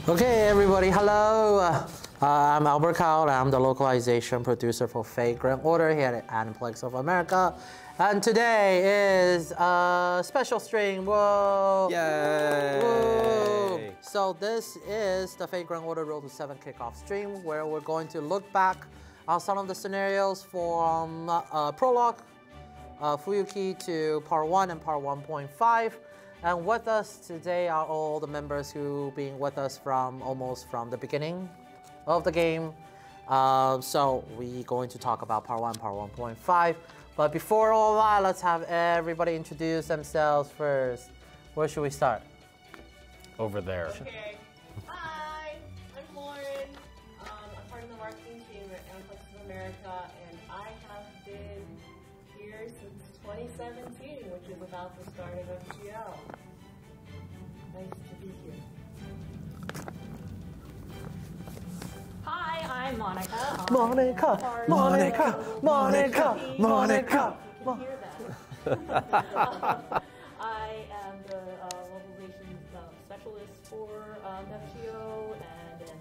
Okay, everybody, hello. I'm Albert Kao. I'm the localization producer for Vagrant Order here at Aniplex of America. And today is a special stream. Whoa! Yay! Whoa. So this is the Vagrant Order Road to 7 Kickoff stream where we're going to look back on some of the scenarios from Prologue, Fuyuki to Part 1 and Part 1.5. And with us today are all the members who been with us from almost from the beginning of the game. So we're going to talk about Part 1, Part 1.5. But before all that, let's have everybody introduce themselves first. Where should we start? Over there. Okay. Hi, I'm Lauren. I'm part of the marketing team at Aniplex of America, and I have been here since 2017, which is about the start of FGO. Nice to be here. Hi, I'm Monica. Monica. I am the localization specialist for FGO and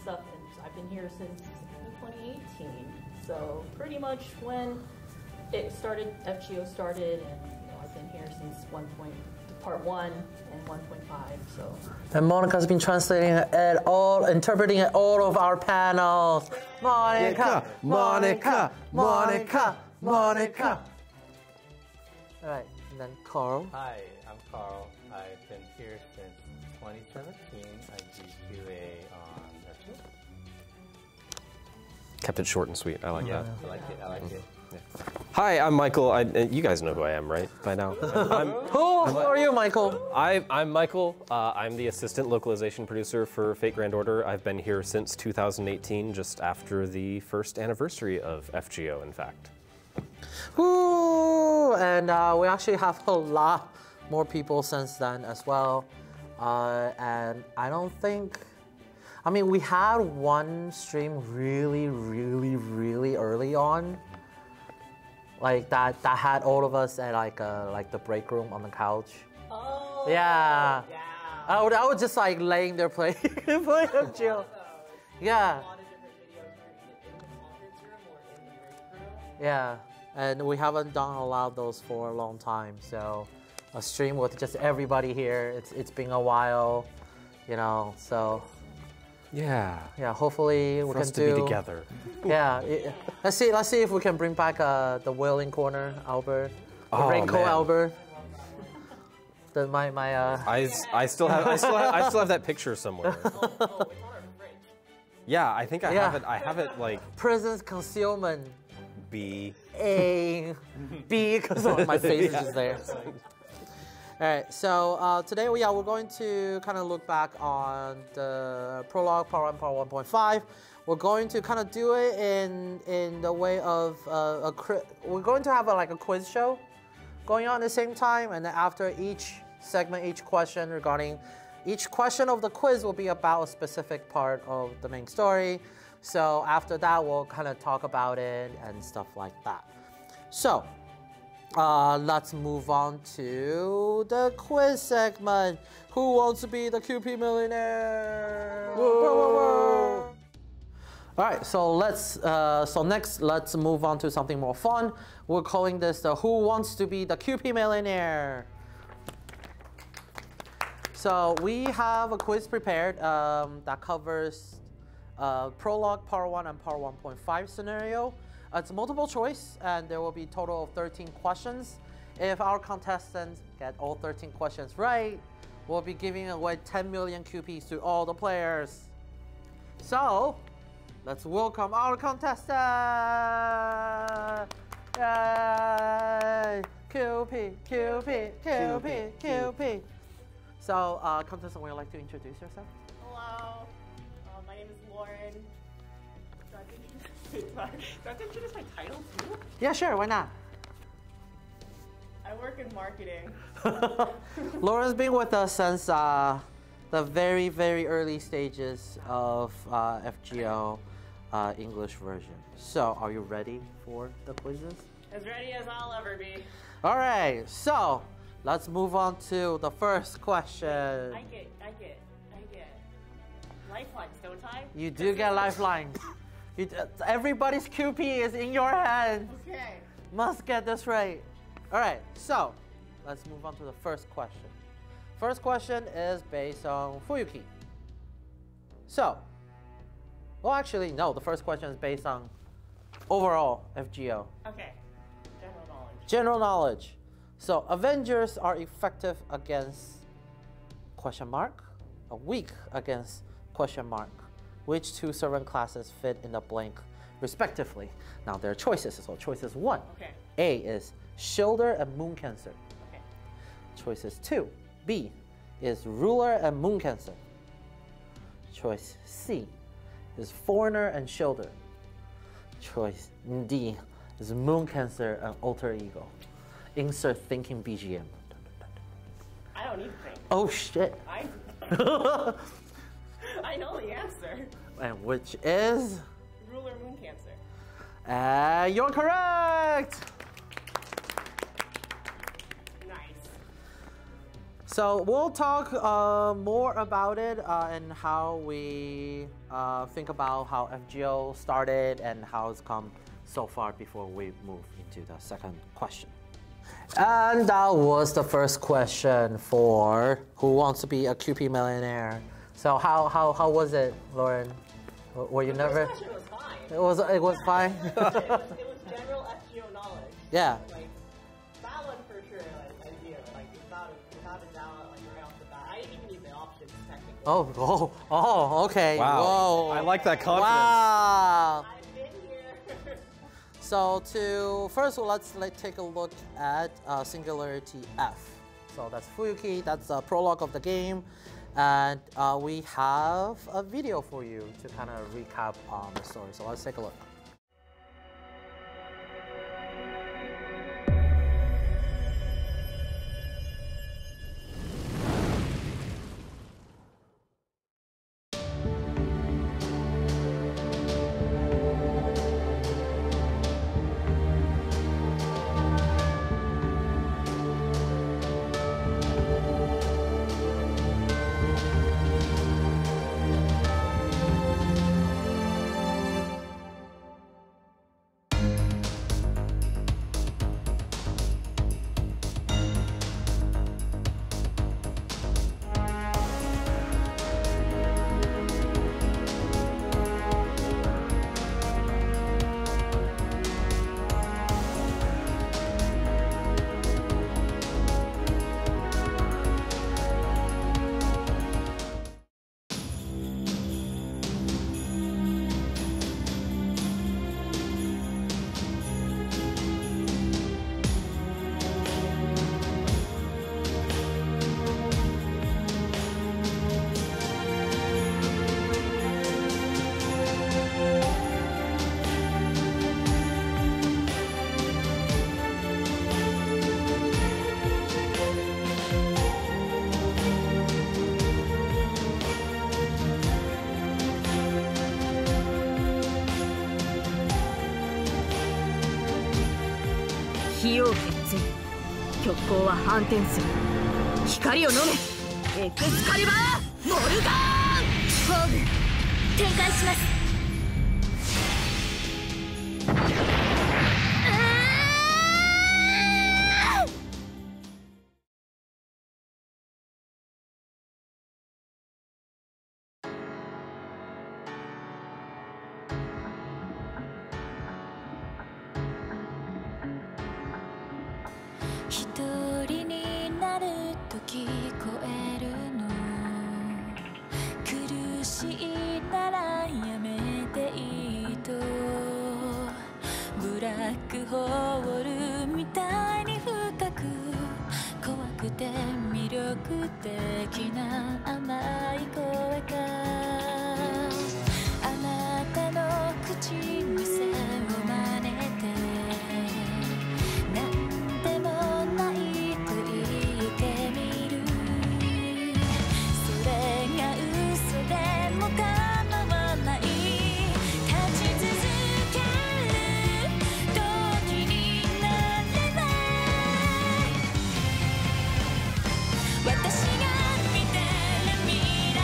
stuff, and I've been here since 2018. So pretty much when it started, FGO started, and I've been here since Part 1 and 1.5. So. And Monica's been translating it all, interpreting it all of our panels. Monica. All right, and then Carl. Hi, I'm Carl. I've been here since 2017. I do QA on FGO. Kept it short and sweet. I like that. I like it. I like it. Yeah. Hi, I'm Michael. You guys know who I am, right? By now. Who are you, Michael? I'm Michael. I'm the assistant localization producer for Vagrant Order. I've been here since 2018, just after the first anniversary of FGO, in fact. Ooh, and we actually have a lot more people since then as well. And I don't think, I mean, we had one stream really early on. Like that had all of us at like the break room on the couch. Oh. Yeah. Yeah. I would just like laying there playing chill. Yeah. Yeah. And we haven't done a lot of those for a long time. So a stream with just everybody here. It's been a while, you know. So. Yeah. Yeah. Hopefully we For us can to do. be together. Yeah. Let's see if we can bring back the whaling corner, Albert. The Oh, raincoat, man. Albert. My I still have that picture somewhere. Oh, it's on our fridge. Yeah, I think I have it. I have it like prison's concealment. B. A, B, because my face is just there. All right, so today we're going to kind of look back on the Prologue Part 1, Part 1.5. We're going to kind of do it in the way of we're going to have like a quiz show going on at the same time, and then after each segment, each question regarding each question of the quiz will be about a specific part of the main story. So after that, we'll kind of talk about it and stuff like that. So let's move on to the quiz segment. Who wants to be the QP Millionaire? Whoa. Whoa, whoa. All right, so next let's move on to something more fun. We're calling this the Who Wants to be the QP Millionaire? So we have a quiz prepared that covers Prologue Part 1 and Part 1.5 scenario. It's multiple choice, and there will be a total of 13 questions. If our contestants get all 13 questions right, we'll be giving away 10 million QPs to all the players. So, let's welcome our contestant! Yay! QP! So, contestant, would you like to introduce yourself? Hello. My name is Lauren. Do I have to introduce my title too? Yeah, sure, why not? I work in marketing. Lauren's been with us since the very early stages of FGO English version. So, are you ready for the quizzes? As ready as I'll ever be. All right, so let's move on to the first question. I get. lifelines, don't I? You do get lifelines. Everybody's QP is in your hands. Okay. Must get this right. All right, so let's move on to the first question. First question is based on Fuyuki. So, well, actually, no, the first question is based on overall FGO. Okay. General knowledge. General knowledge. So, Avengers are effective against question mark, weak against question mark. Which two servant classes fit in the blank, respectively? Now, there are choices. So, choices 1. Okay. A is Shoulder and Moon Cancer. Okay. Choices 2. B is Ruler and Moon Cancer. Choice C is Foreigner and Shoulder. Choice D is Moon Cancer and Alter Ego. Insert thinking BGM. I don't need to think. Oh shit. I know the answer. And which is? Ruler Moon Cancer. You're correct! Nice. So we'll talk more about it and how we think about how FGO started and how it's come so far before we move into the second question. And that was the first question for Who Wants to Be a QP Millionaire? So how was it, Lauren? Were you nervous? The first question was fine. It was fine? it was general FGO knowledge. Yeah. Like, that one for sure, like, I knew. Like, without a doubt, like, right off the bat. I didn't even need the options, technically. Oh, okay. Wow. Whoa. I like that confidence. Wow. I've been here. So first, let's take a look at Singularity F. So that's Fuyuki, that's the prologue of the game. And we have a video for you to kind of recap the story. So let's take a look.火を決意極光は反転する光を飲めエクスカリバーモルガーンフォーグ展開します一人になると聞こえるの苦しいならやめていいとブラックホールみたいに深く怖くて魅力的な甘い声があなたの口癖を真似て私が見てる未来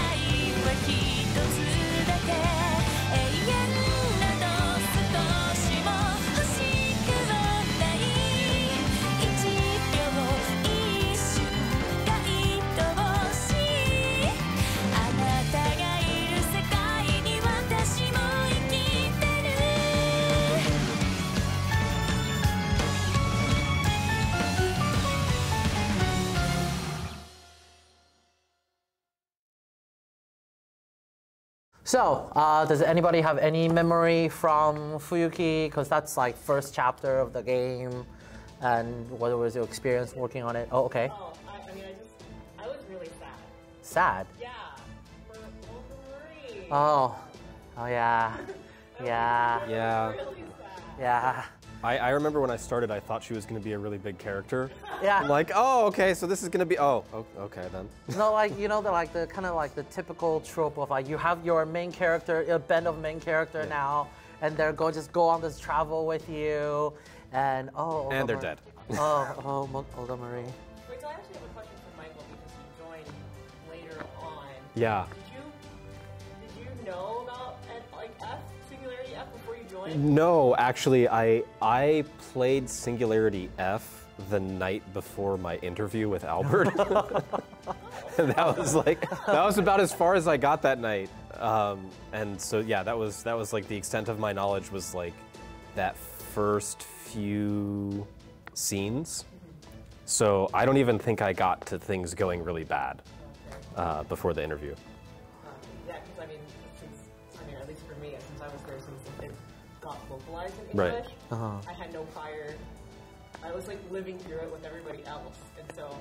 So, does anybody have any memory from Fuyuki? Because that's like first chapter of the game. And what was your experience working on it? Oh, okay. Oh, I was really sad. Sad? Yeah. For Wolverine. Oh yeah. Yeah. Yeah. Really sad. Yeah. I remember when I started, I thought she was going to be a really big character. Yeah. I'm like, oh, okay, so this is going to be, okay then. No, like, you know, the kind of like the typical trope of like, you have your main character, a band of main character now, and they're just go on this travel with you, and and they're dead. Olga Marie. Wait, so I actually have a question for Michael because you joined later on. Yeah. Did you know about Singularity F before you joined? No, actually, I played Singularity F the night before my interview with Albert. And that was about as far as I got that night. And so yeah, that was like the extent of my knowledge was like that first few scenes. So I don't even think I got to things going really bad before the interview. Yeah, because at least for me, since I was there, since it got localized in English, I had no prior. I was like living through it with everybody else, and so.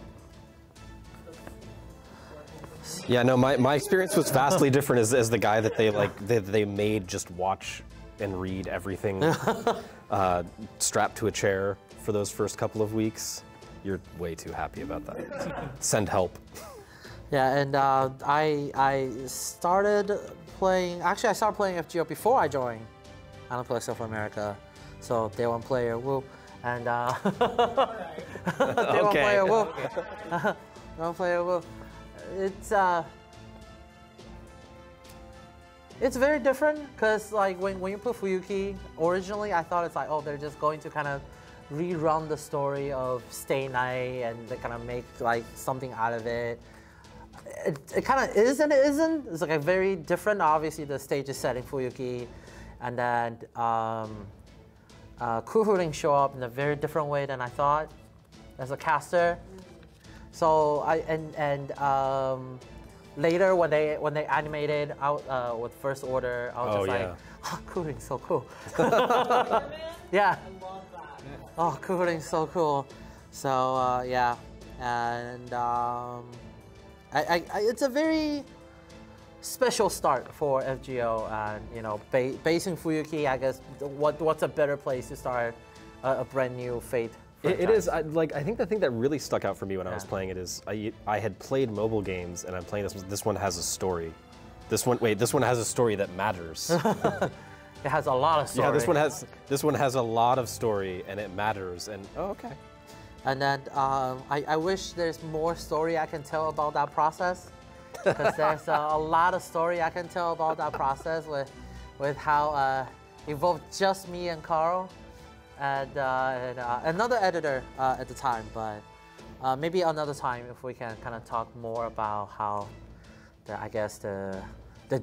Yeah, no, my experience was vastly different as the guy that they made just watch and read everything strapped to a chair for those first couple of weeks. You're way too happy about that. Send help. Yeah, and I started playing. Actually, I started playing FGO before I joined Aniplex of America. So day one player, woo, and day one player, woo, day one player, woo. It's very different because like when you put Fuyuki, originally I thought it's like, oh, they're just going to kind of rerun the story of Stay Night and they kind of make like something out of it. It kind of is and it isn't. It's like a very different. Obviously, the stage is set in Fuyuki, and then Kuhuling show up in a very different way than I thought as a caster. So later when they animated out with First Order, I was like, oh, Kuhuling's so cool. Yeah. I love that. Oh, Kuhuling's so cool. So yeah, and it's a very special start for FGO, and you know, based in Fuyuki, I guess what's a better place to start a brand new Fate franchise? It is. I think the thing that really stuck out for me when I was playing it is I had played mobile games and I'm playing this. This one has a story. This one has a story that matters. It has a lot of story. Yeah, this one has a lot of story and it matters. And okay. And then I wish there's more story I can tell about that process, because there's a lot of story I can tell about that process with how it involved just me and Carl and another editor at the time, but maybe another time if we can kind of talk more about how I guess the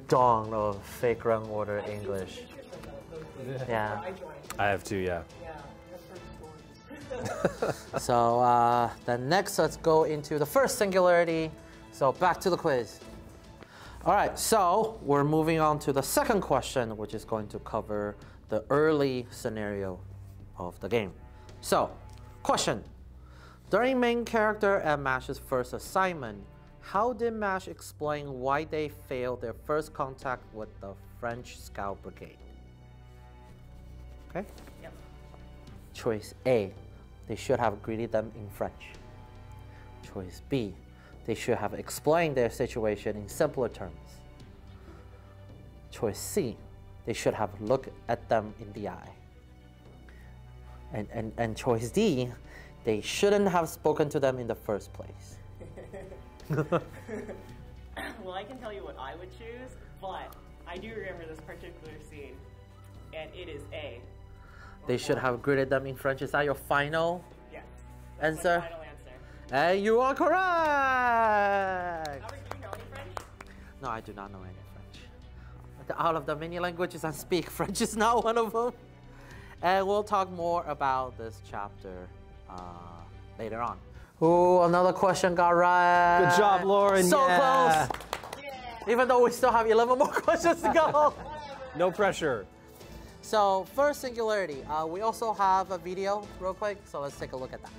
dawn of Fake Run Order English. Yeah. I have too, yeah. So then next, let's go into the first singularity. So back to the quiz. All right, so we're moving on to the second question, which is going to cover the early scenario of the game. So, question. During main character and Mash's first assignment, how did Mash explain why they failed their first contact with the French Scout Brigade? Okay? Yep. Choice A. They should have greeted them in French. Choice B, they should have explained their situation in simpler terms. Choice C, they should have looked at them in the eye. And choice D, they shouldn't have spoken to them in the first place. Well, I can tell you what I would choose, but I do remember this particular scene, and it is A. They should have greeted them in French. Is that your final answer? My final answer. And you are correct! Albert, do you know any French? No, I do not know any French. Out of the many languages I speak, French is not one of them. And we'll talk more about this chapter later on. Ooh, another question got right. Good job, Lauren. So yeah. close. Even though we still have 11 more questions to go. No pressure. So first Singularity, we also have a video real quick, so let's take a look at that.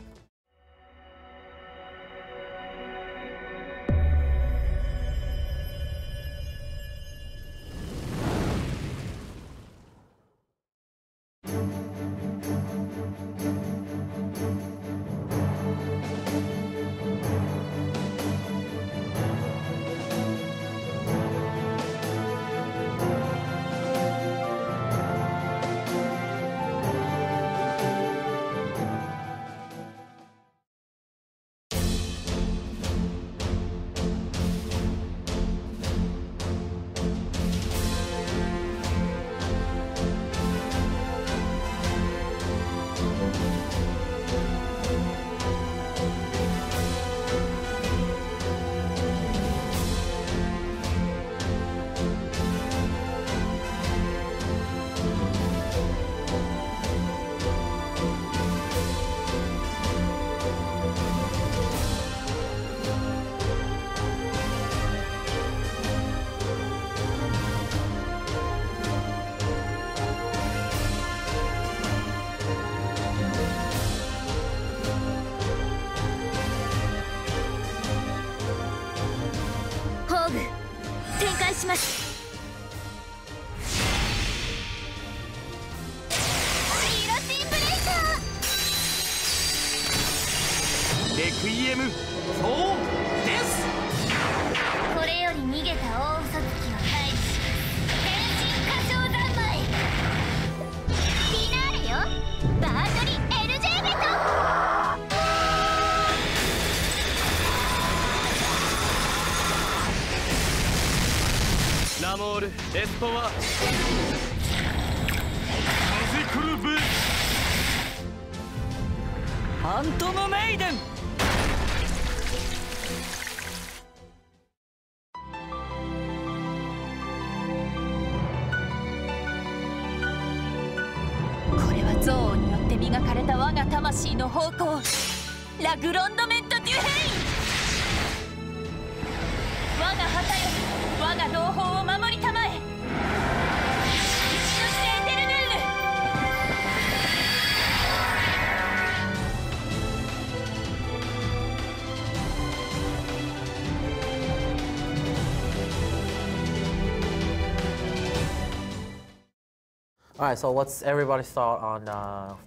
All right, so what's everybody's thought on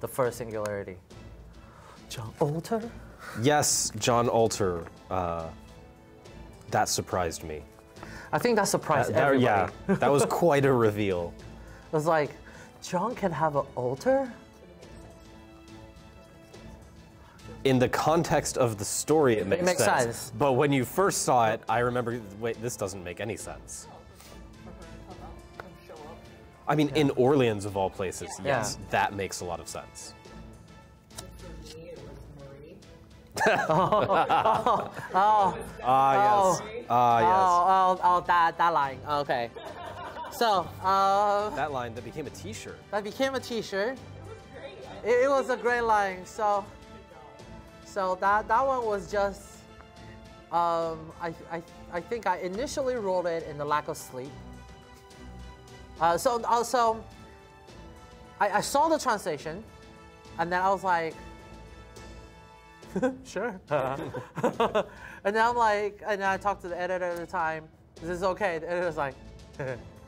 the first Singularity? John Alter? Yes, John Alter. That surprised me. I think that surprised everybody. Yeah, that was quite a reveal. It was like, John can have an alter? In the context of the story, it makes sense. But when you first saw it, I remember, wait, this doesn't make any sense. I mean, in Orleans of all places, yes, that makes a lot of sense. For me, it was Marie. Yes. That line. Okay. So, that line that became a T-shirt. That became a T-shirt. It was a great line. So that one was just. I think I initially wrote it in the lack of sleep. So also, I saw the translation, and then I was like, sure. And then I'm like, and then I talked to the editor at the time. Is this okay? The editor's like,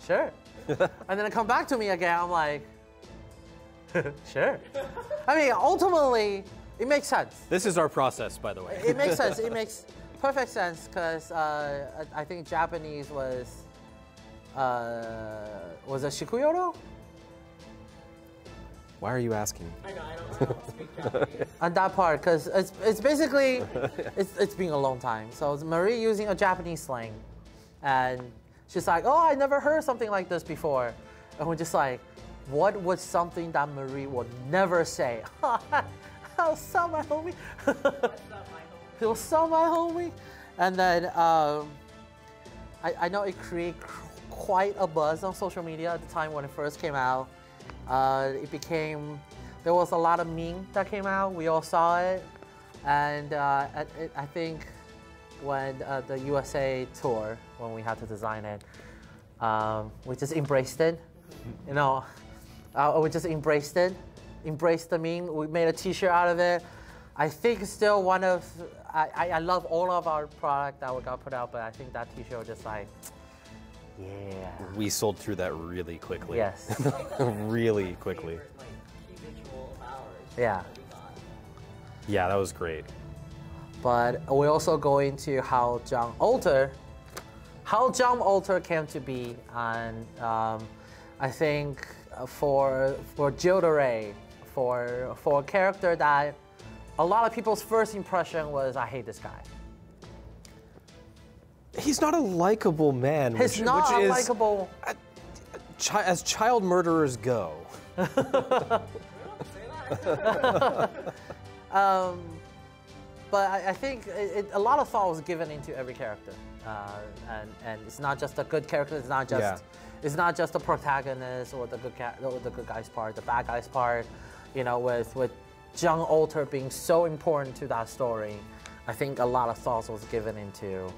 sure. And then it come back to me again. I'm like, sure. I mean, ultimately, it makes sense. This is our process, by the way. It makes sense. It makes perfect sense because I think Japanese was it Shikuyodo? Why are you asking? I know, I don't speak Japanese. On that part, because it's basically, it's been a long time. So it's Marie using a Japanese slang. And she's like, oh, I never heard something like this before. And we're just like, what was something that Marie would never say? I'll sell my homie. That's not my homie. He'll sell my homie. And then I know it created quite a buzz on social media at the time when it first came out. There was a lot of meme that came out. We all saw it. And I think when the USA tour when we had to design it. We just embraced it, you know. We just embraced it, embraced the meme. We made a T-shirt out of it. I think it's still one of, I love all of our product that we got put out, but I think that T-shirt was just like, yeah. We sold through that really quickly. Yes. Really quickly. Yeah. Yeah, that was great. But we're also going to how John Alter came to be, and I think for Jodorei, for a character that a lot of people's first impression was, I hate this guy. He's not a likable man. He's not a likable. As child murderers go. But I think a lot of thought was given into every character, and it's not just a good character. It's not just it's not just the protagonist or the good guy's part, the bad guy's part. You know, with John Alter being so important to that story, I think a lot of thoughts was given into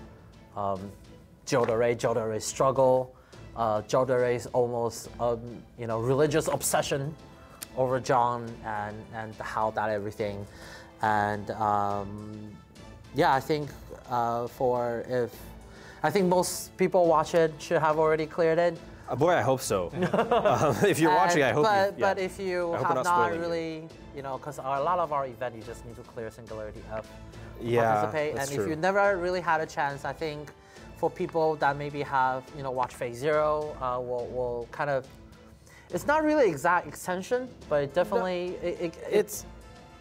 Jodorei's struggle, Jodorei's almost religious obsession over John and how that everything, and yeah, I think I think most people watch it should have already cleared it. Boy, I hope so. If you're watching, I hope. But if you have not really, because a lot of our event, you just need to clear Singularity F, participate, and if you never really had a chance, I think for people that maybe have watched Phase Zero, will kind of. It's not really exact extension, but it definitely it's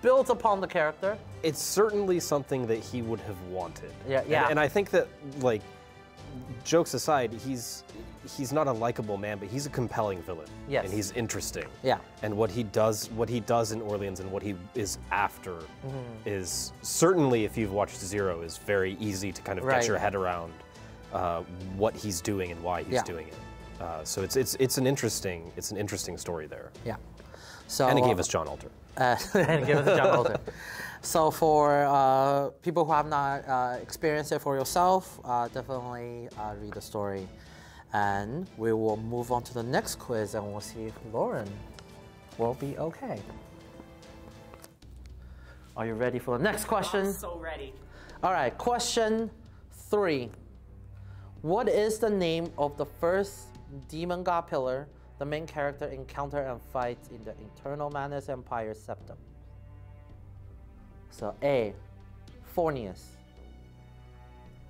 builds upon the character. It's certainly something that he would have wanted. Yeah. And I think that, like, jokes aside, he's not a likable man, but he's a compelling villain. Yes. And he's interesting. Yeah. And what he does in Orleans and what he is after is certainly, if you've watched Zero, is very easy to kind of get your head around what he's doing and why he's doing it. So it's an interesting story there. Yeah. So and it gave us John Alter. And it gave us John Alter. So for people who have not experienced it for yourself, definitely read the story. And we will move on to the next quiz, and we'll see if Lauren will be okay. Are you ready for the next question? I'm so ready. All right, question 3. What is the name of the first demon god pillar the main character encounter and fights in the Eternal Madness Empire Septum? So A, Fornius.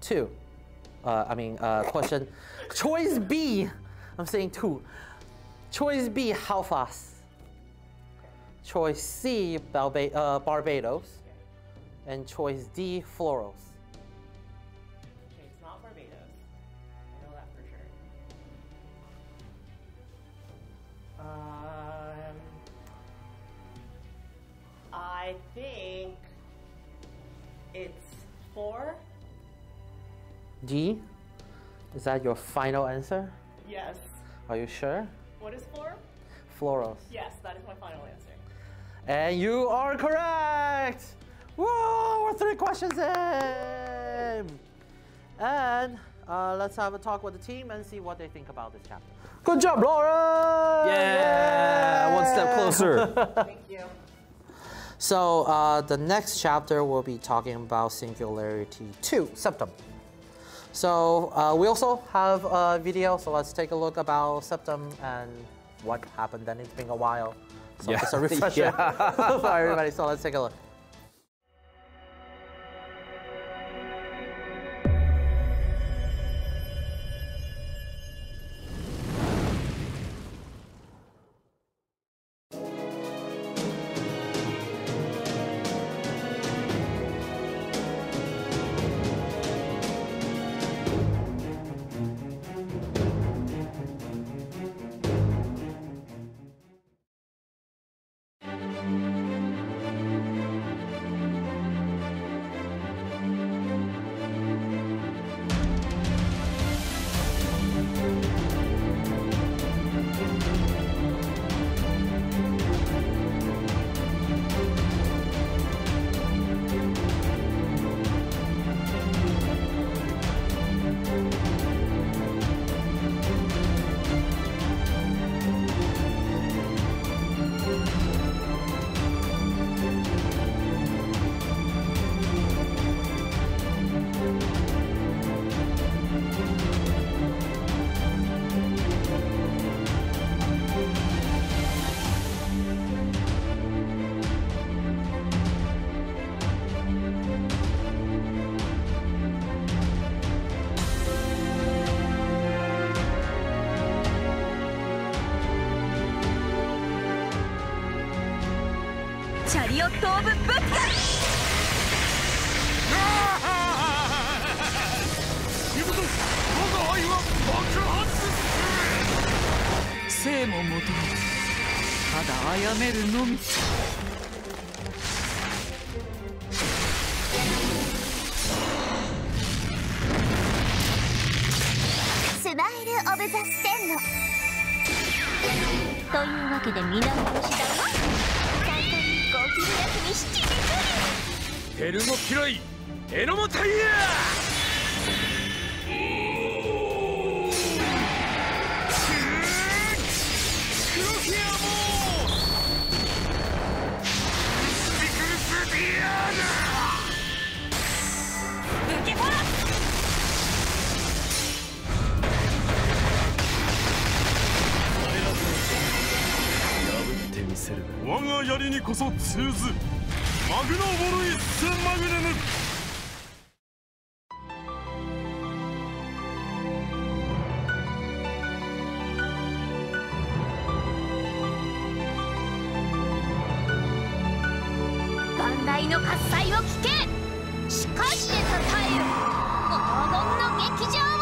2, question. Choice B, I'm saying 2. Choice B, Halfas. Choice C, Barbados. And choice D, Floros. Okay, it's not Barbados. I know that for sure. I think it's 4. D? Is that your final answer? Yes. Are you sure? What is 4? Floros. Yes, that is my final answer. And you are correct! Whoa, we're 3 questions in! And let's have a talk with the team and see what they think about this chapter. Good job, Lauren! Yeah! One step closer. Thank you. So the next chapter we'll be talking about Singularity 2, Septum. So we also have a video, so let's take a look about Septum and what happened then. It's been a while. So it's a refresher for everybody, so let's take a look. チャリオット・オブ・ブッカ生も求めただ殺めるのみスマイル・オブ・ザ・ステンドというわけで皆の吉田は簡単にご気楽に七時来るヘルモキライエノモタイヤクロキアモシクルスディアーナブケファ我が槍にこそ通ずマグナ・ボルイッセ・マグネム万雷の喝采を聞けしかしてたたえる黄金の劇場を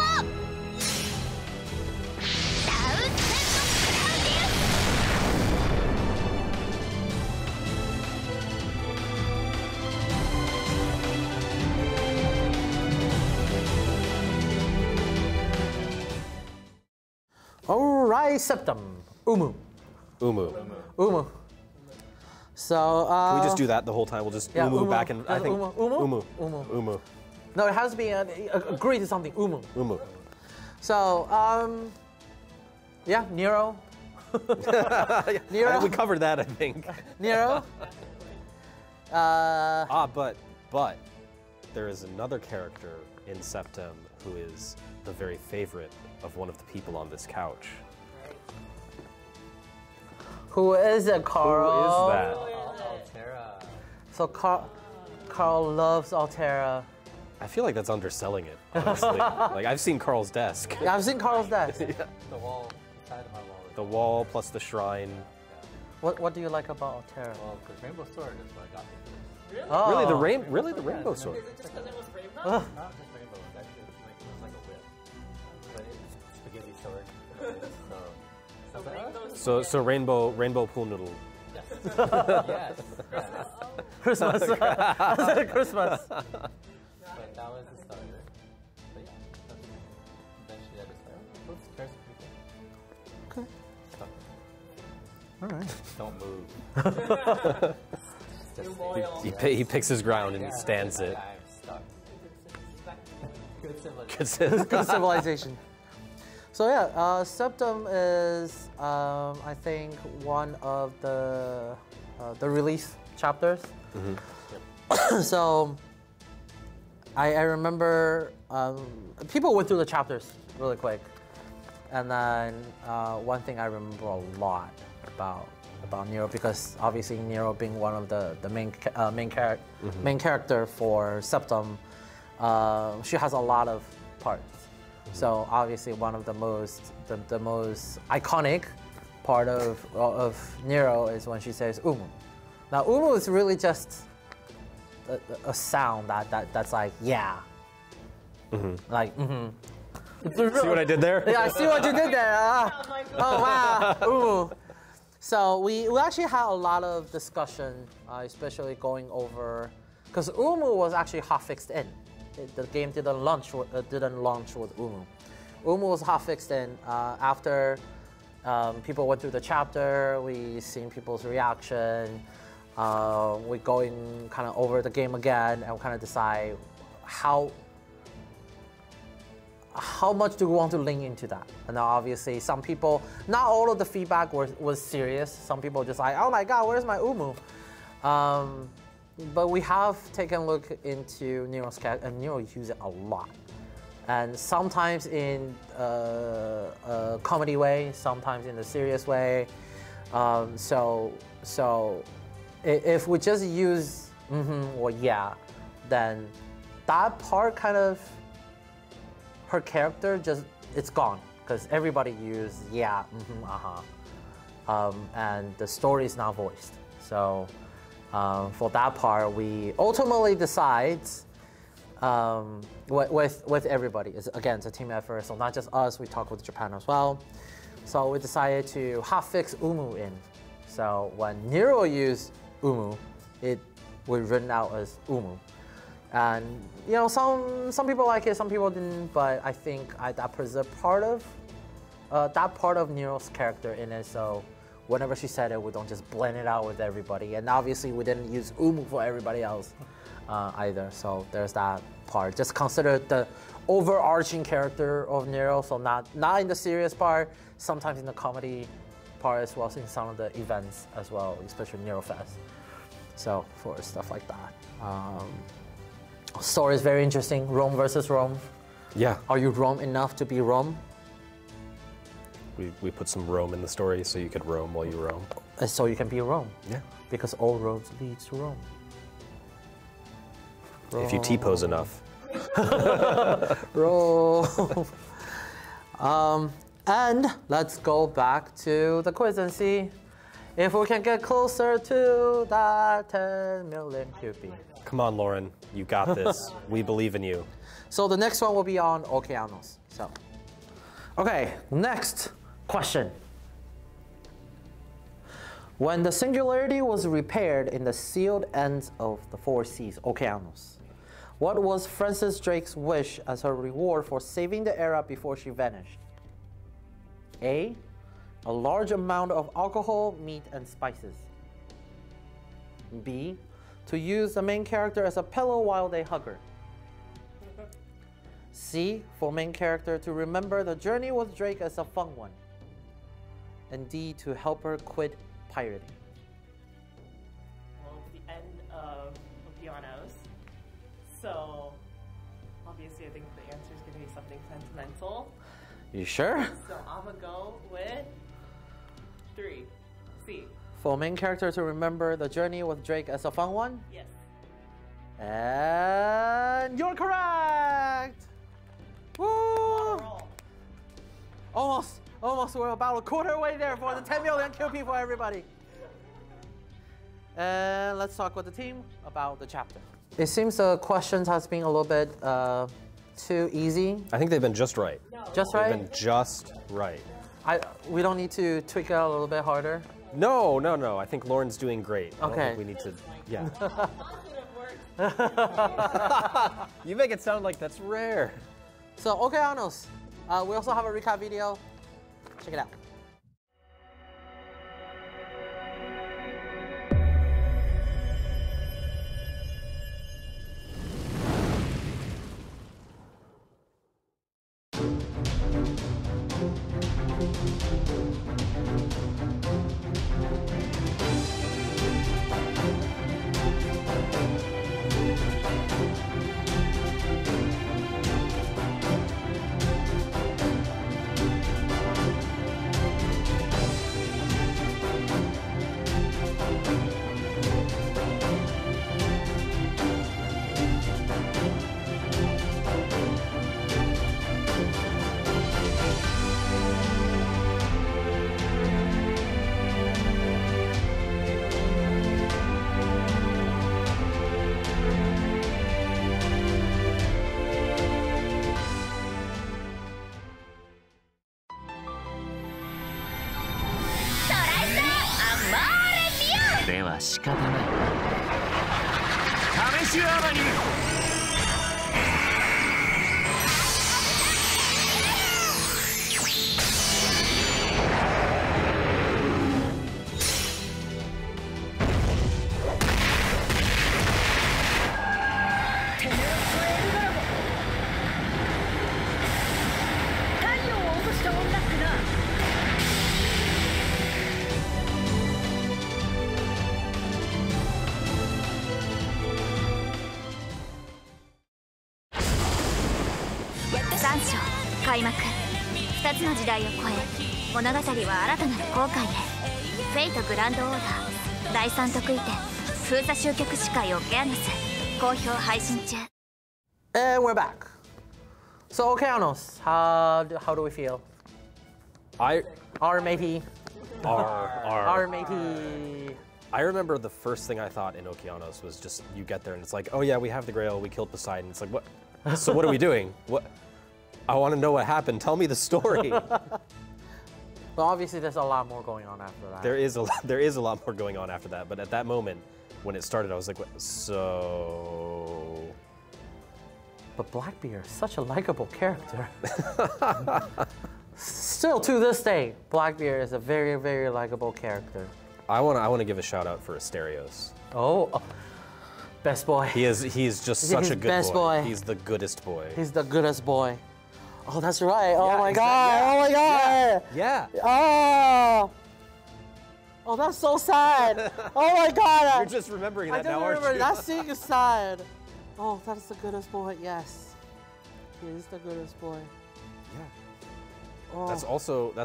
ダウンセント・クラウディウスAlright, Septum. Umu. Umu. So, Can we just do that the whole time? We'll just Umu back and I think Umu. No, it has to be agree to something. Umu. So, yeah, Nero. Nero. We covered that, I think. Nero. But there is another character in Septum who is the very favorite of one of the people on this couch. Who is it, Carl? Who is that? Altera. So Carl loves Altera. I feel like that's underselling it, honestly. Like, I've seen Carl's desk. Yeah, I've seen Carl's desk. Yeah. The wall, side of my wall. The wall plus the shrine. What do you like about Altera? Well, because Rainbow Sword is what I got me. Really? Oh. Really the rainbow sword. Is it just because it was rainbow? Not just Rainbow, it's actually it was like a whip. But it's spaghetti sword. So rainbow pool noodle. Yes. Christmas. Christmas. But that was the starter. But yeah, eventually I decided, those characters pretty good. Okay. All right. Don't move. He picks his ground and he stands it. I'm stuck. Good Good civilization. So yeah, Septum is I think one of the release chapters. So I remember people went through the chapters really quick, and then one thing I remember a lot about Nero, because obviously Nero being one of the main character for Septum, she has a lot of parts. So obviously one of the most iconic part of Nero is when she says Umu. Now Umu is really just a sound that's like yeah, like See what I did there? Yeah, I see what you did there. Oh wow, Umu. So we actually had a lot of discussion, especially going over, because Umu was actually half fixed in. The game didn't launch with Umu. Umu was half fixed in. After people went through the chapter, we seen people's reaction. We going kind of over the game again and kind of decide how much do we want to link into that? And now obviously some people, not all of the feedback was serious. Some people just like, oh my God, where's my Umu? But we have taken a look into Nero's character, and Nero uses it a lot. And sometimes in a comedy way, sometimes in a serious way. So if we just use or yeah, then that part kind of, her character it's gone, because everybody uses yeah, and the story is not voiced. So For that part, we ultimately decide with everybody. Again, it's a team effort, so not just us, we talk with Japan as well. So we decided to hotfix Umu in. So when Nero used Umu, it was written out as Umu. And you know, some people like it, some people didn't, but I think that preserved part of Nero's character in it. So whenever she said it, we don't just blend it out with everybody. And obviously we didn't use Umu for everybody else either. So there's that part. Just consider the overarching character of Nero. So not in the serious part, sometimes in the comedy part as well, in some of the events as well, especially Nero Fest. So for stuff like that. Story is very interesting. Rome versus Rome. Yeah. Are you Rome enough to be Rome? We put some Rome in the story so you could roam while you roam. So you can be Rome. Yeah. Because all roads lead to Rome. If you T-pose enough. Rome. And let's go back to the quiz and see if we can get closer to that 10 million QP. Come on, Lauren. You got this. We believe in you. So the next one will be on Okeanos. So, okay, next question. When the singularity was repaired in the sealed ends of the four seas, Okeanos, what was Francis Drake's wish as her reward for saving the era before she vanished? A large amount of alcohol, meat, and spices. B, to use the main character as a pillow while they hug her. C, for main character to remember the journey with Drake as a fun one. And D, to help her quit pirating. Well, it's the end of Okeanos, so obviously I think the answer is going to be something sentimental. You sure? So I'm going to go with 3. C. For main character to remember the journey with Drake as a fun one? Yes. And you're correct! Woo! Almost. We're about a quarter way there for the 10 million QP for everybody. And let's talk with the team about the chapter. It seems the questions has been a little bit too easy. I think they've been just right. No. Just right? They've been just right. We don't need to tweak it a little bit harder. No. I think Lauren's doing great. I don't Okay. think we need to, yeah. You make it sound like that's rare. So, Okeanos. We also have a recap video. Check it out.開幕2つの時代を超え物語は新たなる航海へフェイトグランドオーダー第3得意点封鎖終局司会オケアノス好評配信中 And we're back. So Okeanos, how do we feel? Our matey. Our matey. I remember the first thing I thought in Okeanos was just you get there and it's like, oh yeah, we have the Grail, we killed Poseidon. It's like, what? So what are we doing? What? I want to know what happened. Tell me the story. Well, obviously there's a lot more going on after that. There is a lot more going on after that. But at that moment, when it started, I was like, what? So. But Blackbeard is such a likable character. Still to this day, Blackbeard is a very, very likable character. I want to give a shout out for Asterios. Oh, best boy. He's just such a good best boy. He's the goodest boy. He's the goodest boy. Oh, that's right. Oh Yeah, my exactly. god. Yeah. Oh my god. Yeah. Oh. Oh, that's so sad. Oh my god. You're just remembering that I now, don't aren't remember. you? That scene is sad. Oh, that's the goodest boy. Yes. He is the goodest boy. Yeah. Oh. That's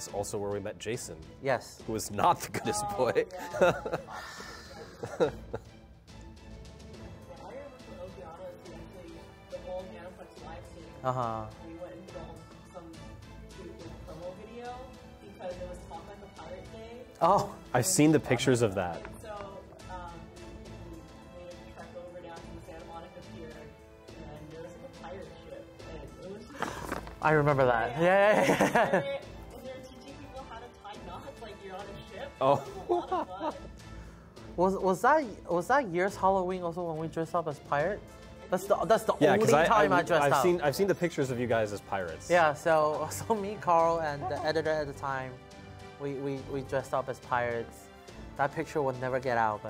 also where we met Jason. Yes. Who was not the goodest boy. Yeah. I remember for Okeanos, actually, the whole Aniplex live stream. We went and filmed some promo video because it was Talk Like a Pirate Day. Oh. I've seen the pictures of that. So we made a trek over down to the Santa Monica Pier, and there was like a pirate ship, and it was just, I remember that. Yeah. and they were teaching people how to tie knots like you're on a ship. Oh. It was a lot of fun. Was that year's Halloween also when we dressed up as pirates? That's the Yeah, only because time I dressed up. I've seen the pictures of you guys as pirates. Yeah, so me, Carl, and the editor at the time, we dressed up as pirates. That picture would never get out,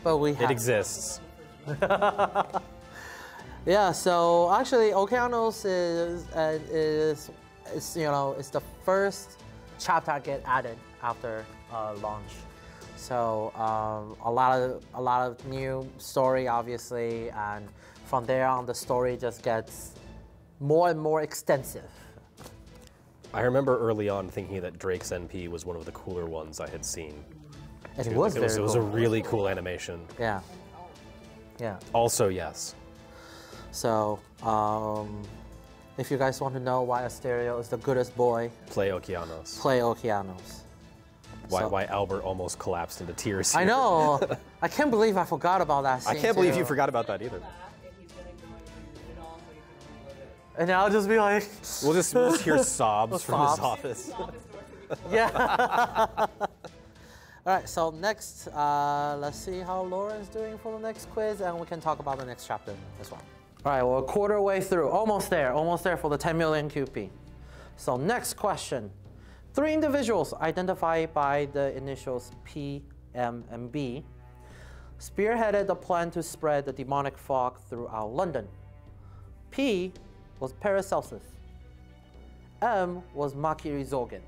but we have. It exists. Yeah, so actually, Okeanos is it's the first chapter I get added after launch. So a lot of new story, obviously, and from there on, the story just gets more and more extensive. I remember early on thinking that Drake's NP was one of the cooler ones I had seen. And It was a really cool animation. Yeah. Yeah. Also, yes. So, if you guys want to know why Asterio is the goodest boy, Play Okeanos. play Okeanos. Why Albert almost collapsed into tears here. I know. I can't believe I forgot about that scene. I can't believe too. you forgot about that either. And I'll just be like, We'll just hear sobs from his office. yeah. All right, so next, let's see how Lauren's doing for the next quiz, and we can talk about the next chapter as well. All right, we're a quarter way through, almost there for the 10 million QP. So next question. 3 individuals identified by the initials P, M, and B spearheaded the plan to spread the demonic fog throughout London. P was Paracelsus. M was Makiri Zogen.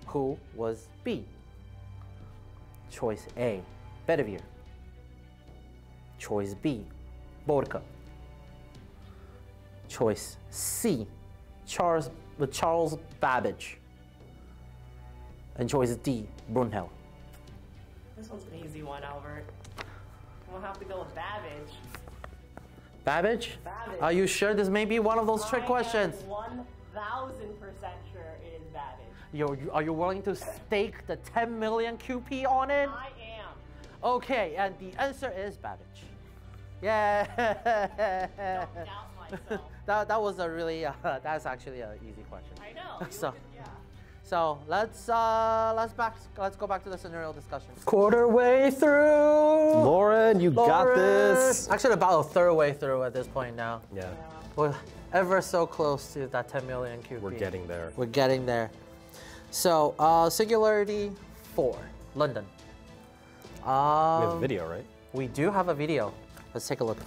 Who was B? Choice A, Bedivere. Choice B, Bodka. Choice C, Charles Babbage. And choice D, Brunhilde. This one's an easy one, Albert. We'll have to go with Babbage. Babbage? Babbage. Are you sure this may be one of those trick questions? I am 1,000% sure it is Babbage. Are you willing to stake the 10 million QP on it? I am. Okay, and the answer is Babbage. Yeah. Don't doubt myself. that was a really that's actually an easy question. I know. So let's go back to the scenario discussion. Quarter way through. Lauren, you got this. Actually, about a third way through at this point now. Yeah. We're ever so close to that 10 million QP. We're getting there. We're getting there. So Singularity 4, London. We have a video, right? We do have a video. Let's take a look.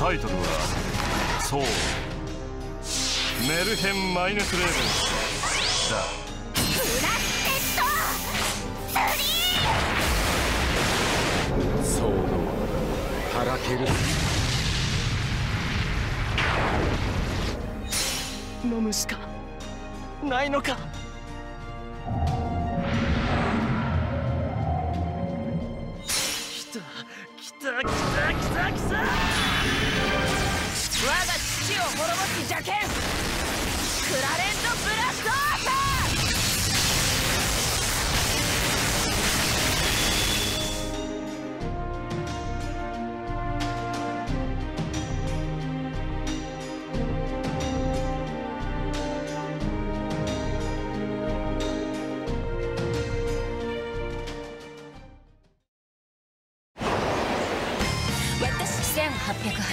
タイトルはそう、メルヘンマイネスレーベンスだ。そう、からける。飲むしかないのか。来た来た来た来た来た。我が父を滅ぼす邪剣、クラレントブラストアーサー。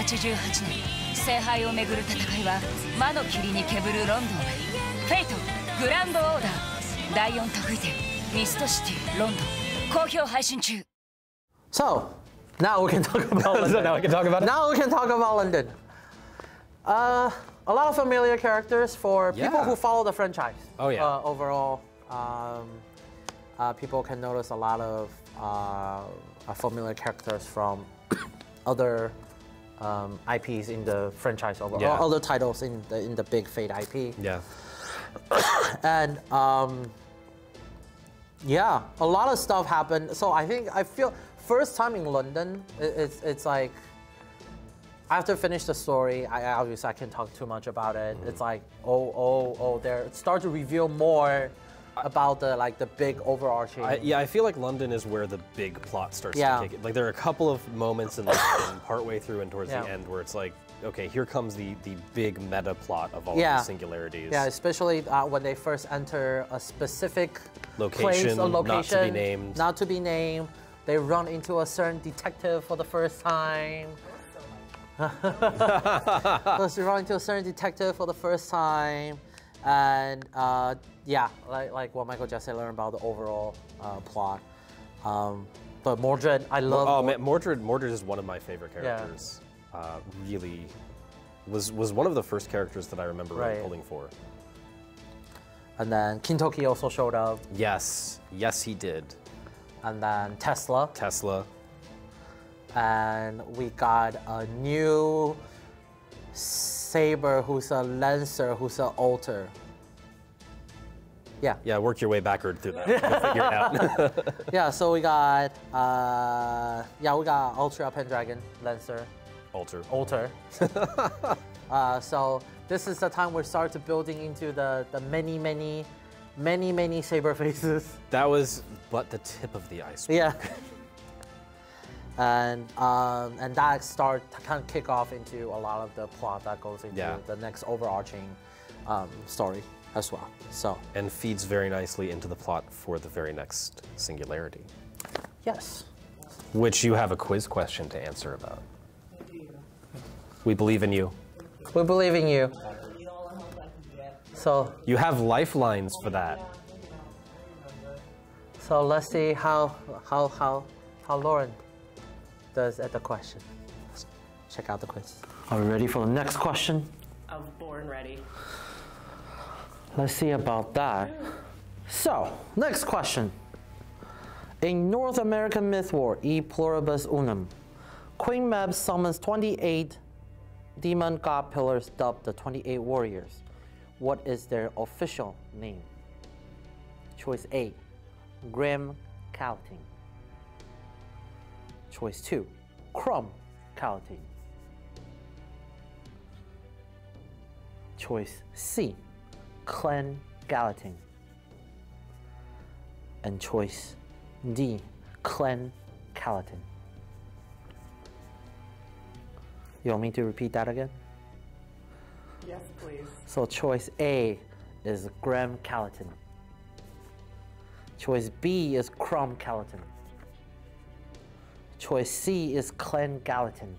1888年、聖杯をめぐる戦いは魔の霧にけぶるロンドンへ。フェイトグランドオーダー第4得意点ミストシティロンドン好評配信中。 So now we can talk about London. Now we can talk about it. Now we can talk about London. A lot of familiar characters for people who follow the franchise. Oh yeah. Overall, people can notice a lot of familiar characters from other IPs in the franchise overall, or other titles in the big Fate IP. Yeah. And yeah, a lot of stuff happened. So I feel first time in London, it's like after finish the story, obviously I can't talk too much about it. It's like they start to reveal more about the big overarching. I feel like London is where the big plot starts to take it. Like there are a couple of moments in partway through and towards the end where it's like, okay, here comes the big meta plot of all of the singularities. Yeah, especially when they first enter a specific location, place, a location not to be named. Not to be named. They run into a certain detective for the first time. They run into a certain detective for the first time. And yeah, like what Michael just said, learn about the overall plot. But Mordred, I love. Oh man, Mordred is one of my favorite characters. Really, was one of the first characters that I remember really pulling for. And then Kintoki also showed up. Yes, yes he did. And then Tesla. And we got a new Saber who's a Lancer, who's an Alter. Yeah. Yeah, work your way backward through that. You'll figure it out. Yeah, so we got Ultra Pendragon, Lancer. Alter. So this is the time we start to building into the many Saber faces. That was but the tip of the iceberg. Yeah. And that start to kind of kick off into a lot of the plot that goes into the next overarching story as well. So and feeds very nicely into the plot for the very next Singularity. Yes. Which you have a quiz question to answer about. We believe in you. We believe in you. So you have lifelines for that. So let's see how Lauren does at the question. Let's check out the quiz. Are we ready for the next question? I was born ready. Let's see about that. So, next question. In North American myth war, E Pluribus Unum, Queen Mab summons 28 demon god pillars dubbed the 28 warriors. What is their official name? Choice A, Grim Calatin. Choice 2, Crumb Calatin. Choice C, Clan Gallatin. And choice D, Clan Calatin. You want me to repeat that again? Yes, please. So choice A is Graham Calatin. Choice B is Crumb Calatin. Choice C is Clan Gallatin.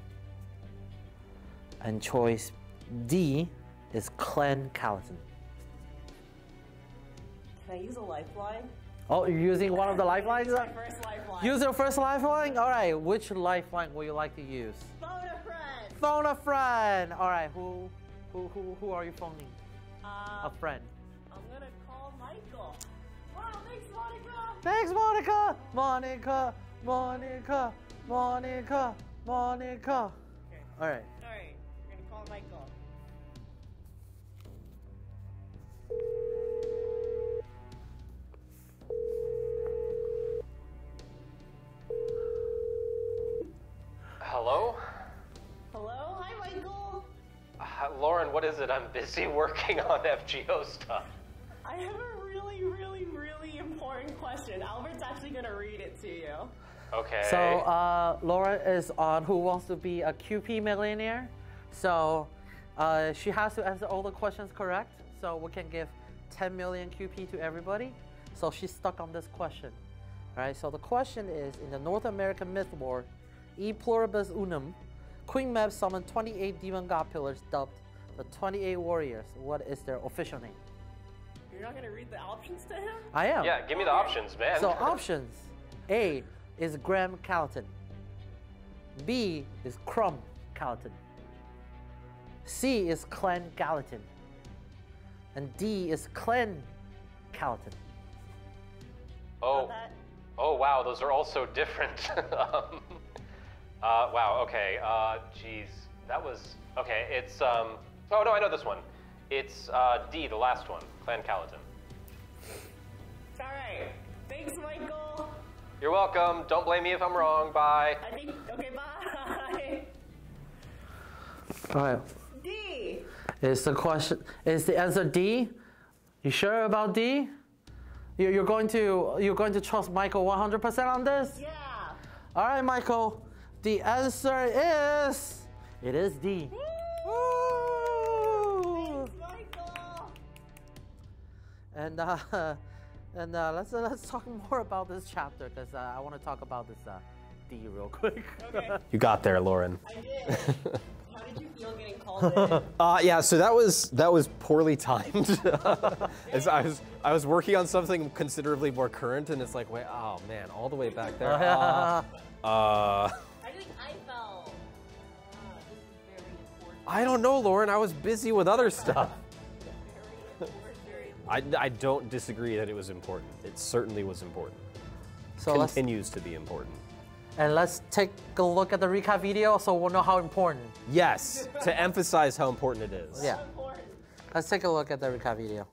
And choice D is Clan Calatin. Can I use a lifeline? Oh, you're using one of the lifelines? My first lifeline. Use your first lifeline? All right, which lifeline would you like to use? Phone a friend. phone a friend. All right, who are you phoning? A friend. I'm gonna call Michael. Wow, thanks, Monica. Thanks, Monica. Monica. Monica. Monica. Monica. Okay. All right. All right, we're gonna call Michael. Hello? Hello? Hi, Michael. Lauren, what is it? I'm busy working on FGO stuff. I have a really, really, really important question. Albert's actually going to read it to you. Okay. So Laura is on Who Wants to Be a QP Millionaire. So she has to answer all the questions correct. So we can give 10 million QP to everybody. So she's stuck on this question. All right, so the question is, in the North American myth war, E pluribus unum, Queen Mab summoned 28 demon god pillars dubbed the 28 warriors. What is their official name? You're not going to read the options to him? I am. Yeah, give me the options, man. So options. A is Graham Calton. B is Crumb Calton. C is Clan Gallatin. And D is Clan Calton. Oh, wow, those are all so different. Wow, okay, geez, that was, okay, it's, oh no, I know this one. It's D, the last one, Clan Gallatin. All right, thanks, Michael. You're welcome, don't blame me if I'm wrong, bye. I think, okay, bye. All right. D. Is the answer D? You sure about D? You're going to trust Michael 100% on this? Yeah. All right, Michael. The answer is it is D. Woo! Thanks, Michael. And let's talk more about this chapter because I want to talk about this D real quick. Okay. You got there, Lauren. I did. How did you feel getting called in? Yeah, so that was poorly timed. As I was working on something considerably more current, and it's like, wait, oh man, all the way back there. I think I felt this is very important. I don't know, Lauren. I was busy with other stuff. Very important. I don't disagree that it was important. It certainly was important. So Continues to be important. And let's take a look at the recap video so we'll know how important. Yes, to emphasize how important it is. Yeah. Let's take a look at the recap video.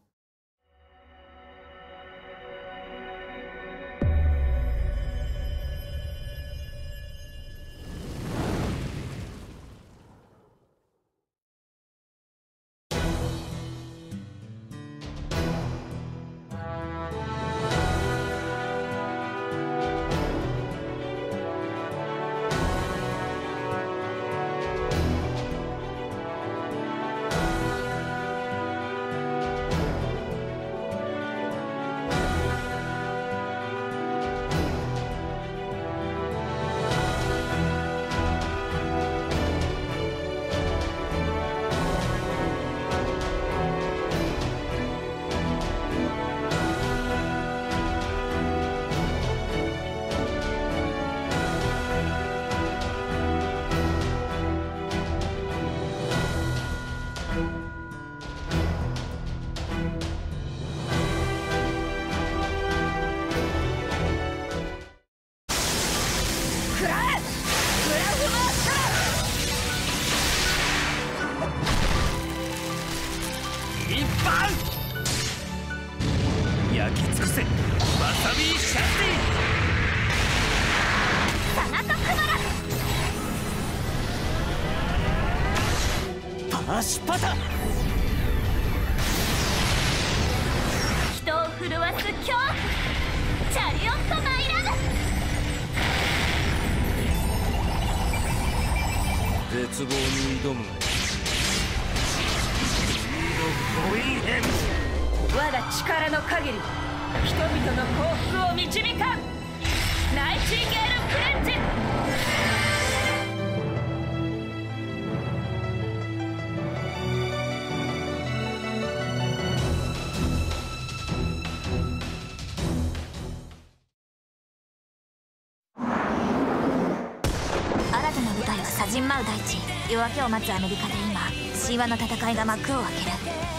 界はサジンマウ大地、夜明けを待つアメリカで今神話の戦いが幕を開ける。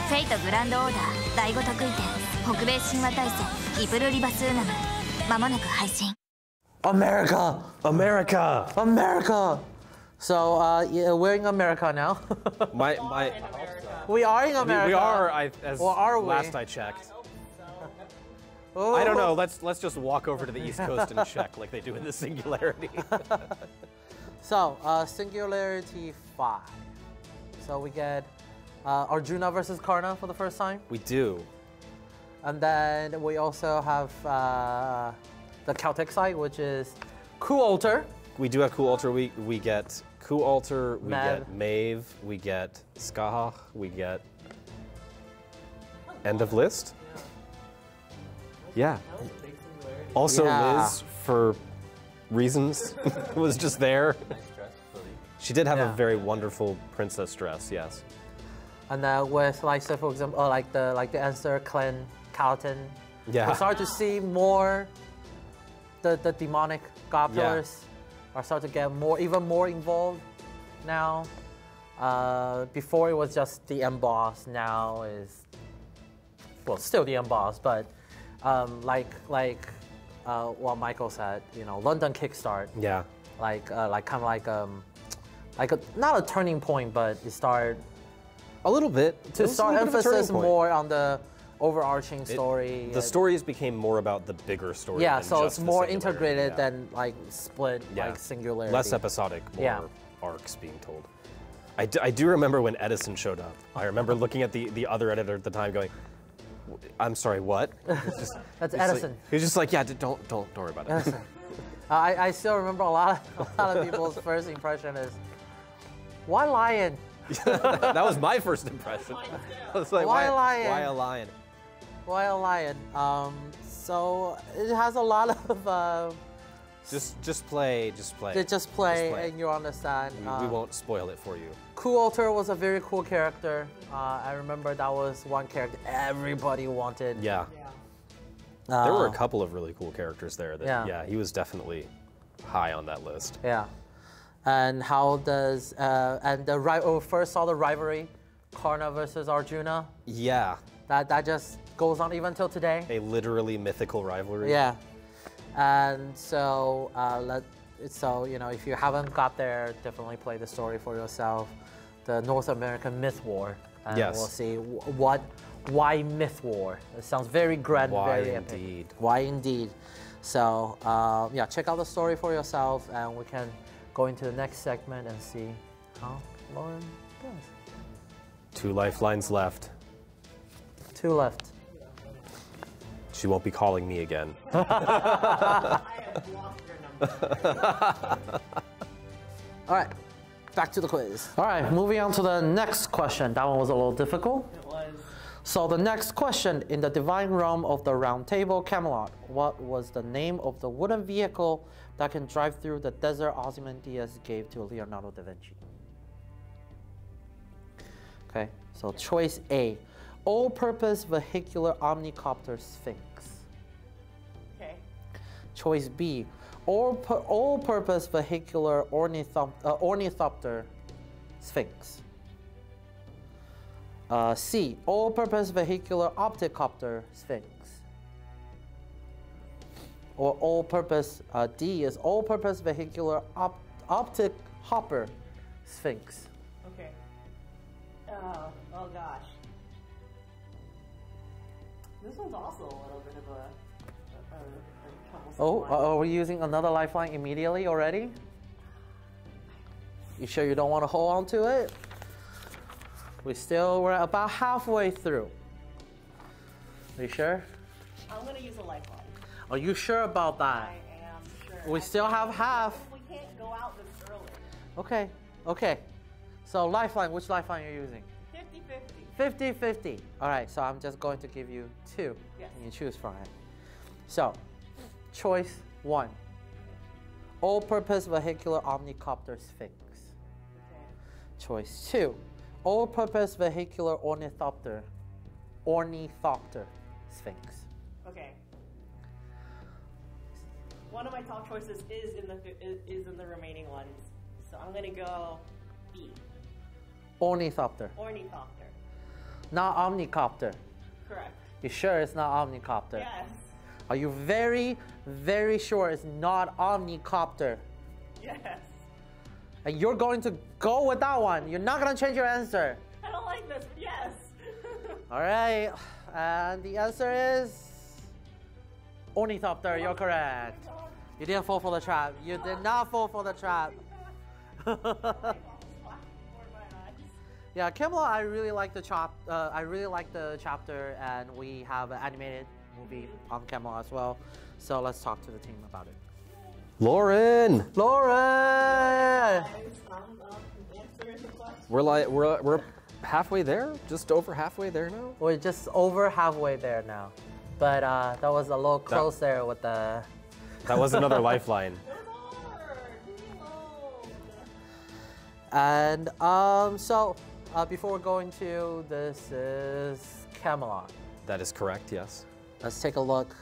フェイトグランドオーダー第5得意点北米神話大戦イブルリバスーナム、間もなく配信。 America! America! America! So, yeah, we're in America now. We are in America. We are, as or are we? last I checked. Oh. I don't know. Let's just walk over to the East Coast and check like they do in the Singularity. So, Singularity 5. So we get Arjuna versus Karna for the first time. We do. And then we also have the Celtic side, which is Coup Alter. We do have Coup Alter. We get Coup Alter. We Mav. get Maeve. We get Skahach. We get End of List. Yeah. Also, Yeah. Liz, for reasons, was just there. She did have a very wonderful princess dress. Yes. And with like, say for example, like the Answer Clan Carlton. Yeah. We start to see more the demonic god pillars are starting to get even more involved now. Before it was just the end boss. Now is, well, still the end boss, but like what Michael said, you know, London Kickstart. Yeah. Like kind of like not a turning point, but it started a little bit to start emphasis more on the overarching story. The stories became more about the bigger story. Yeah, than so just it's more the integrated than like split, like Singularity. Less episodic, more arcs being told. I do remember when Edison showed up. I remember looking at the other editor at the time going, I'm sorry, what? That's Edison. He was just like, yeah, don't worry about it. I still remember a lot of people's first impression is, why lion? That was my first impression. I was like, why lion? Why a lion? Why a lion? So it has a lot of just play. Just play, and you understand. We won't spoil it for you. Coup Alter was a very cool character. I remember that was one character everybody wanted. Yeah. There were a couple of really cool characters there. That, he was definitely high on that list. Yeah. And how does first saw the rivalry, Karna versus Arjuna. Yeah. That just goes on even till today. A literally mythical rivalry. Yeah. And so so you know, if you haven't got there, definitely play the story for yourself. The North American Myth War. And we'll see why Myth War. It sounds very grand, very indeed. epic. Why indeed. So yeah, check out the story for yourself, and we can go into the next segment and see how Lauren does. 2 lifelines left. 2 left. She won't be calling me again. I have blocked your number. All right, back to the quiz. All right, moving on to the next question. That one was a little difficult. It was. So the next question, in the divine realm of the Round Table Camelot, what was the name of the wooden vehicle that can drive through the desert Ozymandias gave to Leonardo da Vinci? Okay, so choice A, all-purpose vehicular omnicopter Sphinx. Okay. Choice B, all-purpose vehicular ornithopter Sphinx. C, all-purpose vehicular opticopter Sphinx. Or all-purpose, D is all-purpose vehicular optic hopper Sphinx. Okay. Oh gosh. This one's also a little bit of a troublesome one. Are we using another lifeline immediately already? You sure you don't want to hold on to it? We're about halfway through. Are you sure? I'm gonna use a lifeline. Are you sure about that? I am sure. We still have half. We can't go out this early. Okay. So lifeline, which lifeline are you using? 50-50. 50-50. All right, so I'm just going to give you 2. Yes. And you choose from it. So, choice 1. All-purpose vehicular omnicopter Sphinx. Okay. Choice 2. All-purpose vehicular ornithopter Sphinx. Okay. One of my top choices is in the remaining ones, So I'm gonna go B. Ornithopter. Ornithopter. Not omnicopter. Correct. You sure it's not omnicopter? Yes. Are you very, very sure it's not omnicopter? Yes. And you're going to go with that one. You're not going to change your answer. I don't like this, but yes. All right. And the answer is ornithopter. You're correct. You didn't fall for the trap. You did not fall for the trap. Yeah, Camelot, I really like the chapter, and we have an animated movie on Camelot as well. So let's talk to the team about it. Lauren! Lauren! We're halfway there? Just over halfway there now? We're just over halfway there now. But that was a little close there with the... That was another lifeline. And so before we go into this is Camelot. That is correct, yes. Let's take a look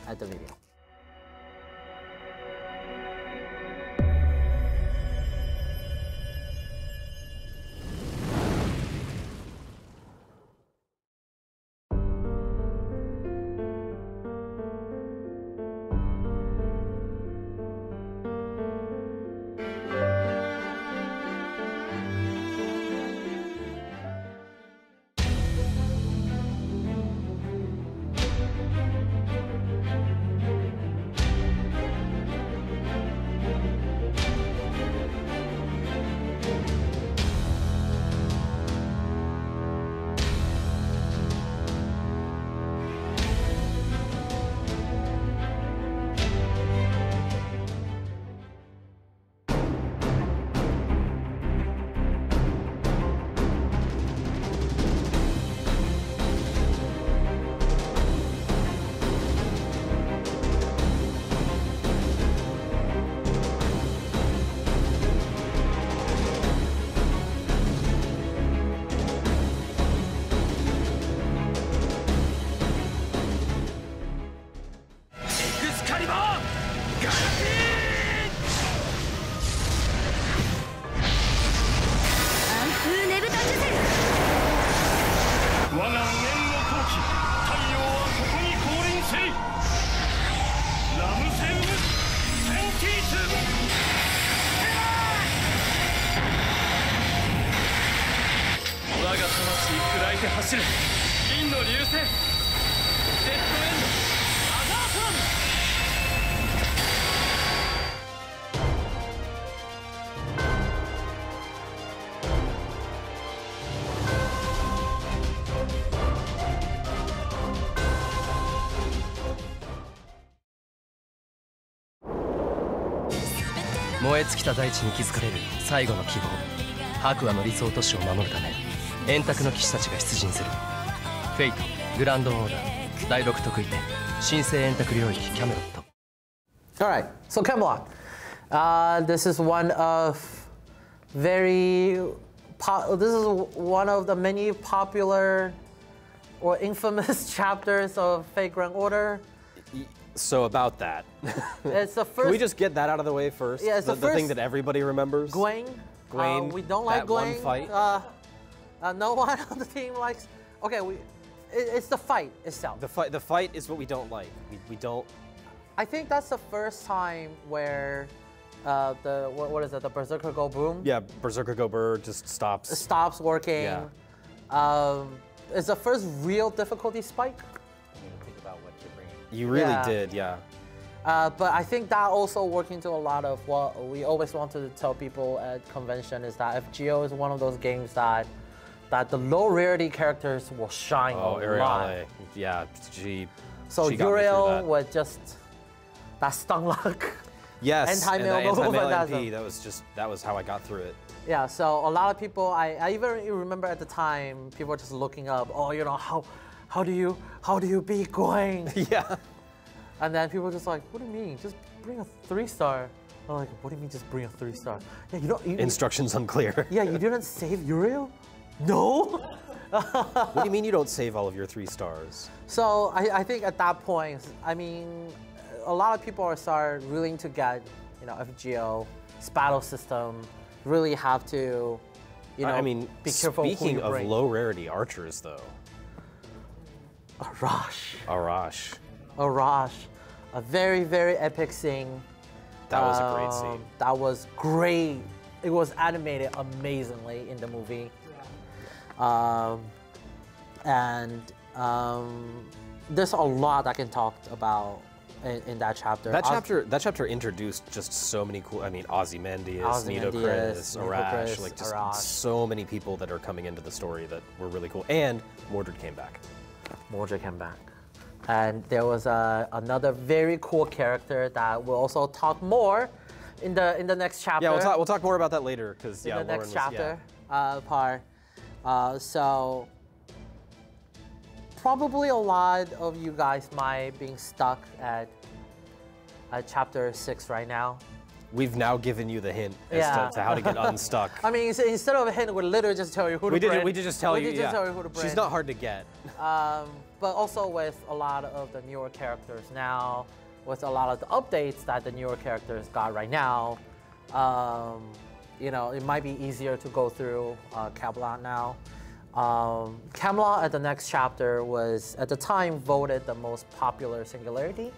at the video.燃え尽きた大地に気づかれる最後の希望、白亜の理想都市を守るため円卓の騎士たちが出陣する。フェイト、グランドオーダー、第6得意点、神聖円卓領域キャメロット。Alright, so Camelot. This is one of the many popular or infamous chapters of Fate Grand Order. So about that. It's the first. Can we just get that out of the way first? Yeah, it's the first thing that everybody remembers. Gwaine. We don't like Gwaine. One fight. No one on the team likes. Okay, it's the fight itself. The fight is what we don't like. We don't. I think that's the first time where what is it? The Berserker Go Boom. Yeah, Berserker Go Burr just stops. It stops working. Yeah. It's the first real difficulty spike. You really did, yeah. But I think that also worked into a lot of what we always want to tell people at convention is that FGO is one of those games that the low rarity characters will shine a lot. Ariale, yeah, So Uriel with just that stun luck. Yes, anti-mail MP, that was how I got through it. Yeah, so a lot of people, I even remember at the time, people were just looking up, oh, you know, how do you beat Gwaine? Yeah. And then people were just like, what do you mean? Just bring a 3-star. I'm like, what do you mean just bring a 3-star? Yeah, Instructions unclear. Yeah, you didn't save Uriel? No? What do you mean you don't save all of your 3 stars? So I think at that point, I mean, a lot of people are willing to get, FGO battle system, really have to, you know, I mean, be careful. Speaking of low rarity archers, though, Arash, a very, very epic scene. That was a great scene. That was great. It was animated amazingly in the movie. There's a lot I can talk about in that chapter. That chapter introduced just so many cool. I mean, Ozymandias, Nitocris, Arash, like just so many people that are coming into the story that were really cool. And Mordred came back. And there was another very cool character that we'll also talk more in the next chapter. Yeah, we'll talk more about that later because in the next chapter part. So probably a lot of you guys might be stuck at chapter 6 right now. We've now given you the hint as to how to get unstuck. I mean, instead of a hint, we literally just tell you who to bring. We did just tell you, tell you who to bring. She's not hard to get. But also with a lot of the newer characters now, with a lot of the updates that the newer characters got right now, you know, it might be easier to go through Camelot now. Camelot at the next chapter was, at the time, voted the most popular Singularity.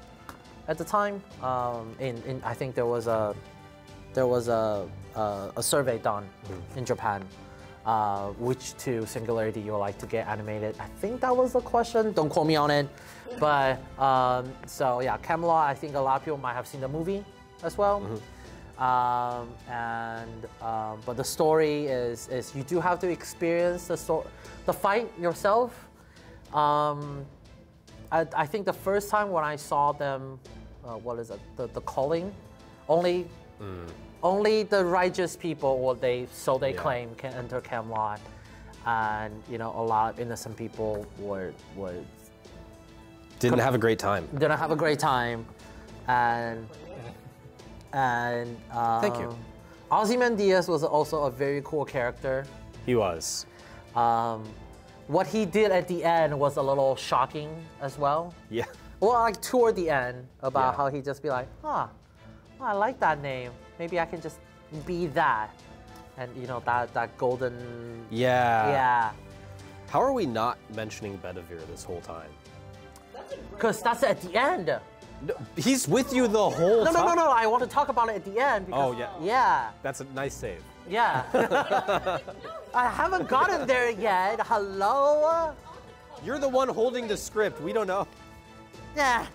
At the time, I think there was a survey done in Japan. Which two Singularity you would like to get animated? I think that was the question. Don't quote me on it. But so yeah, Camelot. I think a lot of people might have seen the movie as well. But the story is you do have to experience the fight yourself. I think the first time when I saw them, what is it? The calling, only the righteous people, or they claim, can enter Camelot, and you know a lot of innocent people didn't have a great time. Didn't have a great time, and thank you. Ozymandias was also a very cool character. He was. What he did at the end was a little shocking as well. Yeah. Well, like toward the end, about how he just be like, I like that name. Maybe I can just be that. And you know, that golden... Yeah. How are we not mentioning Bedivere this whole time? Because that's at the end. No, he's with you the whole time. No. I want to talk about it at the end. Because, yeah. That's a nice save. Yeah. I haven't gotten there yet. Hello? You're the one holding the script. We don't know. Yeah.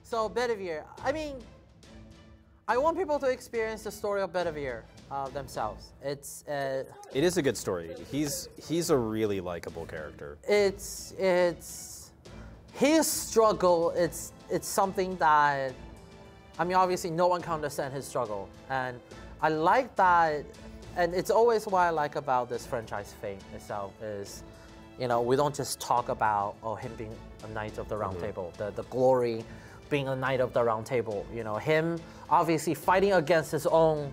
So Bedivere, I mean, I want people to experience the story of Bedivere themselves. It is a good story. He's a really likable character. It's his struggle. It's something that, I mean, obviously no one can understand his struggle, and I like that. And it's always what I like about this franchise Fate itself is, you know, we don't just talk about him being a Knight of the Round Table, the glory being a Knight of the Round Table. You know, him obviously fighting against his own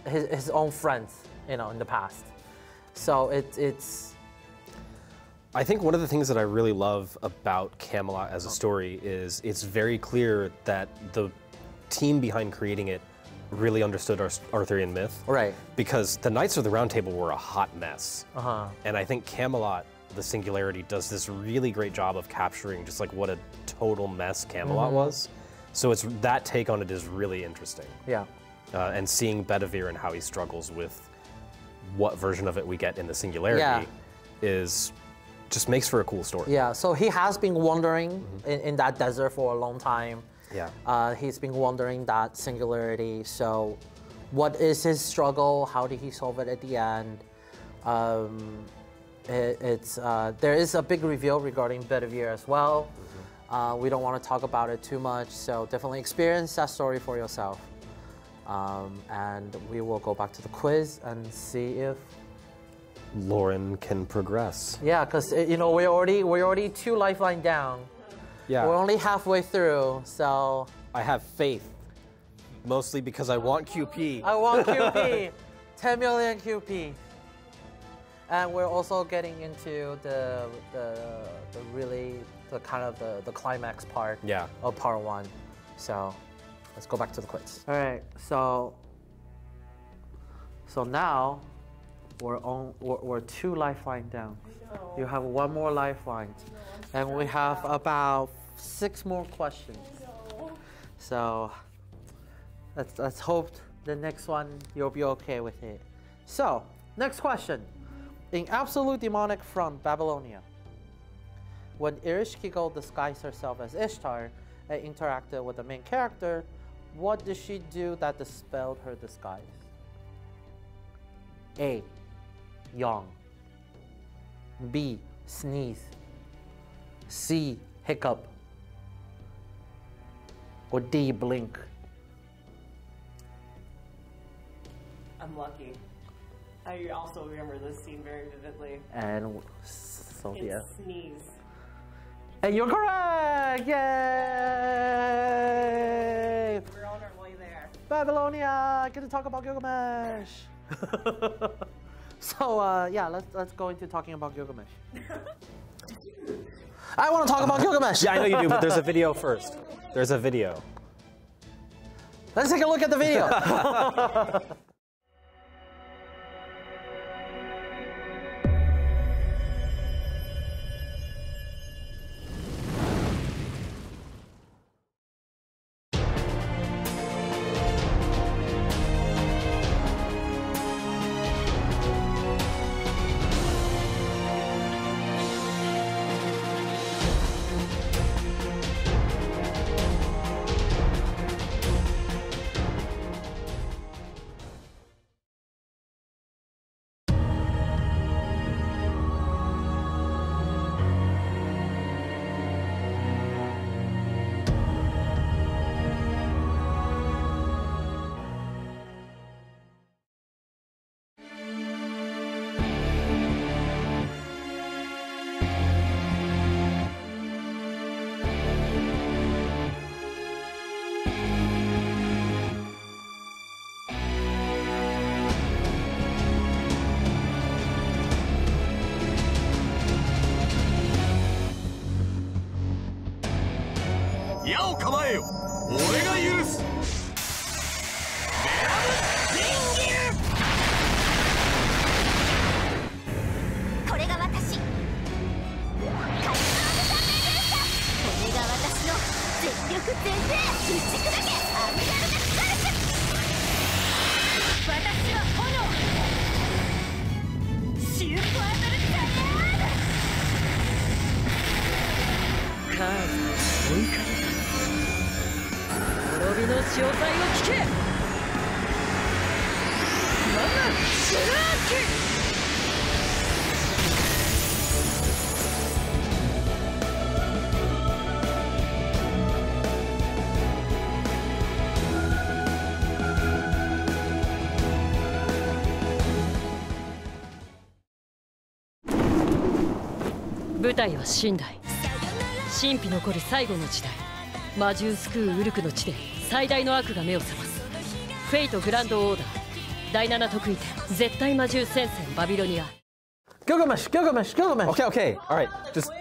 his own friends, you know, in the past. So it's. I think one of the things that I really love about Camelot as a story is it's very clear that the team behind creating it really understood Arthurian myth. Right. Because the Knights of the Round Table were a hot mess. And I think Camelot, the Singularity, does this really great job of capturing just like what a total mess Camelot was. So it's that take on it is really interesting. Yeah. And seeing Bedivere and how he struggles with what version of it we get in the Singularity is just makes for a cool story. Yeah, so he has been wandering in that desert for a long time. Yeah. He's been wondering that Singularity. So what is his struggle? How did he solve it at the end? There is a big reveal regarding Bedivere as well. We don't want to talk about it too much, so definitely experience that story for yourself. And we will go back to the quiz and see if Lauren can progress. Yeah, because you know we're already 2 lifeline down. Yeah. We're only halfway through, so I have faith. Mostly because I want QP. I want QP. 10 million QP. And we're also getting into the climax part of part 1. So let's go back to the quiz. All right, so now we're 2 lifelines down. No. You have 1 more lifeline, and we have about 6 more questions. No. So let's hope the next one you'll be okay with it. So next question: in Absolute Demonic from Babylonia, when Ereshkigal disguised herself as Ishtar and interacted with the main character, what did she do that dispelled her disguise? A. Yawn. B. Sneeze. C. Hiccup. Or D. Blink. I'm lucky. I also remember this scene very vividly. And Sophia. It's sneeze. And you're correct! Yay! We're on our way there. Babylonia! Get to talk about Gilgamesh! So, yeah, let's go into talking about Gilgamesh. I want to talk about Gilgamesh! Yeah, I know you do, but there's a video first. There's a video. Let's take a look at the video.舞台は神代。神秘残る最後の時代。魔獣救うウルクの地で最大の悪が目を覚ます。フェイトグランドオーダー。第7得意点。絶対魔獣戦線バビロニア。Gilgamesh, Gilgamesh, Gilgamesh. Okay, okay. All right. Just.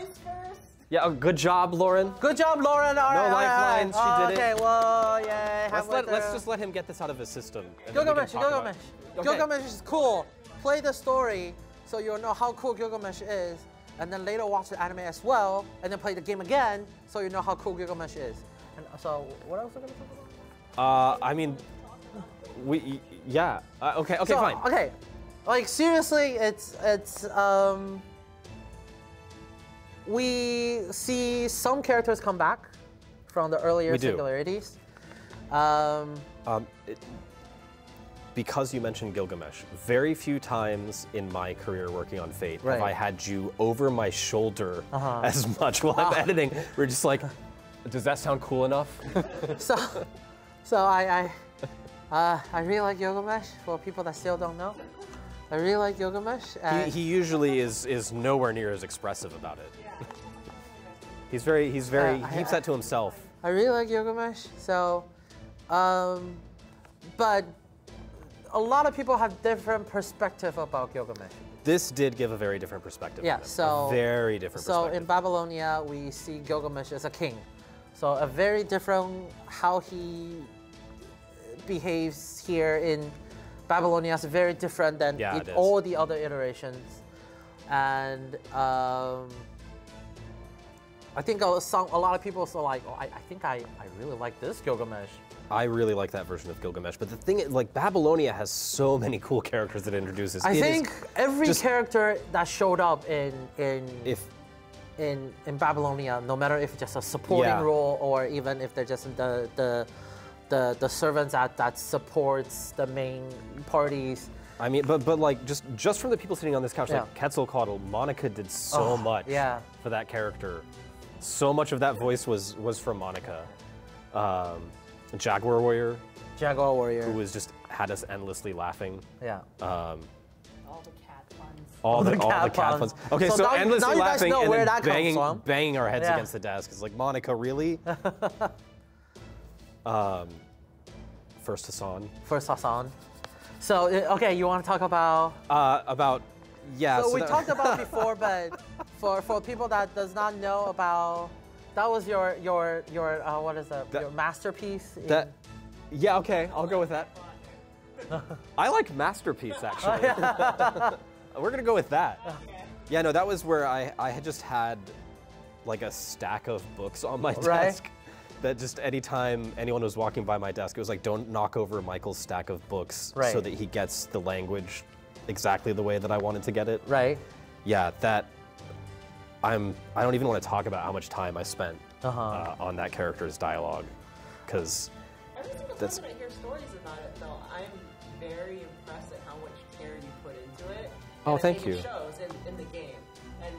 Yeah, good job, Lauren. Good job, Lauren. All right, no lifelines. All right. She did it. Okay, well, yeah. Let's just let him get this out of his system. Gilgamesh, Gilgamesh. Okay. Gilgamesh is cool. Play the story so you'll know how cool Gilgamesh is, and then later watch the anime as well, and then play the game again so you know how cool Gilgamesh is. And so, what else are we gonna talk about? I mean, yeah. Okay, so, fine. Okay, like seriously, it's we see some characters come back from the earlier singularities. Because you mentioned Gilgamesh, very few times in my career working on Fate have I had you over my shoulder as much while I'm editing. We're just like, does that sound cool enough? So I really like Gilgamesh. For people that still don't know, I really like Gilgamesh. He usually is nowhere near as expressive about it. He keeps that to himself. I really like Gilgamesh. So, but a lot of people have different perspective about Gilgamesh. This did give a very different perspective. Yeah, so a very different perspective. So in Babylonia, we see Gilgamesh as a king. So a very different how he behaves here in Babylonia is very different than all the other iterations. And I think a lot of people are like, oh, I think I really like this Gilgamesh. I really like that version of Gilgamesh, but the thing is, like, Babylonia has so many cool characters that it introduces. I think every character that showed up in Babylonia, no matter if it's just a supporting role or even if they're just the servants that supports the main parties. I mean, but like just from the people sitting on this couch, like Quetzalcoatl, Monica did so much for that character. So much of that voice was from Monica. Jaguar Warrior, who was just had us endlessly laughing. All the cat puns. All the cat puns. Okay, so now, endlessly laughing and then banging our heads against the desk. It's like, Monica, really? First Hassan. So, okay, you want to talk about? So we talked about before, but for people that does not know about, that was your what is that? Your masterpiece. Yeah, okay, I'll go with that. I like masterpiece actually. We're gonna go with that. Yeah, no, that was where I had just had like a stack of books on my desk. That just anytime anyone was walking by my desk, it was like, don't knock over Michael's stack of books so that he gets the language exactly the way that I wanted to get it. Yeah, that I don't even want to talk about how much time I spent on that character's dialogue, because every single time that I hear stories about it, though, I'm very impressed at how much care you put into it. Oh, thank you. It shows in the game, and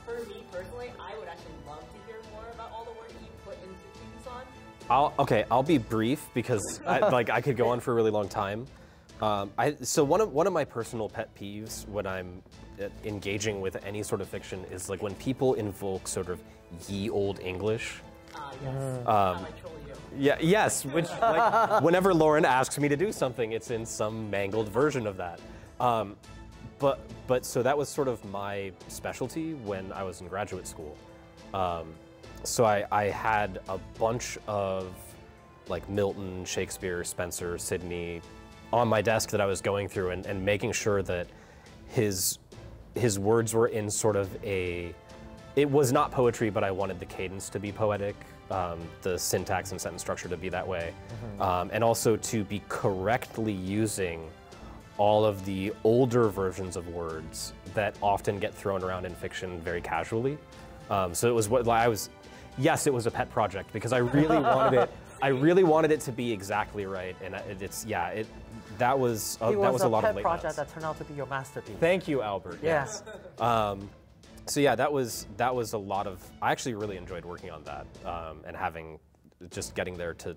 for me personally, I would actually love to hear more about all the work that you put into Tucson. I'll be brief because I could go on for a really long time. So one of my personal pet peeves when I'm engaging with any sort of fiction is like when people invoke sort of ye old English. Yes, which like, whenever Lauren asks me to do something, it's in some mangled version of that. But so that was sort of my specialty when I was in graduate school. So I had a bunch of like Milton, Shakespeare, Spencer, Sidney on my desk that I was going through and making sure that his words were in sort of it was not poetry, but I wanted the cadence to be poetic, the syntax and sentence structure to be that way, and also to be correctly using all of the older versions of words that often get thrown around in fiction very casually. So it was what I was. Yes, it was a pet project because I really wanted it. I really wanted it to be exactly right, and that was a lot of late project nights. that turned out to be your masterpiece. Thank you, Albert. Yeah. Yes. So yeah, that was a lot of. I actually really enjoyed working on that, and getting there to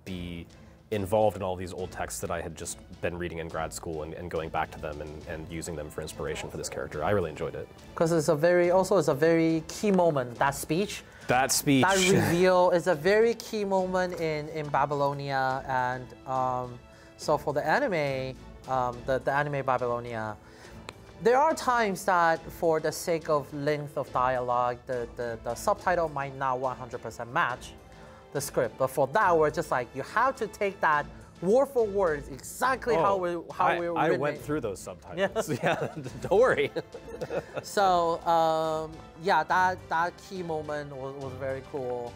be involved in all these old texts that I had just been reading in grad school and going back to them and using them for inspiration for this character. I really enjoyed it. Because it's a very key moment, that speech. That speech. That reveal is a very key moment in Babylonia, and so for the anime, the anime Babylonia, there are times that for the sake of length of dialogue, the subtitle might not 100% match the script, but for that, we're just like, you have to take that word for word exactly how we were I went through those subtitles. Yeah, don't worry. So yeah, that key moment was very cool.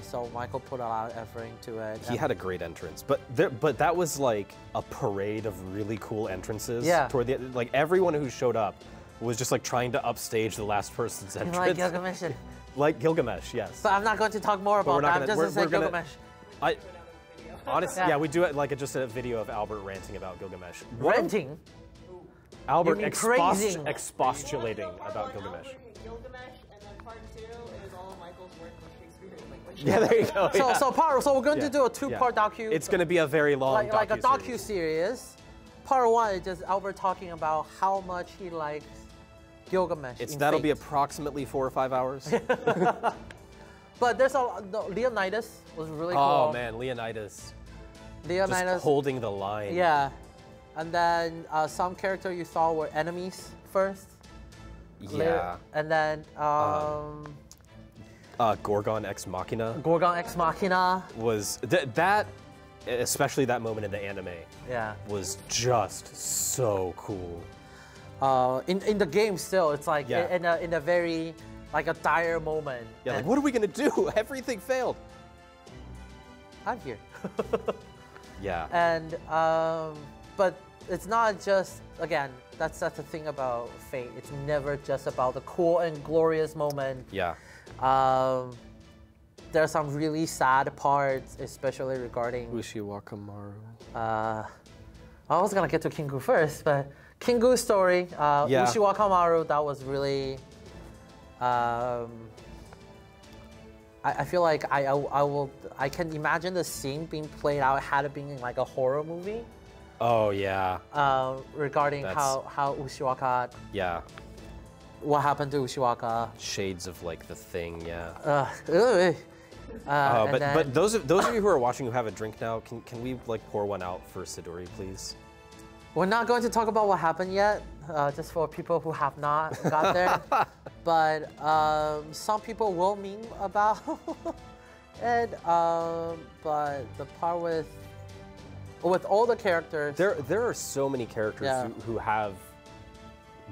So Michael put a lot of effort into it. He had a great entrance, but that was like a parade of really cool entrances. Yeah. Toward the like everyone who showed up was just like trying to upstage the last person's entrance. Like Gilgamesh. Like Gilgamesh, yes. But I'm not going to talk more about that. I'm just going to say Gilgamesh. Honestly, yeah, we do it like just a video of Albert ranting about Gilgamesh. Ranting? Albert expostulating about Gilgamesh. Gilgamesh, and then part 2 is all Michael's work with Shakespeare. Yeah, there you go. So we're going to do a 2-part docu. It's going to be a very long like a docu-series. Part 1 is just Albert talking about how much he likes Gilgamesh. That'll be approximately 4 or 5 hours. But there's Leonidas was really cool. Oh man, Leonidas. Just holding the line. Yeah. And then some character you saw were enemies first. Yeah. And then Gorgon Ex Machina. Gorgon Ex Machina was that especially that moment in the anime, was just so cool. In the game still, it's like in a very like a dire moment. Yeah, like what are we gonna do? Everything failed. I'm here. Yeah. And but it's not just, again, that's the thing about Fate. It's never just about the cool and glorious moment. Yeah. There are some really sad parts, especially regarding Ushiwaka-maru. I was gonna get to Kingu first, but Kingu's story, Ushiwaka-maru, that was really. I feel like I can imagine the scene being played out had it been like a horror movie. Oh yeah. Regarding how Ushiwaka. Yeah. What happened to Ushiwaka? Shades of like the Thing, yeah. But those of you who are watching who have a drink now, can we like pour one out for Sidori, please? We're not going to talk about what happened yet, just for people who have not got there. But some people will meme about it. But the part with all the characters, there are so many characters who have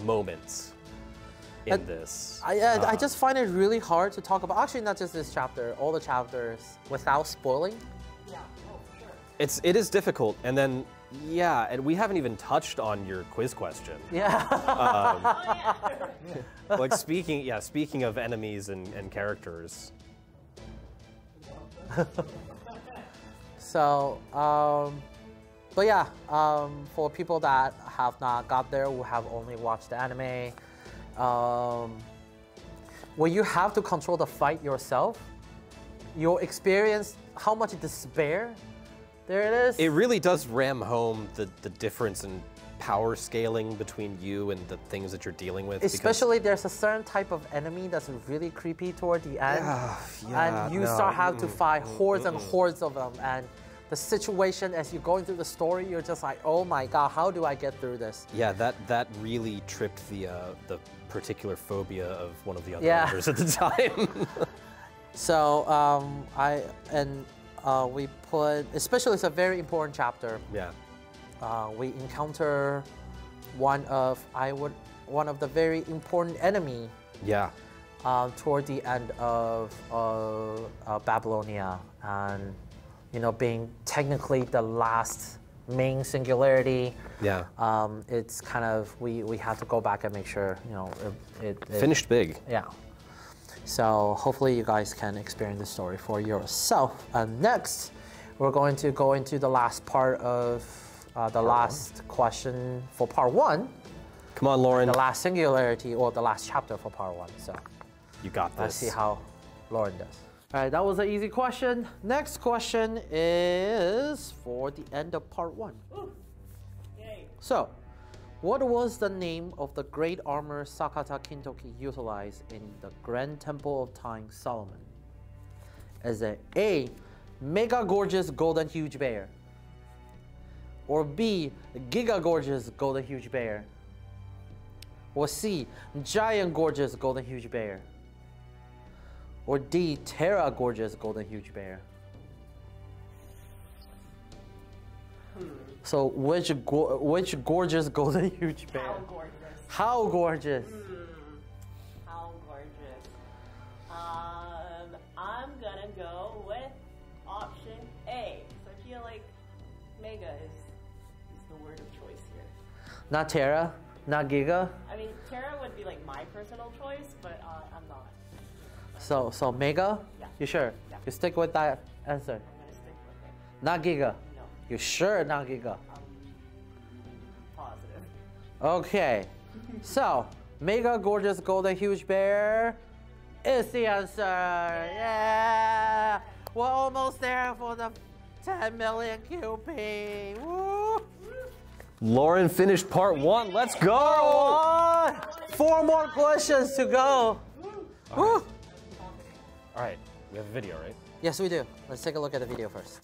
moments in this. I just find it really hard to talk about. Actually, not just this chapter, all the chapters without spoiling. Yeah, for sure. It is difficult, and then. Yeah, and we haven't even touched on your quiz question. Yeah. Like speaking of enemies and characters. So, but yeah, for people that have not got there, who have only watched the anime, when you have to control the fight yourself, you'll experience how much despair there it is. It really does ram home the difference in power scaling between you and the things that you're dealing with. Especially there's a certain type of enemy that's really creepy toward the end. And you start having to fight hordes and hordes of them. And the situation as you're going through the story, you're just like, oh my god, how do I get through this? Yeah, that really tripped the particular phobia of one of the other members at the time. So we put, especially it's a very important chapter. Yeah. We encounter one of the very important enemy. Yeah. Toward the end of Babylonia, and being technically the last main singularity. Yeah. It's kind of we had to go back and make sure it finished big. Yeah. So hopefully you guys can experience the story for yourself. Next, we're going to go into the last part of the last question for part 1. Come on, Lauren. The last singularity, or the last chapter for part 1. So you got this. Let's see how Lauren does. All right, that was an easy question. Next question is for the end of part 1. Ooh. Yay. So, what was the name of the great armor Sakata Kintoki utilized in the Grand Temple of Time Solomon? Is it A, Mega Gorgeous Golden Huge Bear? Or B, Giga Gorgeous Golden Huge Bear? Or C, Giant Gorgeous Golden Huge Bear? Or D, Terra Gorgeous Golden Huge Bear? So which gorgeous golden huge bear? How gorgeous. How gorgeous? How gorgeous. I'm gonna go with option A. So I feel like Mega is the word of choice here. Not Terra? Not Giga? I mean, Terra would be like my personal choice, but I'm not. So Mega? Yeah. You sure? Yeah. You stick with that answer? I'm gonna stick with it. Not Giga? No. You sure not Giga? Positive. Okay. So, Mega Gorgeous Golden Huge Bear is the answer. Yeah! We're almost there for the 10 million QP. Woo! Lauren finished part 1. Let's go! 4 more questions to go. All right. We have a video, right? Yes, we do. Let's take a look at the video first.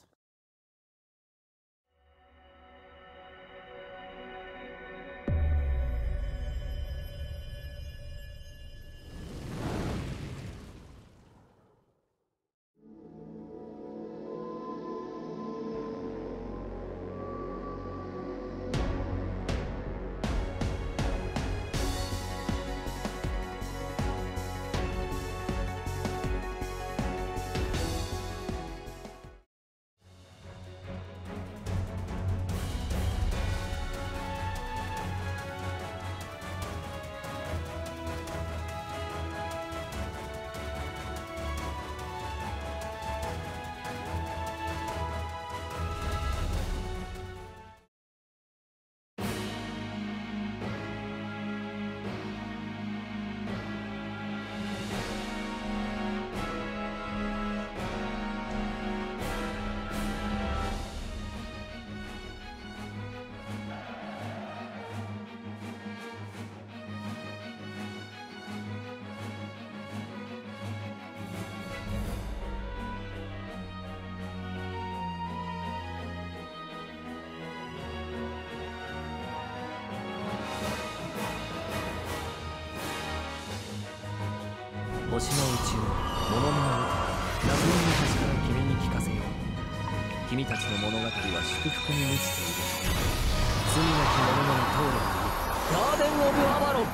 星の宇宙物見の歌謎の昔から君に聞かせよう。君たちの物語は祝福に満ちている。罪なき者の通るガーデン・オブ・アバロン。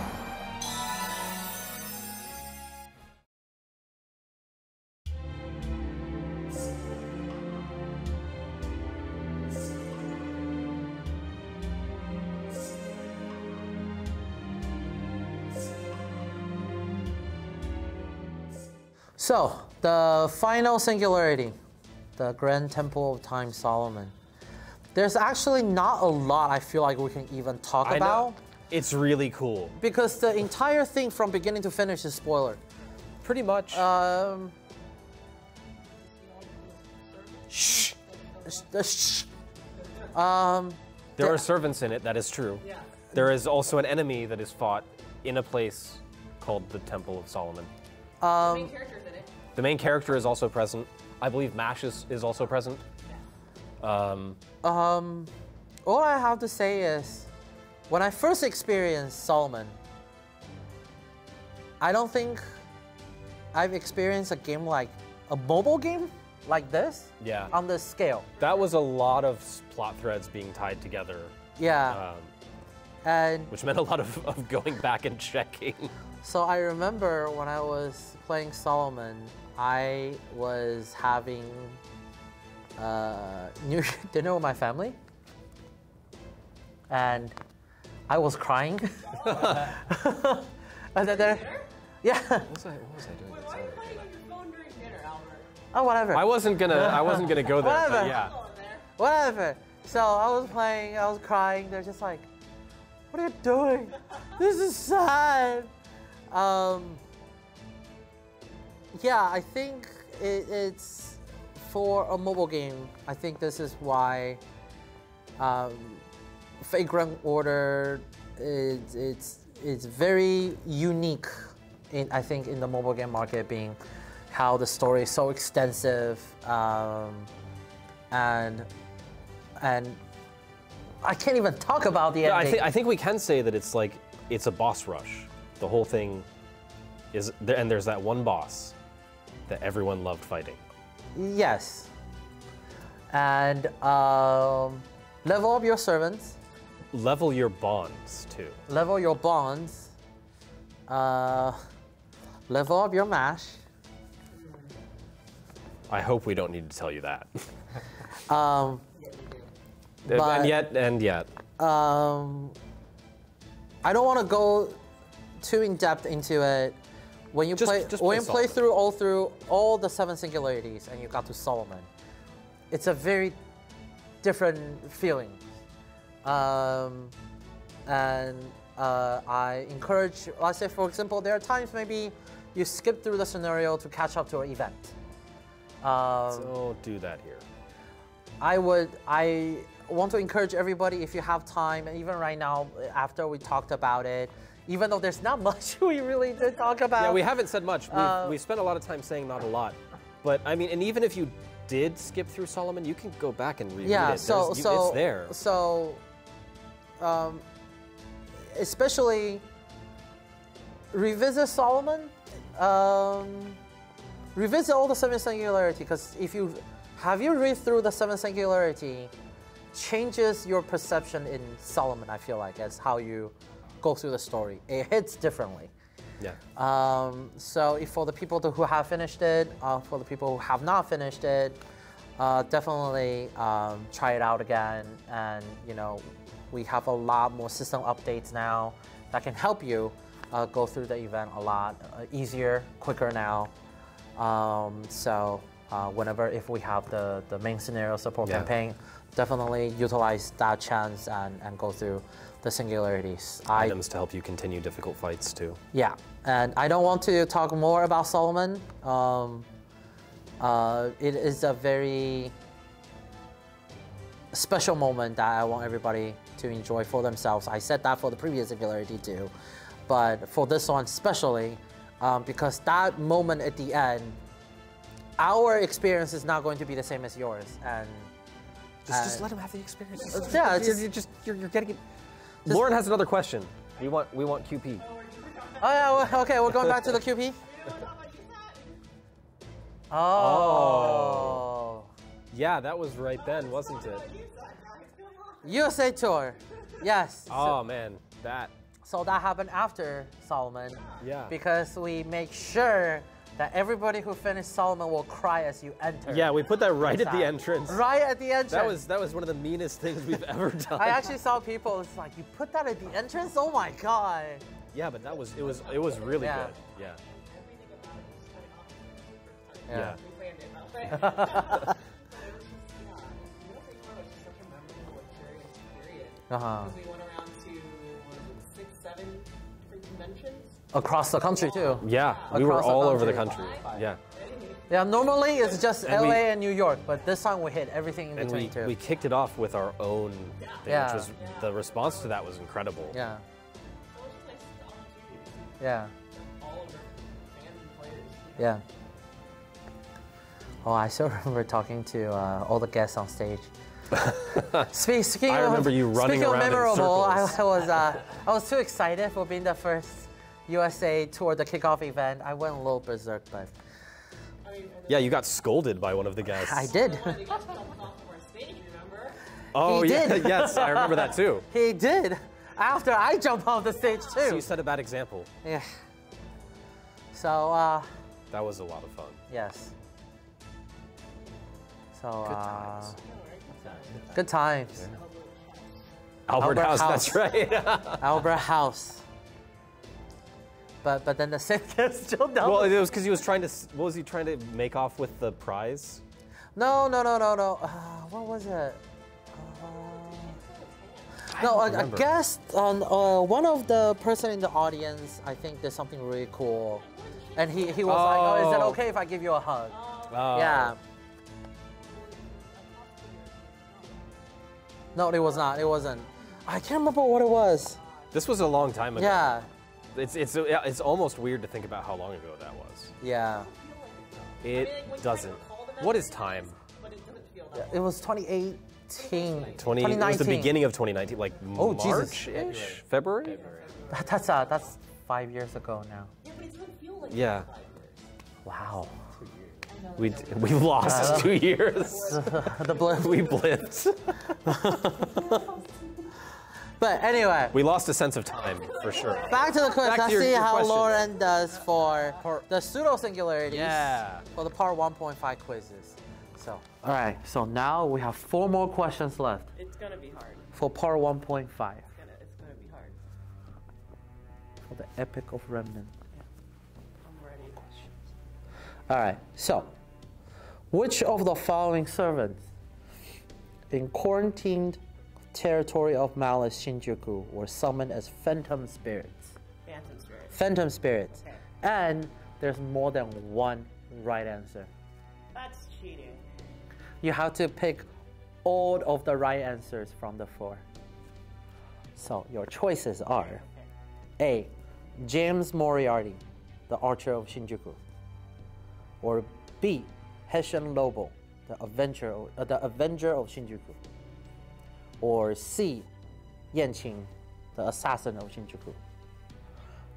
So, the final singularity, the Grand Temple of Time Solomon. There's actually not a lot I feel like we can even talk about. It's really cool. Because the entire thing from beginning to finish is spoiler. Pretty much. Shh. Shh. There are servants in it, that is true. Yeah. There is also an enemy that is fought in a place called the Temple of Solomon. The main character's in it. The main character is also present. I believe Mash is also present. All I have to say is, when I first experienced Solomon, I don't think I've experienced a game like a mobile game like this. Yeah. On this scale. That was a lot of plot threads being tied together. Yeah. And which meant a lot of going back and checking. So I remember when I was playing Solomon, I was having New dinner with my family, and I was crying. And then yeah. What was I doing? Why are you playing on your phone during dinner, Albert? Oh, whatever. I wasn't gonna go there. Whatever. But yeah. Whatever. So I was playing. I was crying. They're just like, "What are you doing? This is sad." Yeah, I think it's for a mobile game. I think this is why Vagrant Order it's very unique I think in the mobile game market, being how the story is so extensive and I can't even talk about the ending. I think we can say that it's a boss rush. The whole thing is there, and there's that one boss that everyone loved fighting. Yes. And level up your servants. Level your bonds too. Level your bonds. Level up your mash. I hope we don't need to tell you that. But, and yet. I don't want to go too in depth into it. When you play through all the 7 singularities and you got to Solomon, it's a very different feeling. I encourage, let's say for example, there are times maybe you skip through the scenario to catch up to an event. So do that here. I want to encourage everybody, if you have time, and even right now, after we talked about it, even though there's not much we really did talk about. Yeah, we haven't said much. We spent a lot of time saying not a lot. But I mean, and even if you did skip through Solomon, you can go back and reread it. It's there. So, especially revisit Solomon, revisit all the 7 singularity, because if you read through the 7 singularity, changes your perception in Solomon, I feel like, as how you go through the story. It hits differently. Yeah. So if for the people who have finished it, for the people who have not finished it, definitely try it out again. And we have a lot more system updates now that can help you go through the event a lot easier, quicker now. So if we have the main scenario support campaign, definitely utilize that chance and go through the singularities. Items to help you continue difficult fights too. Yeah, and I don't want to talk more about Solomon. It is a very special moment that I want everybody to enjoy for themselves. I said that for the previous singularity too, but for this one especially, because that moment at the end, our experience is not going to be the same as yours, and just let him have the experience. Yeah, you're getting it. Lauren has another question. We want QP. Oh yeah, okay, we're going back to the QP. Oh. Yeah, that was right then, wasn't it? USA Tour. Yes. Oh man, that. So that happened after Solomon. Yeah. Because we make sure that everybody who finished Solomon will cry as you enter. Yeah, we put that right at the entrance. Right at the entrance. That was one of the meanest things we've ever done. I actually saw people. It's like, you put that at the entrance? Oh my god. Yeah, but it was really good. Yeah. Yeah. Because we went around to 6, 7 different conventions. Across the country too. Yeah, we were all over the country. Yeah. Yeah, normally it's just LA and New York, but this time we hit everything in between too. We kicked it off with our own thing, which was, the response to that was incredible. Yeah. Yeah. Yeah. Oh, I still remember talking to all the guests on stage. Speaking I remember you running around memorable, in circles. I was too excited for being the first USA tour, the kickoff event. I went a little berserk, but yeah, you got scolded by one of the guys. I did. Oh, he yeah, did. yes, I remember that too. He did. After I jumped off the stage too. So you set a bad example. Yeah. So that was a lot of fun. Yes. So good times. Good times. Yeah. Albert House, that's right. Albert House. But then the sentence still down. Well, it was because he was trying to. What was he trying to make off with the prize? No. What was it? A guest on one of the person in the audience, I think, did something really cool, and he was like, "Oh, is it okay if I give you a hug?" Oh. Yeah. No, it was not. It wasn't. I can't remember what it was. This was a long time ago. Yeah. It's almost weird to think about how long ago that was. Yeah. It doesn't. What is time? It was 2018. 2019. It was the beginning of 2019, like March-ish? February? That's 5 years ago now. Yeah. Wow. We lost 2 years. The blip. We blipped. But anyway. We lost a sense of time, for sure. Back to the quiz. Let's see how question. Lauren does for the pseudo-singularities for the part 1.5 quizzes. So, all right. So now we have 4 more questions left. It's going to be hard. For part 1.5. It's going to be hard. For the Epic of Remnant. I'm ready. All right. So, which of the following servants in quarantined territory of Malice Shinjuku were summoned as phantom spirits? Phantom spirits. Phantom spirits. Okay. And there's more than one right answer. That's cheating. You have to pick all of the right answers from the 4. So your choices are A. James Moriarty, the Archer of Shinjuku. Or B. Hessian Lobo, the Avenger of Shinjuku. Or C. Yanqing, the Assassin of Shinjuku.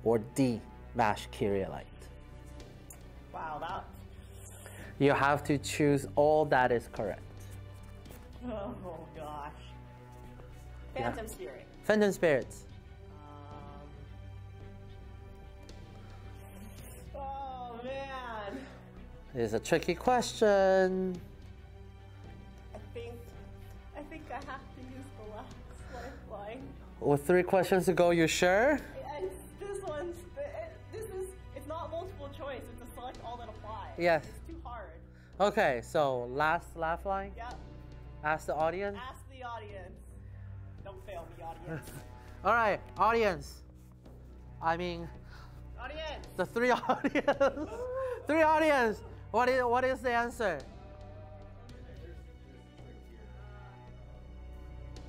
Or D. Mash Kyrielite. Wow, that. You have to choose all that is correct. Oh gosh. Phantom spirit. Phantom spirits. Oh man. It is a tricky question. I think I have to use the last lifeline. With 3 questions to go, you sure? And it's not multiple choice, it's a select all that apply. Yes. It's too hard. Okay, so last lifeline? Yep. Ask the audience? Ask the audience. Don't fail me, audience. All right, audience. I mean, Audience. the 3 audience. 3 audience. What is the answer?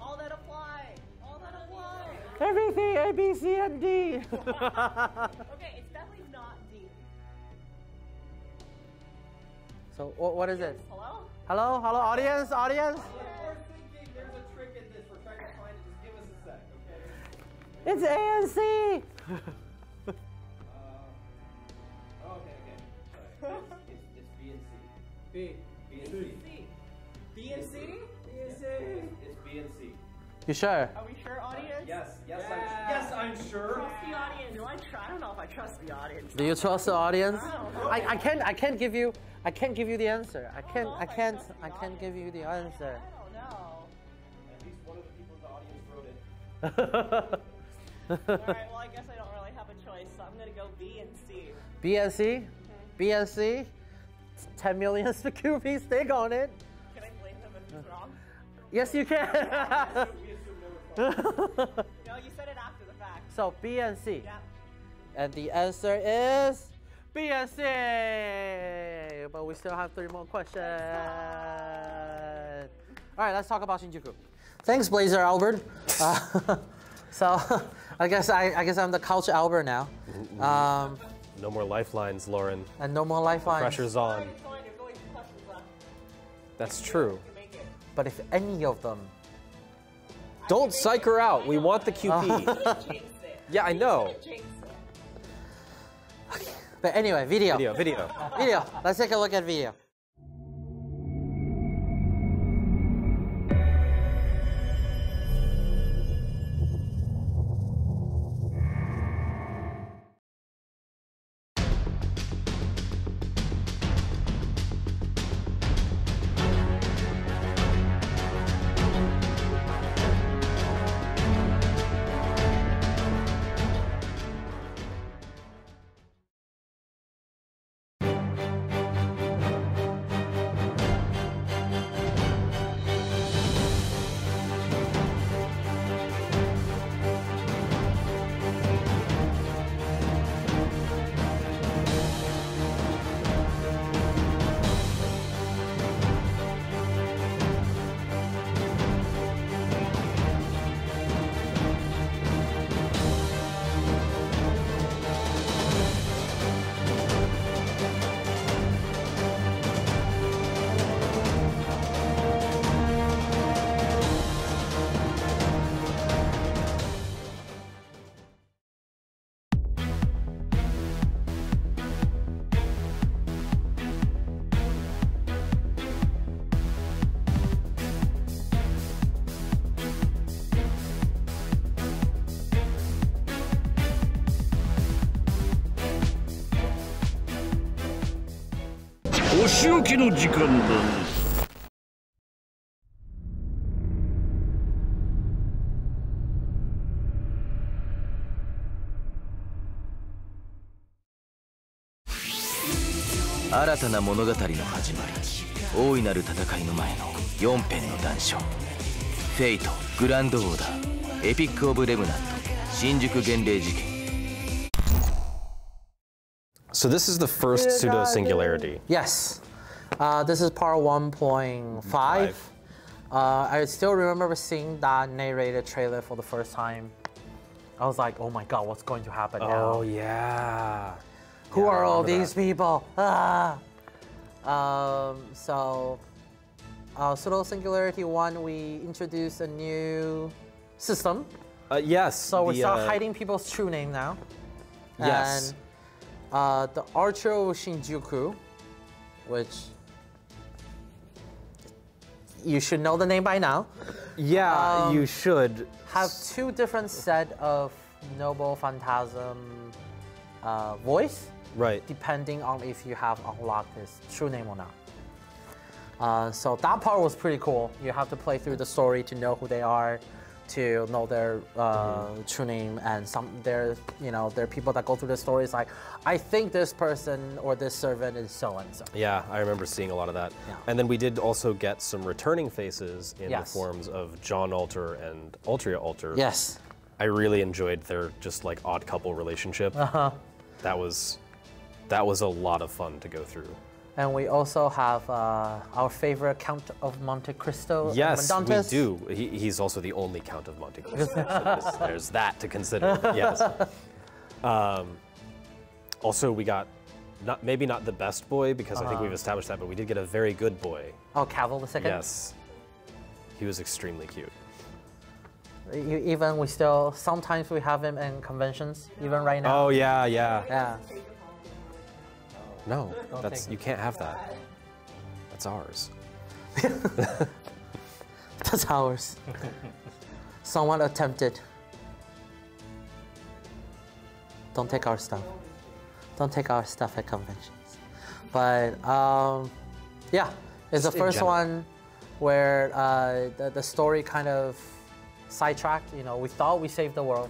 All that apply. All that apply. Everything A, B, C, and D. Okay, it's definitely not D. So what is it? Hello? Hello, audience, audience. We're thinking there's a trick in this. We're trying to find it. Just give us a sec, okay? It's A and C. Okay. Sorry. It's B and C. B. B and C. B and C? It's B and C. You sure? Are we sure, audience? Yes, I'm sure. Trust the audience. I don't know if I trust the audience. Do you trust the audience? I don't know. I can't give you the answer. I can't give you the answer. I don't know. At least one of the people in the audience wrote it. Alright, well I guess I don't really have a choice, so I'm gonna go B and C. B and C? B and C? 10 million to QP, stick on it. Can I blame them if it's wrong? Yes, you can. No, you said it after the fact. So B and C. Yeah. And the answer is B and C. But we still have 3 more questions. All right, let's talk about Shinjuku. Thanks, Blazer Albert. So I guess I'm the couch Albert now. No more lifelines, Lauren. And no more lifelines. The pressure's on. That's true. But if any of them... Don't psych her out. We want the QP. Yeah, I know. But anyway, video. Video. Video. Let's take a look at video.新たな物語の始まり、大いなる戦いの前の4編の談書。フェイト、グランドオーダー、エピック・オブ・レムナント、新宿厳霊事件。 So this is the first pseudo singularity. Yes. This is part 1.5. I still remember seeing that narrated trailer for the first time. I was like, oh my god, what's going to happen now? Oh, yeah. Who are all these people? Ah. So, pseudo singularity 1, we introduced a new system. Yes. So we start hiding people's true name now. Yes. And the Archer of Shinjuku, which you should know the name by now. Yeah, you should. Have 2 different set of Noble Phantasm voice. Right. Depending on if you have unlocked his true name or not. So that part was pretty cool. You have to play through the story to know who they are, to know their true name, and there are people that go through the stories like, I think this person or this servant is so and so. Yeah, I remember seeing a lot of that. Yeah. And then we did also get some returning faces in the forms of John Alter and Altria Alter. Yes. I really enjoyed their just like odd couple relationship. That was a lot of fun to go through. And we also have our favorite Count of Monte Cristo. Yes, Mandantes. we do. He's also the only Count of Monte Cristo. So there's that to consider. Yes. Also, we got maybe not the best boy because I think we've established that, but we did get a very good boy. Oh, Cavill the second. Yes. He was extremely cute. Even sometimes we have him in conventions, even right now. Oh yeah. Yeah. No, you can't have that. That's ours. That's ours. Someone attempted. Don't take our stuff. Don't take our stuff at conventions. But yeah, it's the first one where the story kind of sidetracked. You know, we thought we saved the world.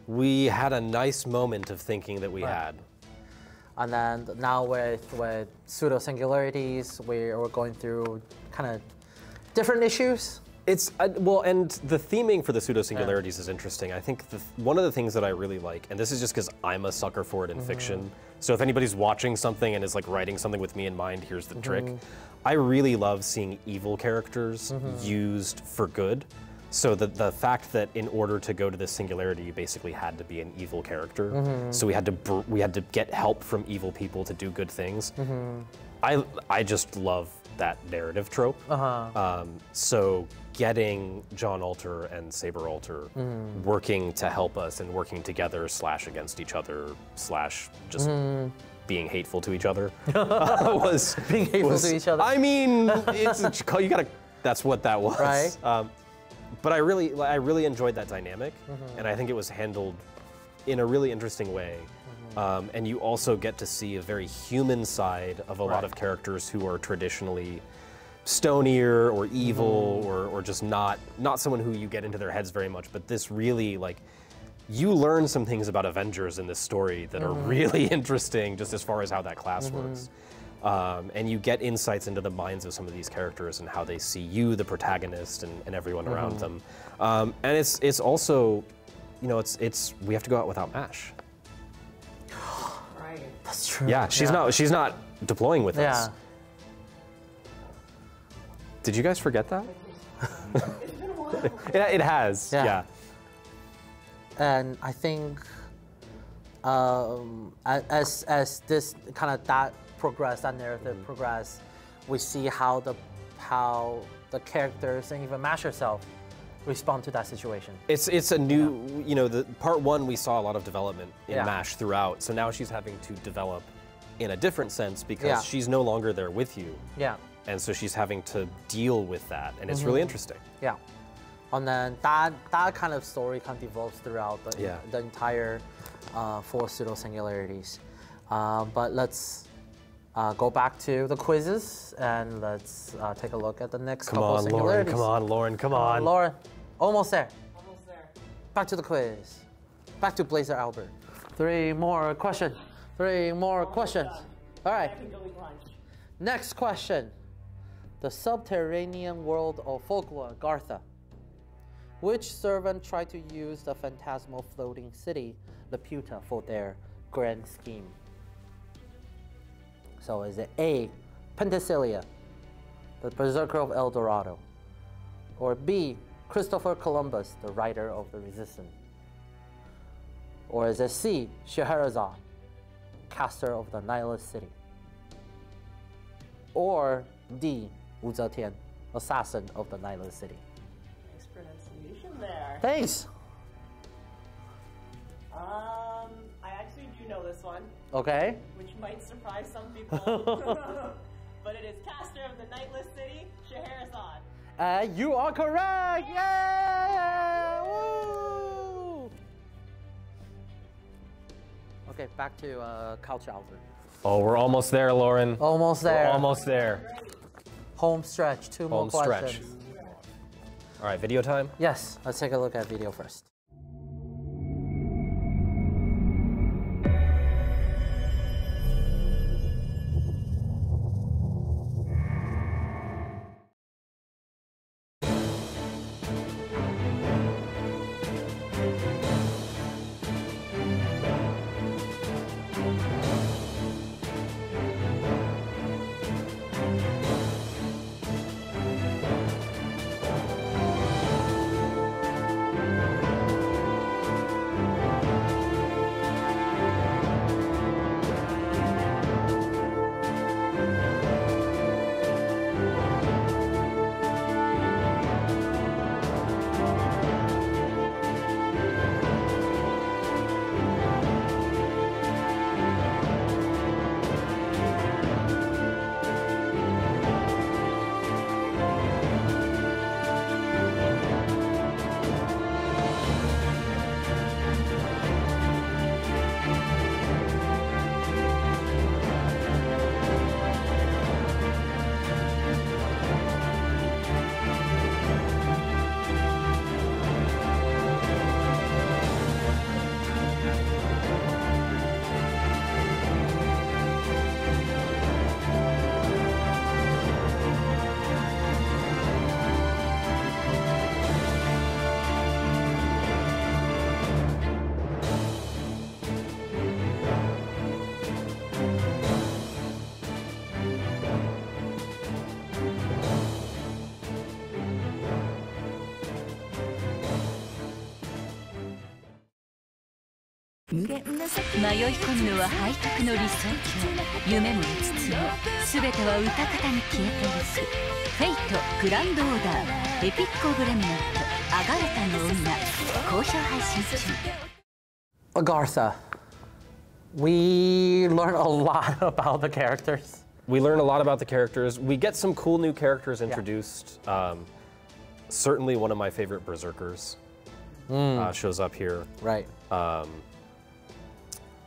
We had a nice moment of thinking that we had. And then now with pseudo singularities, we're going through kind of different issues. It's well, and the theming for the pseudo singularities is interesting. I think one of the things that I really like, and this is just because I'm a sucker for it in fiction. So if anybody's watching something and is like writing something with me in mind, here's the trick. I really love seeing evil characters used for good. So the fact that in order to go to this singularity, you basically had to be an evil character. So we had to get help from evil people to do good things. I just love that narrative trope. So getting John Alter and Saber Alter working to help us and working together / against each other / just being hateful to each other was being hateful to each other. I mean, you gotta. That's what that was. Right. But I really enjoyed that dynamic, and I think it was handled in a really interesting way. And you also get to see a very human side of a lot of characters who are traditionally stonier or evil or just not someone who you get into their heads very much. But this really, like, you learn some things about Avengers in this story that are really interesting, just as far as how that class works. And you get insights into the minds of some of these characters and how they see you, the protagonist, and everyone around them. And it's also, you know, we have to go out without MASH. Right. That's true. Yeah, she's not deploying with us. Did you guys forget that? It's been a while. It has. Yeah. And I think as this kind of that narrative progress, we see how the characters and even MASH herself respond to that situation. It's a new, you know, the part one we saw a lot of development in MASH throughout, so now she's having to develop in a different sense because she's no longer there with you. Yeah. And so she's having to deal with that, and it's really interesting. Yeah. And then that kind of story kind of develops throughout the entire 4 pseudo singularities. But let's go back to the quizzes and let's take a look at the next couple of singularities. Come on, Lauren, come on. Lauren, almost there. Almost there. Back to the quiz. Back to Blazer Albert. 3 more questions. 3 more questions. All right. I can go eat lunch. Next question. The subterranean world of folklore, Gartha. Which servant tried to use the phantasmal floating city, Laputa, for their grand scheme? So is it A, Penthesilea, the berserker of El Dorado, or B, Christopher Columbus, the writer of the Resistance, or is it C, Scheherazade, caster of the Nihilist city, or D, Wu Zetian, assassin of the Nihilist city? Nice pronunciation there. Thanks. I actually do know this one. Okay. Which might surprise some people. But it is caster of the Nightless City, Scheherazade. You are correct! Yeah! Woo! Okay, back to Couch Albert. Oh, we're almost there, Lauren. Almost there. We're almost there. Home stretch, 2 more questions. Stretch. All right, video time? Yes, let's take a look at video first. 迷い込むのは背徳の理想郷夢も見つつも全ては歌方に消えていくフェイトグランドオーダーエピックオブレミナントアガルタの女好評配信中 Agartha. We learn a lot about the characters. We learn a lot about the characters. We get some cool new characters introduced. Certainly one of my favorite berserkers shows up here. Right.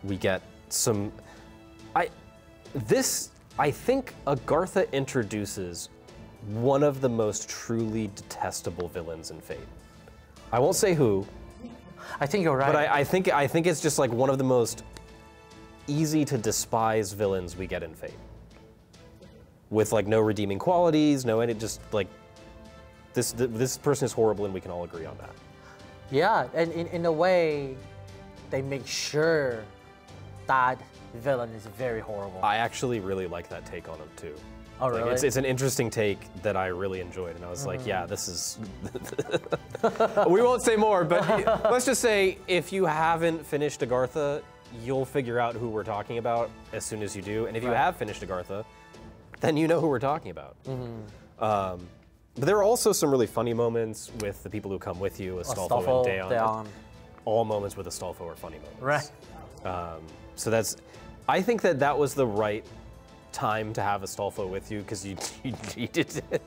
We get some... I think Agartha introduces one of the most truly detestable villains in Fate. I won't say who. I think you're right. But I think it's just like one of the most easy to despise villains we get in Fate. With like no redeeming qualities, no, and it just like this person is horrible, and we can all agree on that. Yeah, and in a way, they make sure that villain is very horrible. I actually really like that take on him too. Oh, really? Like, it's an interesting take that I really enjoyed, and I was like, yeah, this is... We won't say more, but let's just say if you haven't finished Agartha, you'll figure out who we're talking about as soon as you do, and if you have finished Agartha, then you know who we're talking about. But there are also some really funny moments with the people who come with you, Astolfo and Daon. All moments with Astolfo are funny moments. Right. So that's... I think that was the right time to have Astolfo with you, because you did it.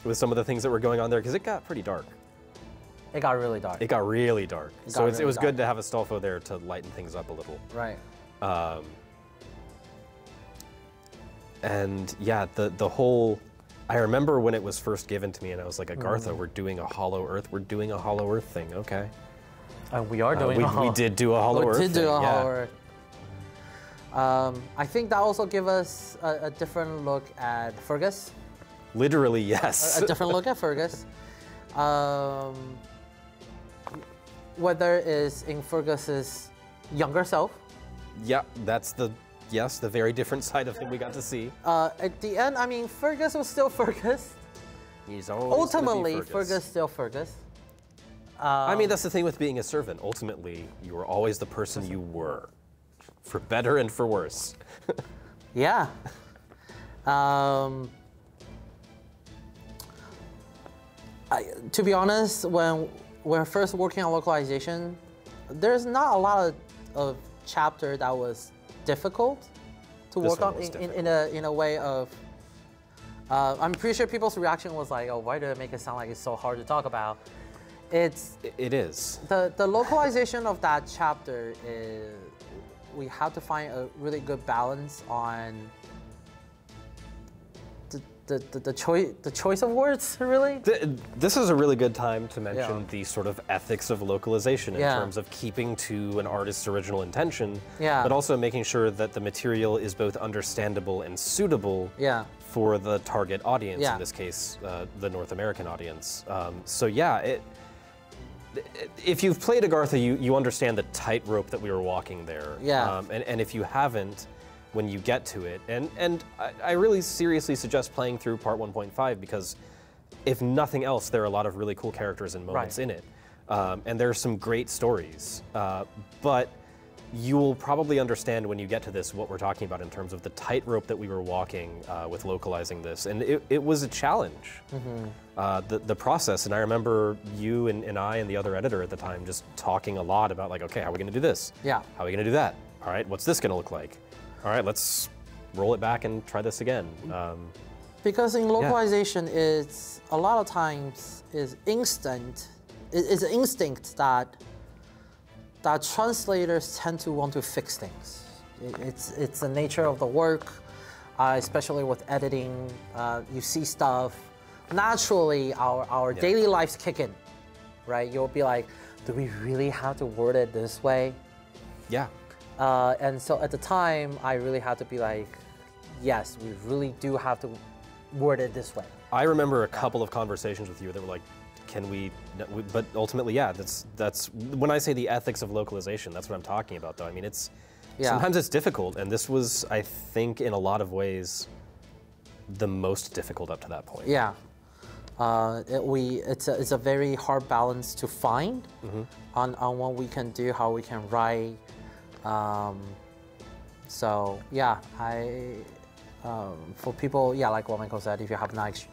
With some of the things that were going on there, because it got pretty dark. It got really dark. It got really dark. So it was good to have Astolfo there to lighten things up a little. Right. And yeah, the whole... I remember when it was first given to me, and I was like, Agartha, we're doing a Hollow Earth. We're doing a Hollow Earth thing, okay. And we are doing a Hollow... We did do a Hollow Earth thing, We did do a Hollow Earth. I think that also gives us a different look at Fergus. Literally, yes. A different look at Fergus. Whether it's in Fergus's younger self. Yeah, that's the very different side of him we got to see. At the end, I mean, Fergus was still Fergus. He's always ultimately Fergus still Fergus. I mean, that's the thing with being a servant. Ultimately, you were always the person you were, for better and for worse. Yeah. To be honest, when we're first working on localization, there's not a lot of chapter that was difficult to work on in a way of. I'm pretty sure people's reaction was like, "Oh, why do it make it sound like it's so hard to talk about?" It is. The localization of that chapter is we have to find a really good balance on the choice of words, really. This is a really good time to mention the sort of ethics of localization in terms of keeping to an artist's original intention, but also making sure that the material is both understandable and suitable for the target audience, in this case, the North American audience. So yeah, if you've played Agartha, you understand the tightrope that we were walking there. Yeah. And if you haven't, when you get to it, and I really seriously suggest playing through part 1.5, because if nothing else, there are a lot of really cool characters and moments in it. And there are some great stories. But you will probably understand when you get to this what we're talking about in terms of the tightrope that we were walking with localizing this. And it was a challenge, the process. And I remember you and I and the other editor at the time just talking a lot about like, okay, how are we gonna do this? Yeah. How are we gonna do that? All right, what's this gonna look like? All right, let's roll it back and try this again. Because in localization, it's a lot of times is instinct. It's an instinct that translators tend to want to fix things. It's the nature of the work, especially with editing. You see stuff. Naturally, our daily lives kick in, right? You'll be like, do we really have to word it this way? Yeah. And so at the time, I really had to be like, yes, we really do have to word it this way. I remember a couple of conversations with you that were like, can we, but ultimately, yeah, that's when I say the ethics of localization, that's what I'm talking about though. I mean, sometimes it's difficult, and this was, I think, in a lot of ways, the most difficult up to that point. Yeah. it's a very hard balance to find on what we can do, how we can write. So yeah, for people, yeah, like what Michael said, if you have not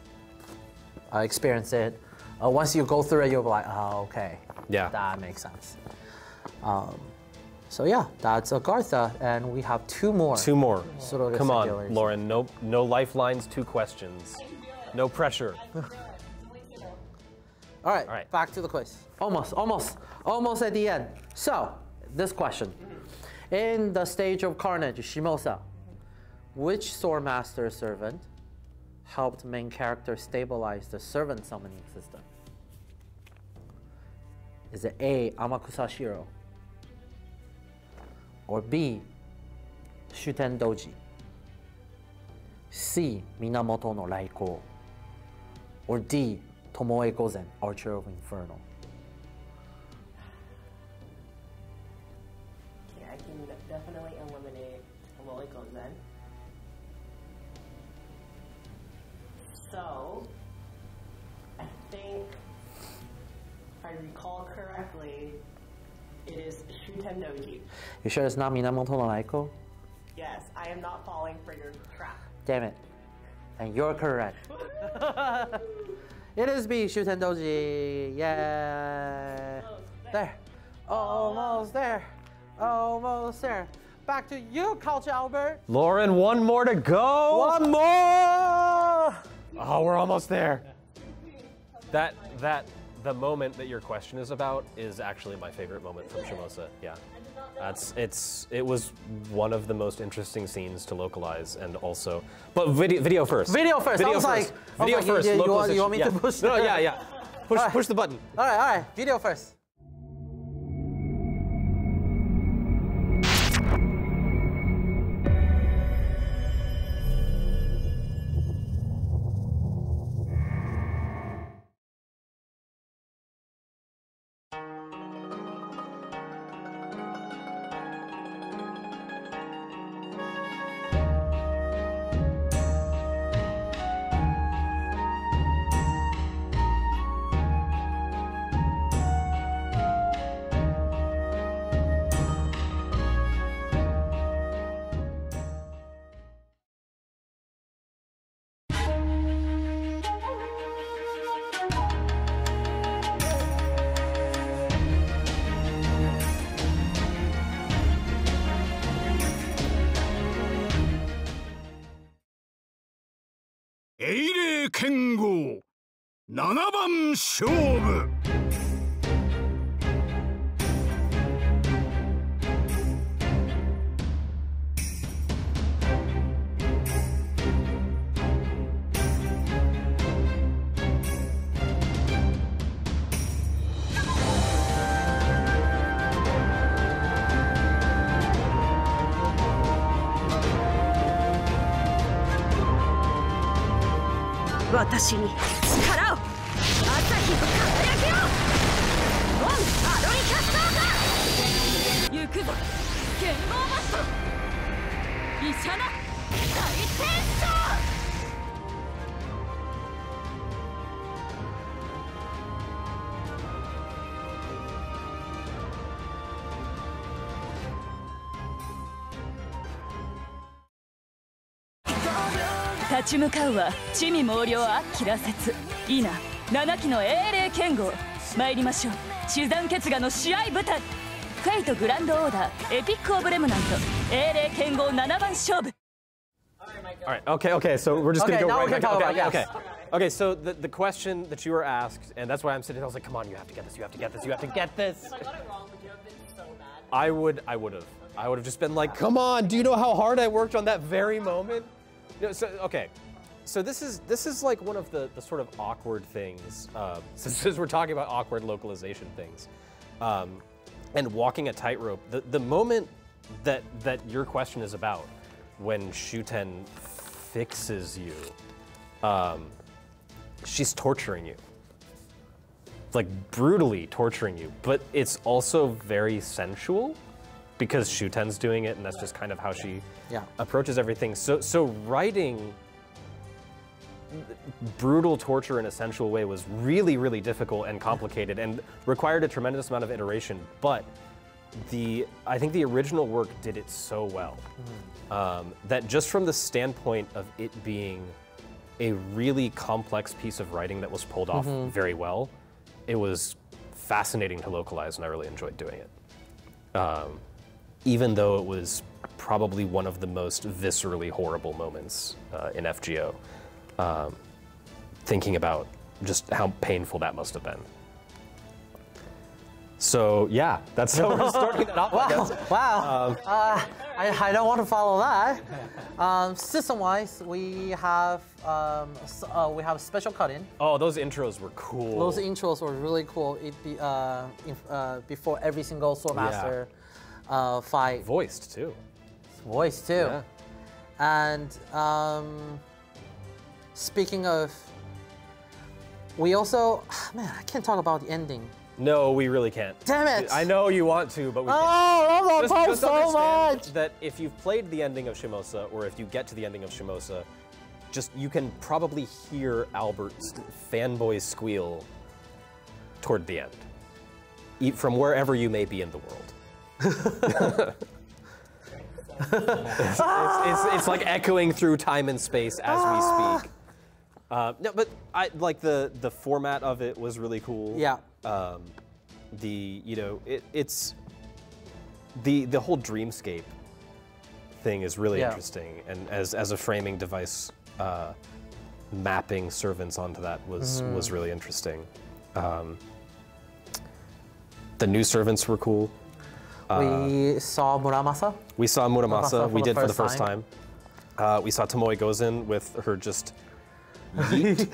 experienced it, once you go through it, you'll be like, oh, okay, yeah, that makes sense. So yeah, that's Agartha, and we have two more. Two more. Come on, Singularity. Lauren. No lifelines. 2 questions. No pressure. All right, back to the quiz. Almost at the end. So, this question. In the stage of carnage, Shimosa, which Swordmaster servant helped main character stabilize the servant summoning system? Is it A, Amakusashiro? Or B, Shuten Doji? C, Minamoto no Raiko? Or D, Tomoe Gozen, Archer of Inferno? Okay, I can definitely eliminate Tomoe Gozen. So, I think, if I recall correctly, it is Shuten Doji. You sure it's not Minamoto no Raiko? Yes, I am not falling for your trap. Damn it. And you're correct. It is B, Shuten Doji. Yeah. There. Almost there. Almost there. Back to you, Culture Albert. Lauren, 1 more to go. 1 more. Oh, we're almost there. The moment that your question is about is actually my favorite moment from Shimosa. Yeah. It was one of the most interesting scenes to localize, and also, but video first. Video first. Video I was first. like, Video first. You want me to push? No, yeah. Push the button. All right. Video first.英霊剣豪7番勝負。私に力を朝日の輝きをオンアロニキャスターが行くぞ剣豪マスト医者の大戦争立ち向かうは地味猛量アッキラ説イナ7期の英霊剣豪参りましょう地山決河の試合舞台フェイトグランドオーダーエピックオブレムナント英霊剣豪7番勝負 All right, okay, so we're just gonna go right back. Okay, so the question that you were asked, and that's why I'm sitting there, I was like, come on, you have to get this, you have to get this, you have to get this. If I got it wrong, would you have been so mad? I would have just been like, come on, do you know how hard I worked on that very moment? You know, so this is like one of the sort of awkward things, since we're talking about awkward localization things, and walking a tightrope. The moment that your question is about, when Shuten fixes you, she's torturing you, like brutally torturing you, but it's also very sensual because Shuten's doing it, and that's just kind of how she approaches everything. So writing brutal torture in a sensual way was really, really difficult and complicated and required a tremendous amount of iteration. But I think the original work did it so well that just from the standpoint of it being a really complex piece of writing that was pulled off very well, it was fascinating to localize, and I really enjoyed doing it. Even though it was probably one of the most viscerally horrible moments in FGO, thinking about just how painful that must have been. So yeah, that's how we're starting that off. Wow. I don't want to follow that. System-wise, we have special cut-in. Oh, those intros were cool. Those intros were really cool. Before every single Swordmaster fight. Voiced too. Voiced too. Yeah. And speaking of, we also, man, I can't talk about the ending. No, we really can't. Damn it! I know you want to, but we can't. I love that part so much! That if you've played the ending of Shimosa, or if you get to the ending of Shimosa, you can probably hear Albert's fanboy squeal toward the end, from wherever you may be in the world. it's like echoing through time and space as we speak. No, but I like the format of it was really cool. Yeah. It's the whole dreamscape thing is really interesting, and as a framing device, mapping servants onto that was really interesting. The new servants were cool. We saw Muramasa. We saw Muramasa. We did for the first time. We saw Tomoe Gozen with her just yeet.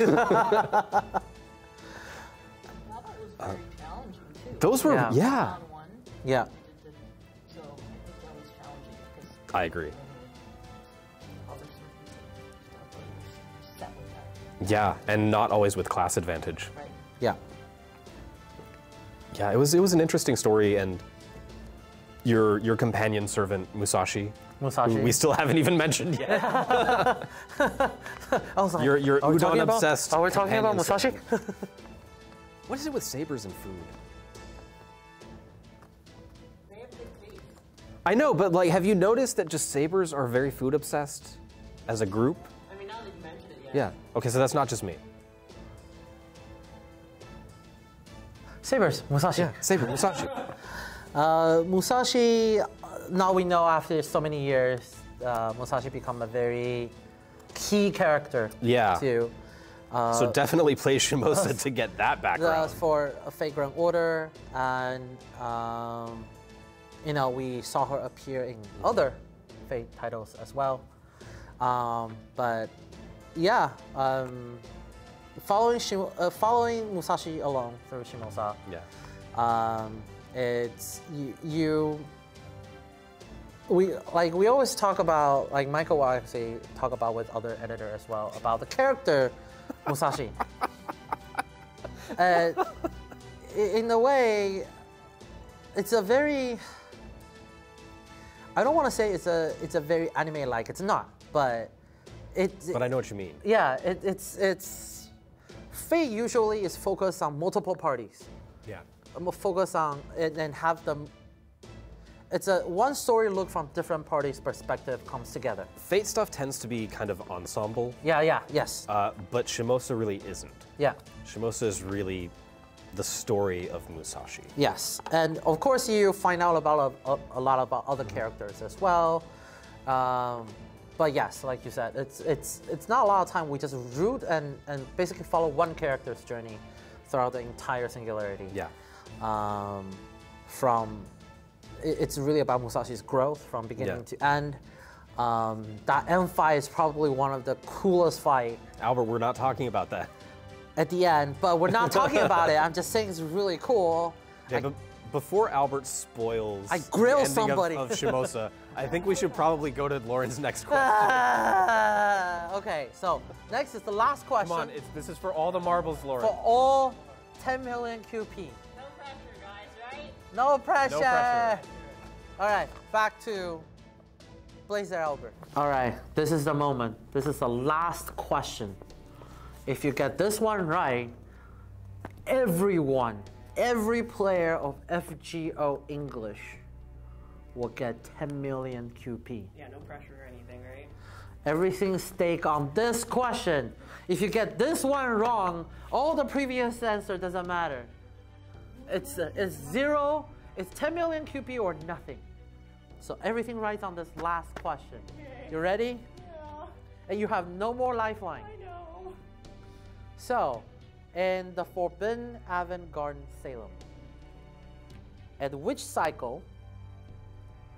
Those were, yeah. I agree. Yeah, and not always with class advantage. Yeah. Yeah, it was an interesting story, and your companion servant Musashi. Musashi. Who we still haven't even mentioned yet. I was like, your udon obsessed. Are we talking about Musashi? What is it with sabers and food? They have good taste. I know, but like, have you noticed that just sabers are very food obsessed as a group? I mean, now that you mention it, Yeah. Okay, so that's not just me. Sabers, Musashi. Yeah, saber, Musashi. Musashi, now we know after so many years, Musashi become a very key character. Yeah. Too. So definitely play Shimosa to get that background. For a Fate Grand Order, and we saw her appear in other Fate titles as well. But yeah, following Musashi along through Shimosa. Yeah. It's we always talk about, like Michael will actually talk about with other editor as well, about the character Musashi. In a way, it's a very, I don't want to say it's a very anime-like, it's not, but But I know what you mean. Yeah, it's Fate usually is focused on multiple parties. Yeah. Focus on it and have them. It's a one story look from different parties' perspective comes together. Fate stuff tends to be kind of ensemble. Yes. But Shimosa really isn't. Yeah. Shimosa is really the story of Musashi. Yes, and of course you find out about a lot about other characters as well. But yes, like you said, it's not a lot of time. We just root and basically follow one character's journey throughout the entire Singularity. Yeah. It's really about Musashi's growth from beginning to end. That end fight is probably one of the coolest fight. Albert, we're not talking about that. At the end, but we're not talking about it. I'm just saying it's really cool. Yeah, but before Albert spoils I grill the ending somebody. of Shimosa, I think we should probably go to Lauren's next question. Okay, so next is the last question. Come on, this is for all the marbles, Lauren. For all 10 million QP. No pressure, guys, right? No pressure. No pressure. All right, back to Blazer Albert. All right, this is the moment. This is the last question. If you get this one right, every player of FGO English will get 10 million QP. Yeah, no pressure or anything, right? Everything's stake on this question. If you get this one wrong, all the previous answer doesn't matter. It's zero, it's 10 million QP or nothing. So everything rides on this last question. Okay. You ready? Yeah. And you have no more lifeline. I know. So, in the Forbidden Avant-Garden Salem, at which cycle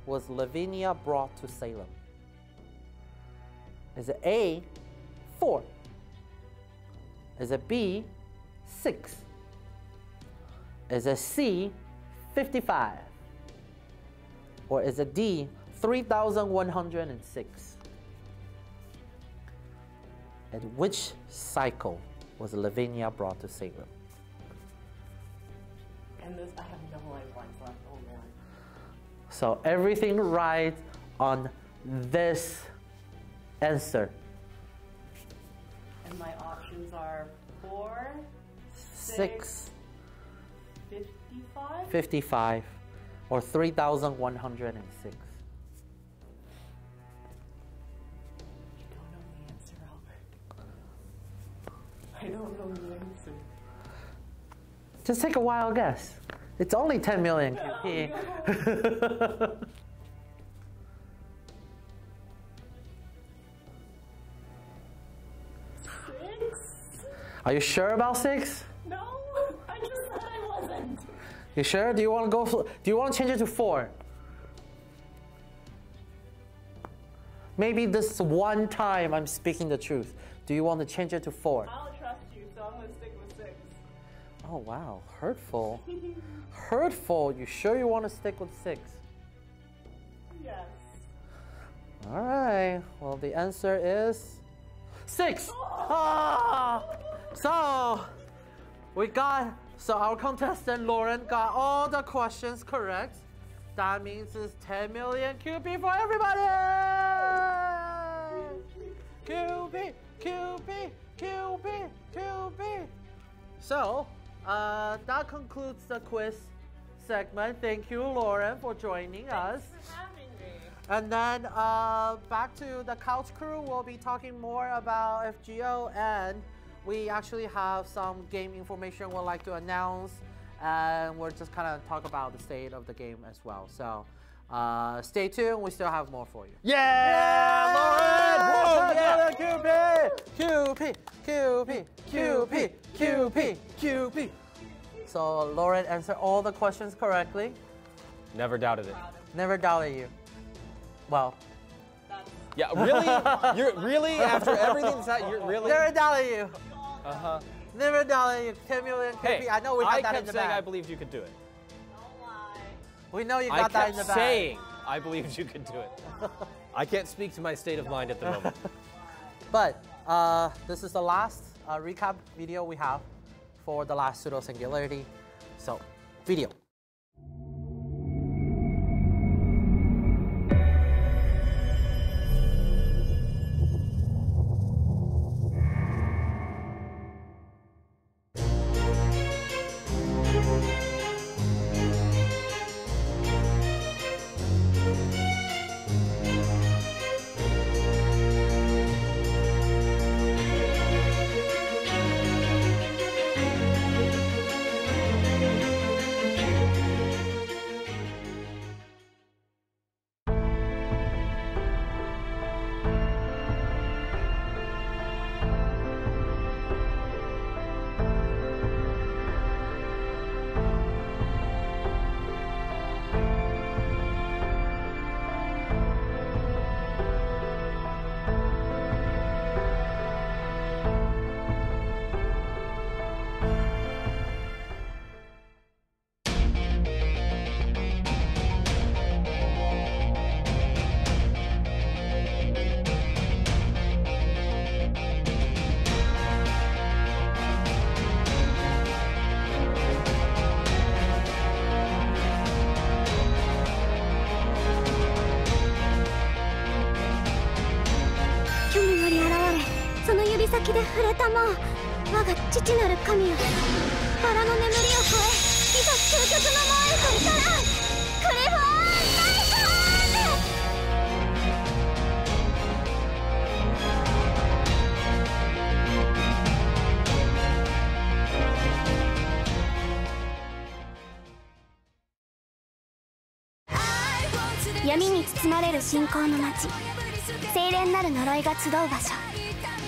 was Lavinia brought to Salem? Is it A, 4? Is it B, 6? Is it C, 55? Or is it D, 3,106? At which cycle was Lavinia brought to Salem? And this, I have no lifelines left. Oh man. So everything rides on this answer. And my options are 4, 6, 55? 55, or 3,106. I don't know the answer. Just take a wild guess. It's only 10 million QP. Are you sure about 6? No, I just said I wasn't. You sure? Do you want to go? Do you want to change it to 4? Maybe this one time I'm speaking the truth. Do you want to change it to 4? I'll trust you, so I'm gonna stick with 6. Oh wow, hurtful. Hurtful. You sure you want to stick with 6? Yes. All right. Well, the answer is 6. Ah! So our contestant Lauren got all the questions correct. That means it's 10 million QP for everybody. QP, QP, QP, QP. So that concludes the quiz segment. Thank you, Lauren, for joining us. Thanks for having me. And then back to the couch crew, we'll be talking more about FGO, and we actually have some game information we'd like to announce, and we're just kind of talk about the state of the game as well. So stay tuned, we still have more for you. Yeah! Lauren! Whoa, yeah! QP, QP, QP, QP, QP. So Lauren answered all the questions correctly. Never doubted it. Never doubted you. Well. Yeah, really? You're really, after everything that's that, you're really? Never doubted you. Uh-huh. Never doubted you. 10 million KP. Hey, I know we got that in the I kept saying bag. I believed you could do it. Don't lie. We know you got that in the bag. I kept saying I believed you could do it. I can't speak to my state of mind at the moment. But this is the last recap video we have for the last pseudo singularity. So, video. で触れたもう我が父なる神よバラの眠りを越えいざ究極の門へと至らんクリフォーンナイス闇に包まれる信仰の街清廉なる呪いが集う場所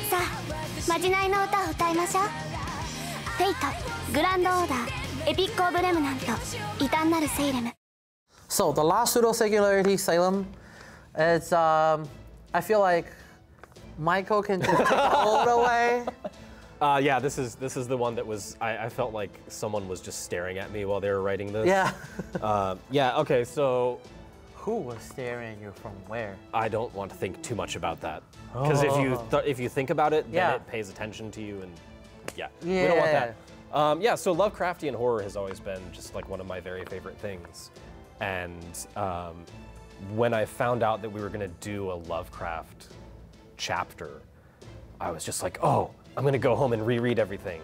さあまじないの歌を歌いましょうフェイトグランドオーダーエピック・オブ・レムナント異端なるセイレム So the last pseudo singularity Salem, it's I feel like Michael can just take all the way. Yeah, this is the one that was I felt like someone was just staring at me while they were writing this. Yeah. Yeah. Okay. So. Who was staring at you from where? I don't want to think too much about that because if you think about it, then it pays attention to you, and we don't want that. Yeah. So Lovecraftian horror has always been just like one of my very favorite things, and when I found out that we were going to do a Lovecraft chapter, I was just like, oh, I'm going to go home and reread everything,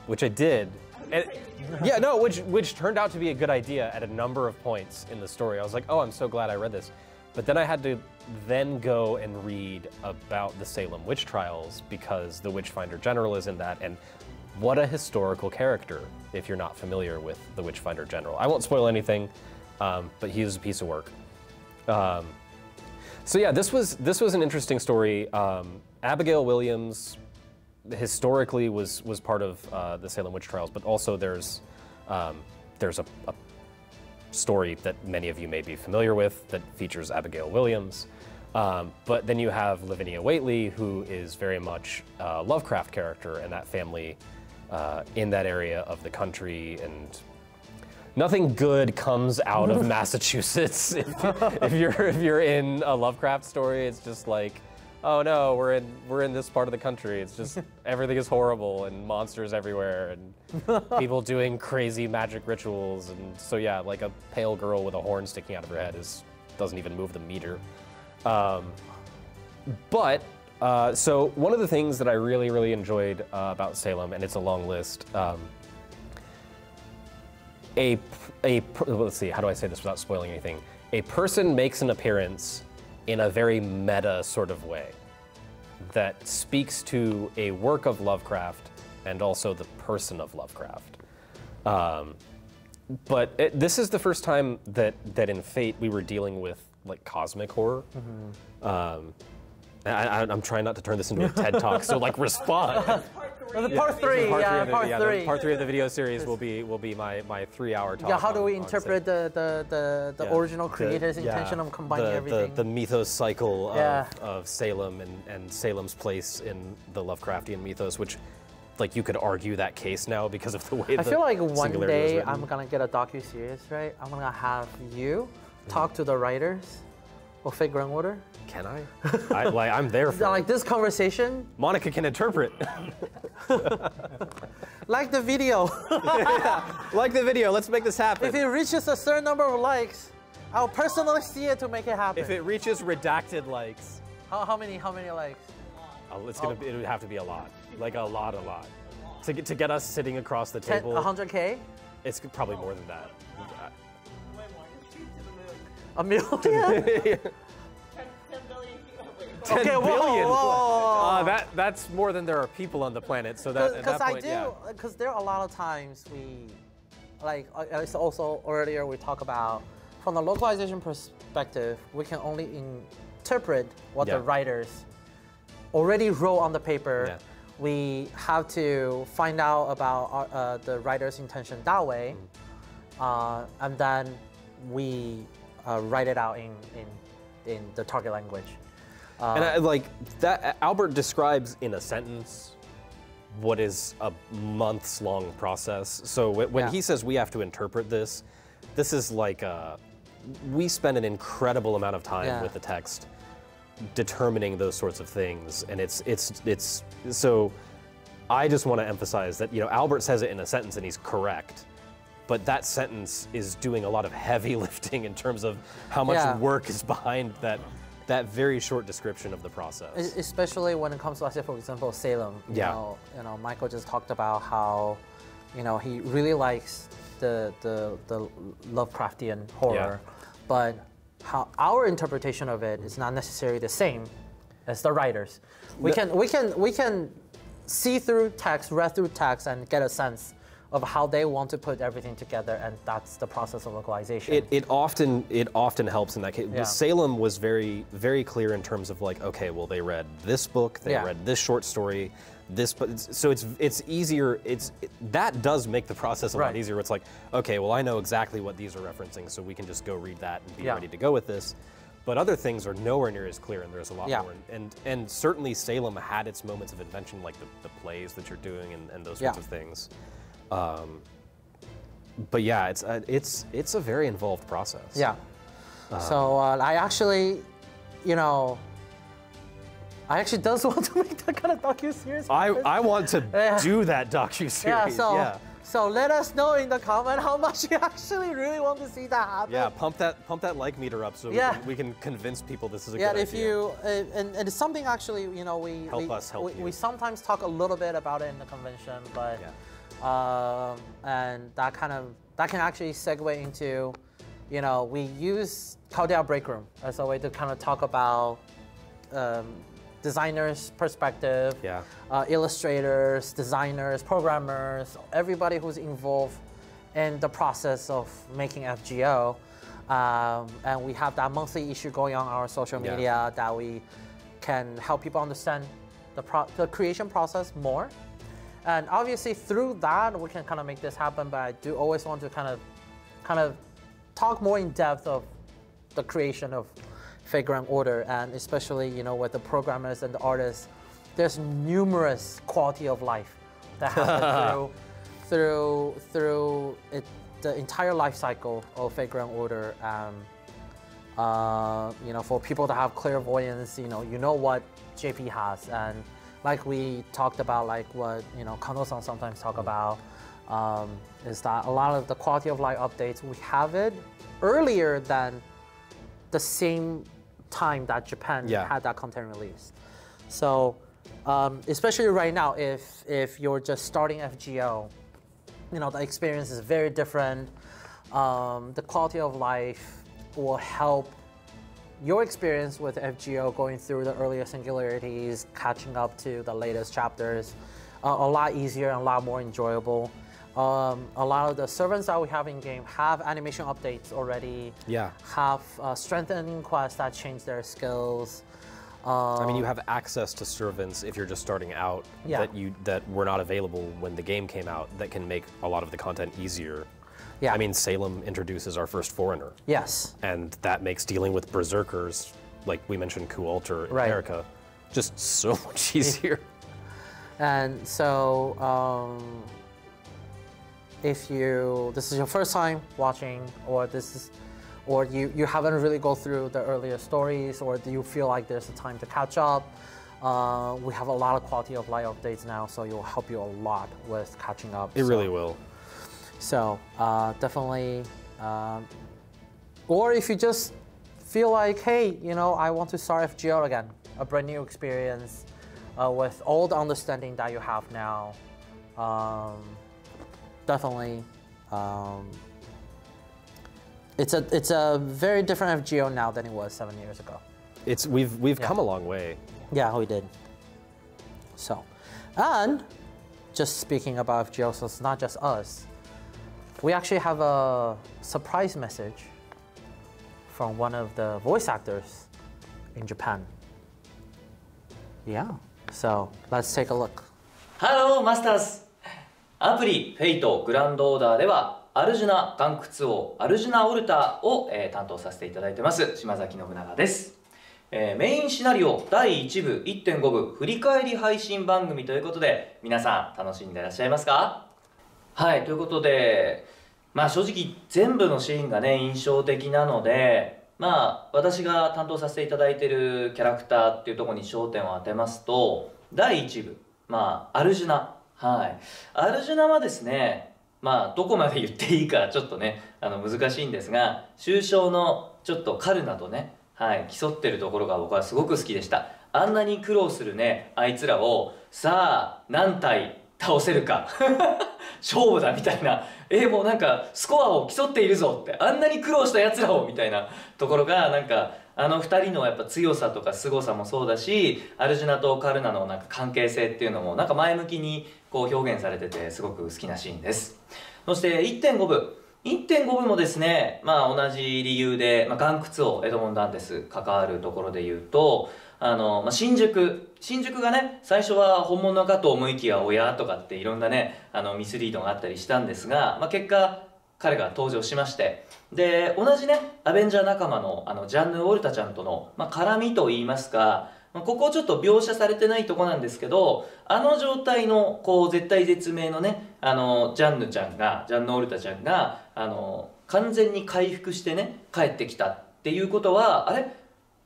which I did. And, yeah, no, which turned out to be a good idea at a number of points in the story. I was like, oh, I'm so glad I read this. But then I had to then go and read about the Salem witch trials because the Witchfinder General is in that, and what a historical character if you're not familiar with the Witchfinder General. I won't spoil anything, but he is a piece of work. So yeah, this was an interesting story. Abigail Williams historically was part of the Salem witch trials, but also there's a story that many of you may be familiar with that features Abigail Williams. But then you have Lavinia Whately, who is very much a Lovecraft character, and that family in that area of the country, and nothing good comes out of Massachusetts. If you're in a Lovecraft story, it's just like, oh no, we're in this part of the country. It's just everything is horrible and monsters everywhere and people doing crazy magic rituals, and so yeah, like a pale girl with a horn sticking out of her head doesn't even move the meter. So one of the things that I really enjoyed about Salem, and it's a long list. Let's see, how do I say this without spoiling anything? A person makes an appearance in a very meta sort of way that speaks to a work of Lovecraft and also the person of Lovecraft. This is the first time that in Fate we were dealing with like cosmic horror. I'm trying not to turn this into a TED Talk, so like respond. Part three of the video series will be my 3-hour talk. Yeah, how do we interpret the original creator's intention of combining everything? The mythos cycle of Salem and Salem's place in the Lovecraftian mythos, which like you could argue that case now because of the way I feel like one day I'm gonna get a docu-series, right? I'm gonna have you talk to the writers of Fate Grand Order. Can I? I'm there for like this conversation. Monica can interpret. Like the video. Like the video. Let's make this happen. If it reaches a certain number of likes, I'll personally see it to make it happen. If it reaches redacted likes. How many likes? It would have to be a lot. Like a lot. To get us sitting across the table. 100K? It's probably more than that. $1 million? 10 billion. Whoa. That's more than there are people on the planet. So that because there are a lot of times it's also earlier we talk about from the localization perspective, we can only interpret what the writers already wrote on the paper. Yeah. We have to find out about the writer's intention that way, and then we write it out in the target language. And like that, Albert describes in a sentence what is a months-long process. So when he says we have to interpret this, this is like we spend an incredible amount of time with the text determining those sorts of things, and it's so. I just want to emphasize that Albert says it in a sentence and he's correct, but that sentence is doing a lot of heavy lifting in terms of how much work is behind that that very short description of the process. Especially when it comes to, let's say, for example, Salem. You know, Michael just talked about how, you know, he really likes the Lovecraftian horror, but how our interpretation of it is not necessarily the same as the writers. We can see through text, read through text, and get a sense of how they want to put everything together, and that's the process of localization. It often helps in that case. Yeah. Salem was very clear in terms of like, okay, well they read this book, they read this short story, this, so it's easier. That does make the process a lot easier. It's like, okay, well I know exactly what these are referencing, so we can just go read that and be ready to go with this. But other things are nowhere near as clear, and there's a lot more. And certainly Salem had its moments of invention, like the plays that you're doing and those sorts of things. But yeah, it's a very involved process. Yeah. So I actually, you know, I actually does want to make that kind of docu-series. I want to do that docu-series. So let us know in the comment how much you actually really want to see that happen. Yeah, pump that like meter up so we can convince people this is a good idea. Yeah, if you and it's something actually, you know, we sometimes talk a little bit about it in the convention, but and that can actually segue into, you know, we use Caldea Break Room as a way to kind of talk about designers' perspective, illustrators, designers, programmers, everybody who's involved in the process of making FGO. And we have that monthly issue going on our social media that we can help people understand the creation process more. And obviously through that, we can kind of make this happen, but I do always want to kind of talk more in depth of the creation of Fate/Grand Order, and especially, you know, with the programmers and the artists, there's numerous quality of life that happen through the entire life cycle of Fate/Grand Order. You know, for people that have clairvoyance, you know what JP has, and like we talked about, like what, you know, Kano-san sometimes talk about, is that a lot of the quality of life updates, we have it earlier than the same time that Japan had that content release. So especially right now, if you're just starting FGO, you know, the experience is very different. The quality of life will help your experience with FGO going through the earlier singularities, catching up to the latest chapters, a lot easier and a lot more enjoyable. A lot of the servants that we have in game have animation updates already. Have strengthening quests that change their skills. I mean, you have access to servants if you're just starting out that were not available when the game came out, that can make a lot of the content easier. I mean, Salem introduces our first foreigner. And that makes dealing with berserkers, like we mentioned, Kualter in America, just so much easier. And so, if this is your first time watching, or you haven't really go through the earlier stories, or do you feel like there's a time to catch up, we have a lot of quality of life updates now, so it will help you a lot with catching up. It really will. So definitely, or if you just feel like, hey, you know, I want to start FGO again, a brand new experience with all the understanding that you have now. Definitely, it's a very different FGO now than it was 7 years ago. We've come a long way. Yeah, we did. So, and just speaking about FGO, so it's not just us. We actually have a surprise message from one of the voice actors in Japan. Yeah, so let's take a look. Hello, Masters! アプリフェイトグランドオーダーではアルジュナ岩窟王アルジュナオルタを、担当させていただいてます島崎信長です、メインシナリオ第1部 1.5 部振り返り配信番組ということで皆さん楽しんでいらっしゃいますか？はい、ということでまあ正直全部のシーンがね印象的なのでまあ私が担当させていただいているキャラクターっていうところに焦点を当てますと第1部まあアルジュナはい、アルジュナはですね、まあどこまで言っていいかちょっとね難しいんですが、終章のちょっとカルナとね、はい、競ってるところが僕はすごく好きでした。あんなに苦労するねあいつらをさあ何体倒せるか勝負だみたいな、もうなんかスコアを競っているぞって、あんなに苦労したやつらをみたいなところが、なんかあの2人のやっぱ強さとか凄さもそうだし、アルジュナとカルナのなんか関係性っていうのもなんか前向きにこう表現されててすごく好きなシーンです。そして1.5部もですね、まあ同じ理由で、まあ、岩窟王エドモン・ダンテス関わるところで言うと、新宿がね最初は本物かと思いきや親とかっていろんなねミスリードがあったりしたんですが、まあ、結果彼が登場しまして、で同じねアベンジャー仲間のジャンヌ・オルタちゃんとの、まあ、絡みといいますか、ここちょっと描写されてないとこなんですけど、あの状態のこう絶体絶命のねジャンヌ・オルタちゃんが完全に回復してね帰ってきたっていうことは、あれ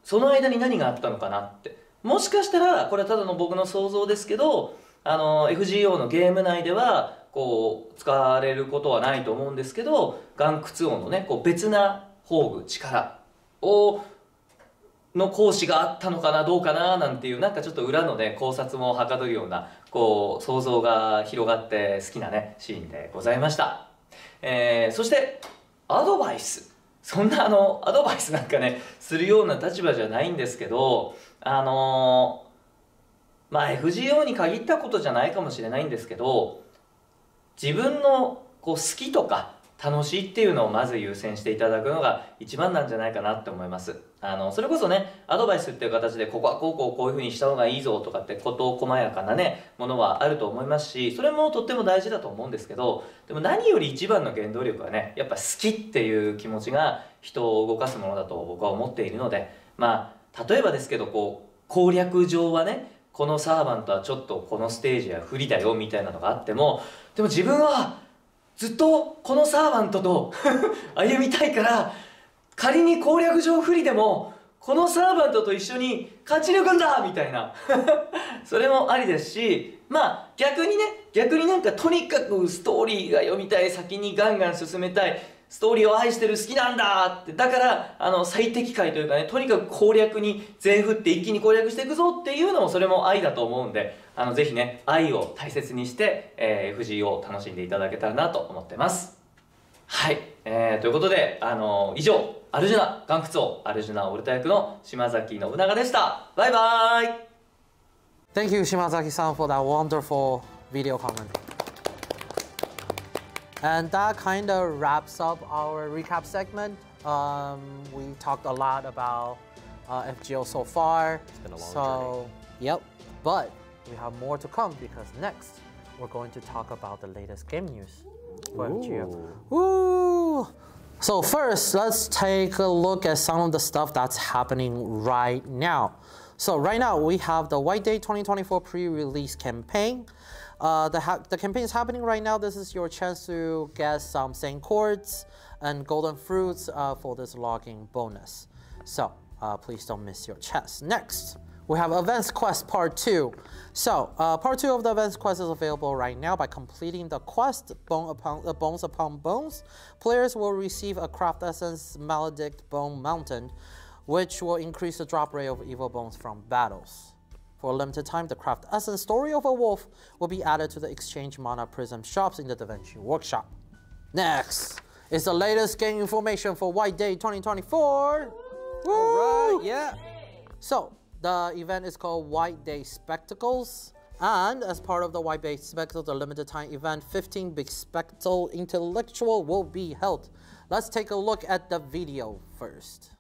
その間に何があったのかなって、もしかしたらこれはただの僕の想像ですけど、FGO のゲーム内ではこう使われることはないと思うんですけど、岩窟王のねこう別な宝具力の行使があったのかなどうかななんていう、なんかちょっと裏のね考察もはかどるようなこう想像が広がって好きなねシーンでございました。そしてアドバイス、そんなアドバイスなんかねするような立場じゃないんですけど、まあ FGO に限ったことじゃないかもしれないんですけど、自分のこう好きとか楽しいっていうのをまず優先していただくのが一番なんじゃないかなって思います。それこそねアドバイスっていう形でここはこういうふうにした方がいいぞとかって事細やかなねものはあると思いますし、それもとっても大事だと思うんですけど、でも何より一番の原動力はねやっぱ好きっていう気持ちが人を動かすものだと僕は思っているので、まあ例えばですけどこう攻略上はねこのサーバントはちょっとこのステージは不利だよみたいなのがあっても、でも自分はずっとこのサーバントと歩みたいから、仮に攻略上不利でもこのサーバントと一緒に勝ち抜くんだみたいなそれもありですし、まあ逆になんかとにかくストーリーが読みたい、先にガンガン進めたい、ストーリーを愛してる好きなんだって、だから最適解というかね、とにかく攻略に全振って一気に攻略していくぞっていうのもそれも愛だと思うんで、ぜひね愛を大切にして、FGO を楽しんでいただけたらなと思ってます。はい、ということで以上アルジュナ岩窟王アルジュナオルタ役の島崎信長でした。バイバイ。 Thank you, Shimazaki-san, for that wonderful video comment. And that kind of wraps up our recap segment. We talked a lot about FGO so far. It's been a long journey. Yep, but we have more to come because next we're going to talk about the latest game news for FGO. Woo! So first, let's take a look at some of the stuff that's happening right now. So right now we have the White Day 2024 pre-release campaign. The campaign is happening right now. This is your chance to get some Saint Chords and Golden Fruits for this logging bonus. So please don't miss your chance. Next, we have Advanced Quest Part 2. So Part 2 of the Advanced Quest is available right now. By completing the quest, Bones Upon Bones, players will receive a Craft Essence Maledict Bone Mountain, which will increase the drop rate of evil bones from battles. For a limited time, the Craft Essence Story of a Wolf will be added to the Exchange Mana Prism shops in the Da Vinci Workshop. Next is the latest game information for White Day 2024. All right, yeah. So the event is called White Day Spectacles. And as part of the White Day Spectacles, the limited time event, 15 Big Spectacle Intellectual will be held. Let's take a look at the video first.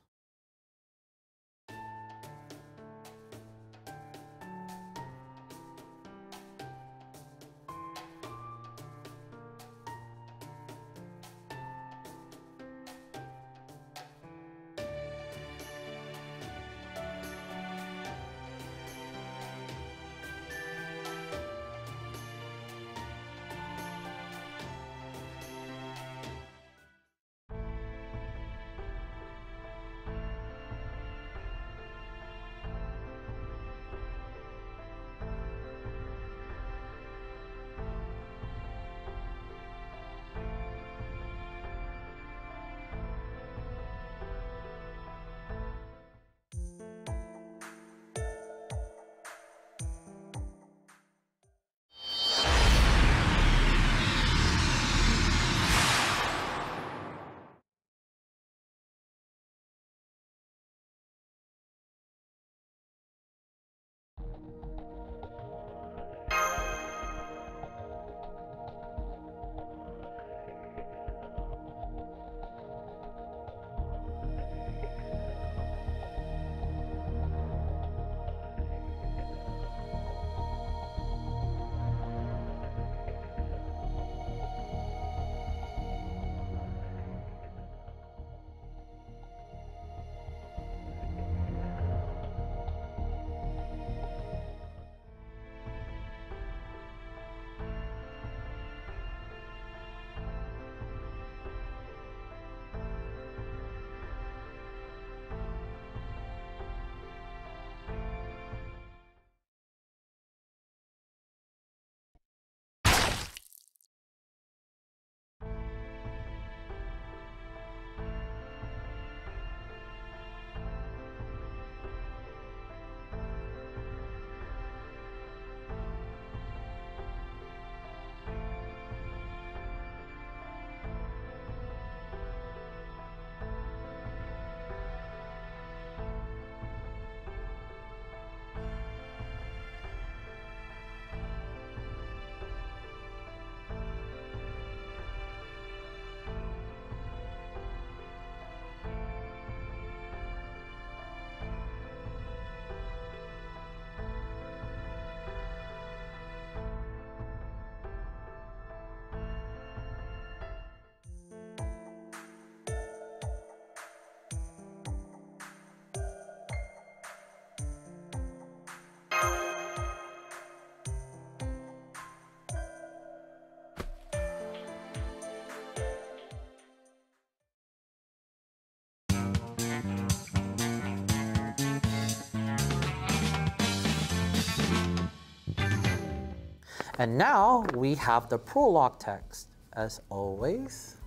And now we have the prologue text, as always.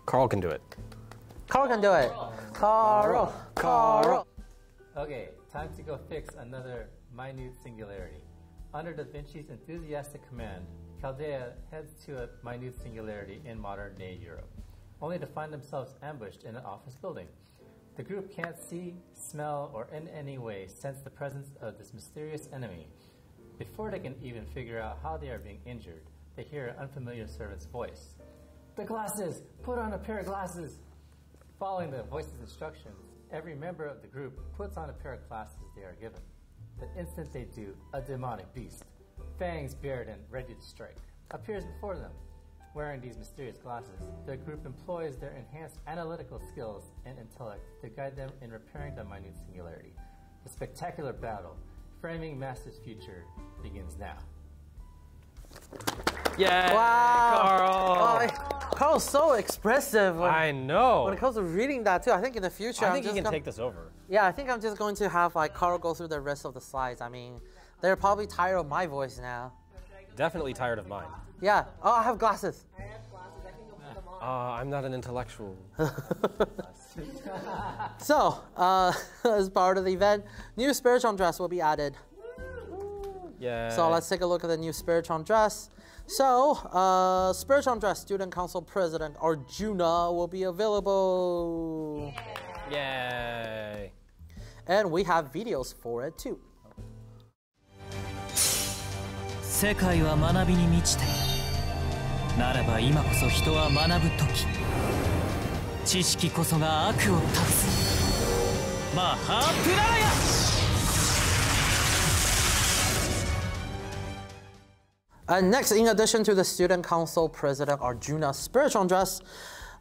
Carl can do it. Carl can do it. Carl. Okay, time to go fix another minute singularity. Under Da Vinci's enthusiastic command, Chaldea heads to a minute singularity in modern-day Europe, only to find themselves ambushed in an office building. The group can't see, smell, or in any way sense the presence of this mysterious enemy. Before they can even figure out how they are being injured, they hear an unfamiliar servant's voice. The glasses! Put on a pair of glasses! Following the voice's instructions, every member of the group puts on a pair of glasses they are given. The instant they do, a demonic beast, fangs bared and ready to strike, appears before them. Wearing these mysterious glasses, the group employs their enhanced analytical skills and intellect to guide them in repairing the minute singularity. The spectacular battle, framing Master's future, begins now. Yeah, Wow. Carl. Carl's so expressive. I know. When it comes to reading that too, I think in the future, I think he can take this over. Yeah, I think I'm just going to have like Carl go through the rest of the slides. I mean, they're probably tired of my voice now. Definitely tired of mine. Yeah. Oh, I have glasses. I have glasses. I can go put them on. I'm not an intellectual. So, as part of the event, new Spiritron dress will be added. Yeah. So let's take a look at the new Spiritron dress. So, Spiritron dress Student Council President Arjuna will be available. Yay. And we have videos for it too. 世界は学びに満ちている。ならば今こそ人は学ぶ時。知識こそが悪を断つ。マハープララヤ。And next, in addition to the Student Council President Arjuna's Spiritron dress,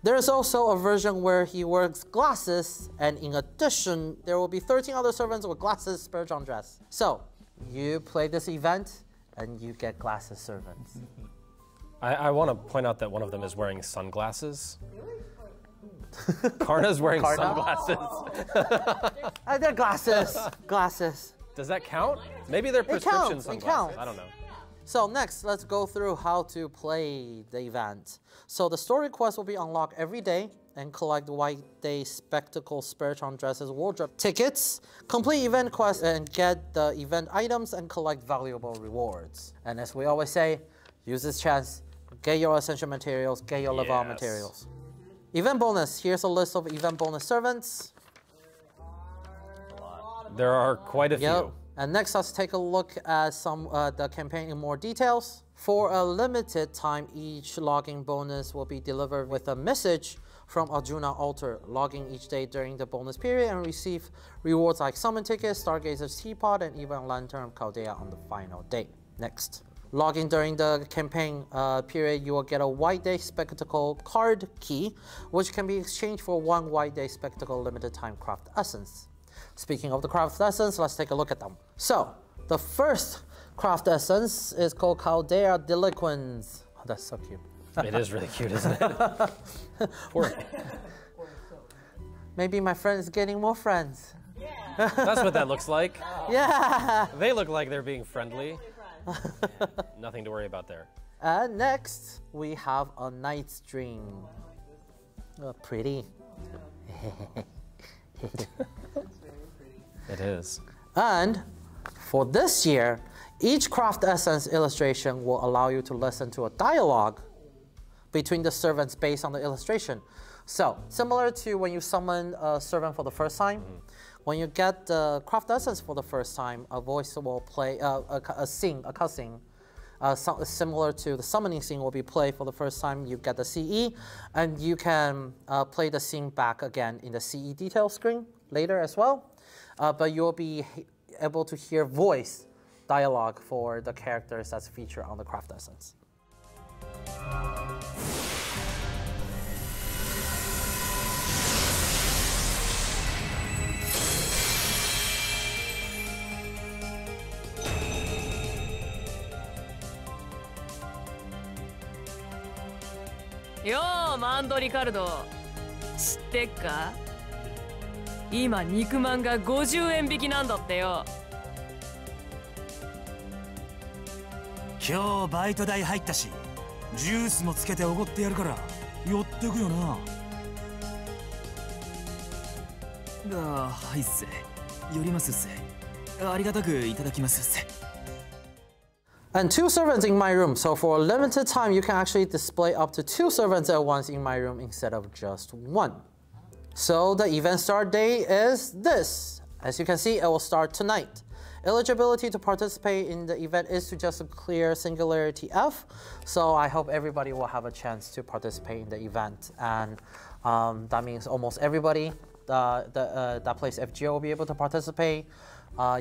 there is also a version where he wears glasses, and in addition, there will be 13 other servants with glasses Spiritron dress. So, you play this event, and you get glasses servants. I want to point out that one of them is wearing sunglasses. Karna's wearing sunglasses. They're glasses. Glasses. Does that count? Maybe they're prescription sunglasses. It counts. I don't know. So next, let's go through how to play the event. So the story quest will be unlocked every day and collect White Day Spectacle Spiritron Dresses wardrobe tickets, complete event quests and get the event items and collect valuable rewards. And as we always say, use this chance, get your essential materials, get your level materials. Event bonus, here's a list of event bonus servants. There are quite a few. And next, let's take a look at the campaign in more details. For a limited time, each logging bonus will be delivered with a message from Arjuna Altar. Logging each day during the bonus period and receive rewards like Summon Tickets, Stargazer's Teapot, and even Lantern of Chaldea on the final day. Next. Logging during the campaign period, you will get a White Day Spectacle card key, which can be exchanged for one White Day Spectacle limited time craft essence. Speaking of the craft essence, let's take a look at them. So, the first craft essence is called Chaldea Deliquens. Oh, that's so cute. It is really cute, isn't it? Maybe my friend is getting more friends. Yeah. That's what that looks like. Yeah. They look like they're being friendly. Yeah, nothing to worry about there. And next, we have a Night's Dream. Oh, pretty. It is. And for this year, each craft essence illustration will allow you to listen to a dialogue between the servants based on the illustration. So, similar to when you summon a servant for the first time, when you get the craft essence for the first time, a voice will play, a cutscene, similar to the summoning scene will be played for the first time. You get the CE, and you can play the scene back again in the CE detail screen later as well. But you'll be able to hear voice dialogue for the characters that's featured on the craft essence.よーマンドリカルド知ってっか今肉まんが50円引きなんだってよ今日バイト代入ったし、ジュースもつけておごってやるから寄ってくよな。はいっす。寄りますっす。ありがたくいただきますっす。And 2 servants in my room. So for a limited time, you can actually display up to 2 servants at once in my room instead of just 1. So the event start date is this. As you can see, it will start tonight. Eligibility to participate in the event is to just clear Singularity F. So I hope everybody will have a chance to participate in the event. And that means almost everybody that plays FGO will be able to participate.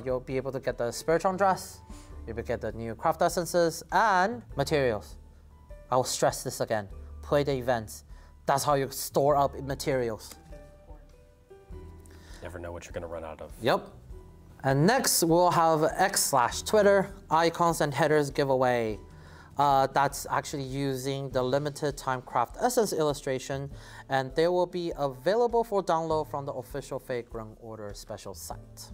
You'll be able to get the Spiritron dress. You will get the new craft essences and materials. I will stress this again. Play the events. That's how you store up materials. Never know what you're going to run out of. Yep. And next, we'll have X/Twitter icons and headers giveaway. That's actually using the limited time craft essence illustration, and they will be available for download from the official Fate Grand Order special site.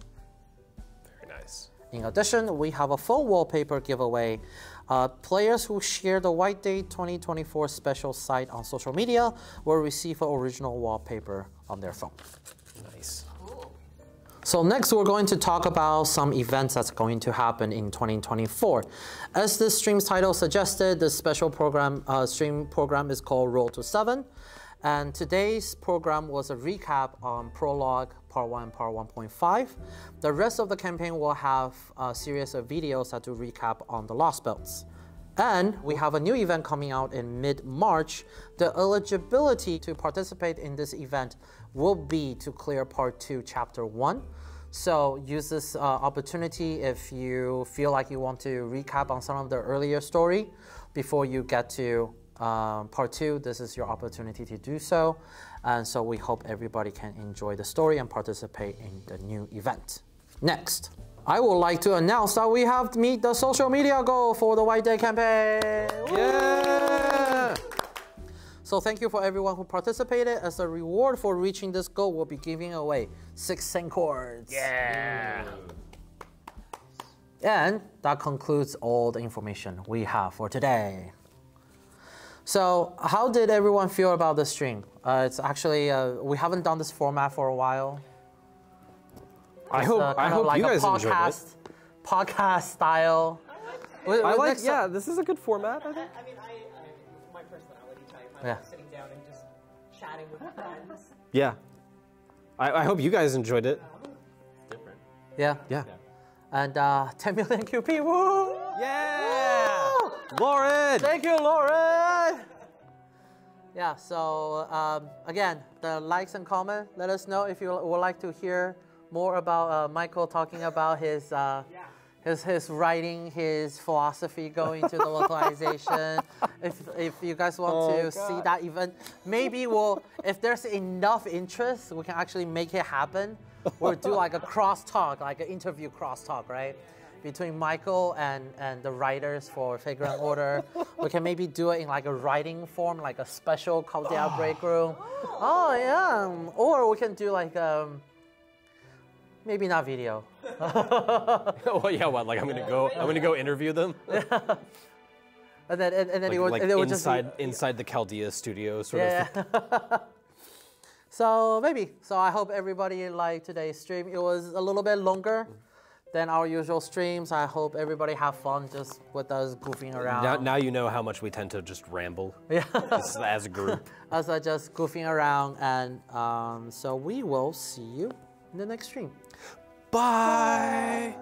Very nice. In addition, we have a phone wallpaper giveaway. Players who share the White Day 2024 special site on social media will receive an original wallpaper on their phone. Nice. So next, we're going to talk about some events that's going to happen in 2024. As the stream's title suggested, the special program stream program is called Roll to 7. And today's program was a recap on Prologue Part 1 and Part 1.5. The rest of the campaign will have a series of videos that do recap on the Lost Belts. And we have a new event coming out in mid-March. The eligibility to participate in this event will be to clear Part 2, Chapter 1. So use this opportunity if you feel like you want to recap on some of the earlier story before you get to Part 2. This is your opportunity to do so. And so we hope everybody can enjoy the story and participate in the new event. Next, I would like to announce that we have to meet the social media goal for the White Day campaign. Yeah! So thank you for everyone who participated. As a reward for reaching this goal, we'll be giving away 6 Sencords. Yeah! And that concludes all the information we have for today. So how did everyone feel about the stream? It's actually, we haven't done this format for a while. I hope like you guys enjoyed it. Podcast style. Yeah, this is a good format, I think. I mean, my personality type. I Yeah. like sitting down and just chatting with friends. Yeah. I hope you guys enjoyed it. Different. Yeah. Yeah. And 10 million QP, woo! Yeah! Woo! Lauren! Thank you, Lauren! Yeah, so again, the likes and comment, let us know if you would like to hear more about Michael talking about his writing, his philosophy going to the localization. If you guys want to see that event, maybe if there's enough interest, we can actually make it happen. We'll do like a crosstalk, like an interview crosstalk, right? Between Michael and the writers for Fate Grand Order. We can maybe do it in like a writing form, like a special Caldea break room. Oh yeah, or we can do like maybe not video. Well, yeah, what? Like I'm gonna go interview them. And then it would inside just be, inside the Chaldea studio, sort of. So maybe. So I hope everybody liked today's stream. It was a little bit longer than our usual streams. I hope everybody have fun just with us goofing around. Now you know how much we tend to just ramble. Yeah. As a group. As I just goofing around, and so we will see you in the next stream. Bye.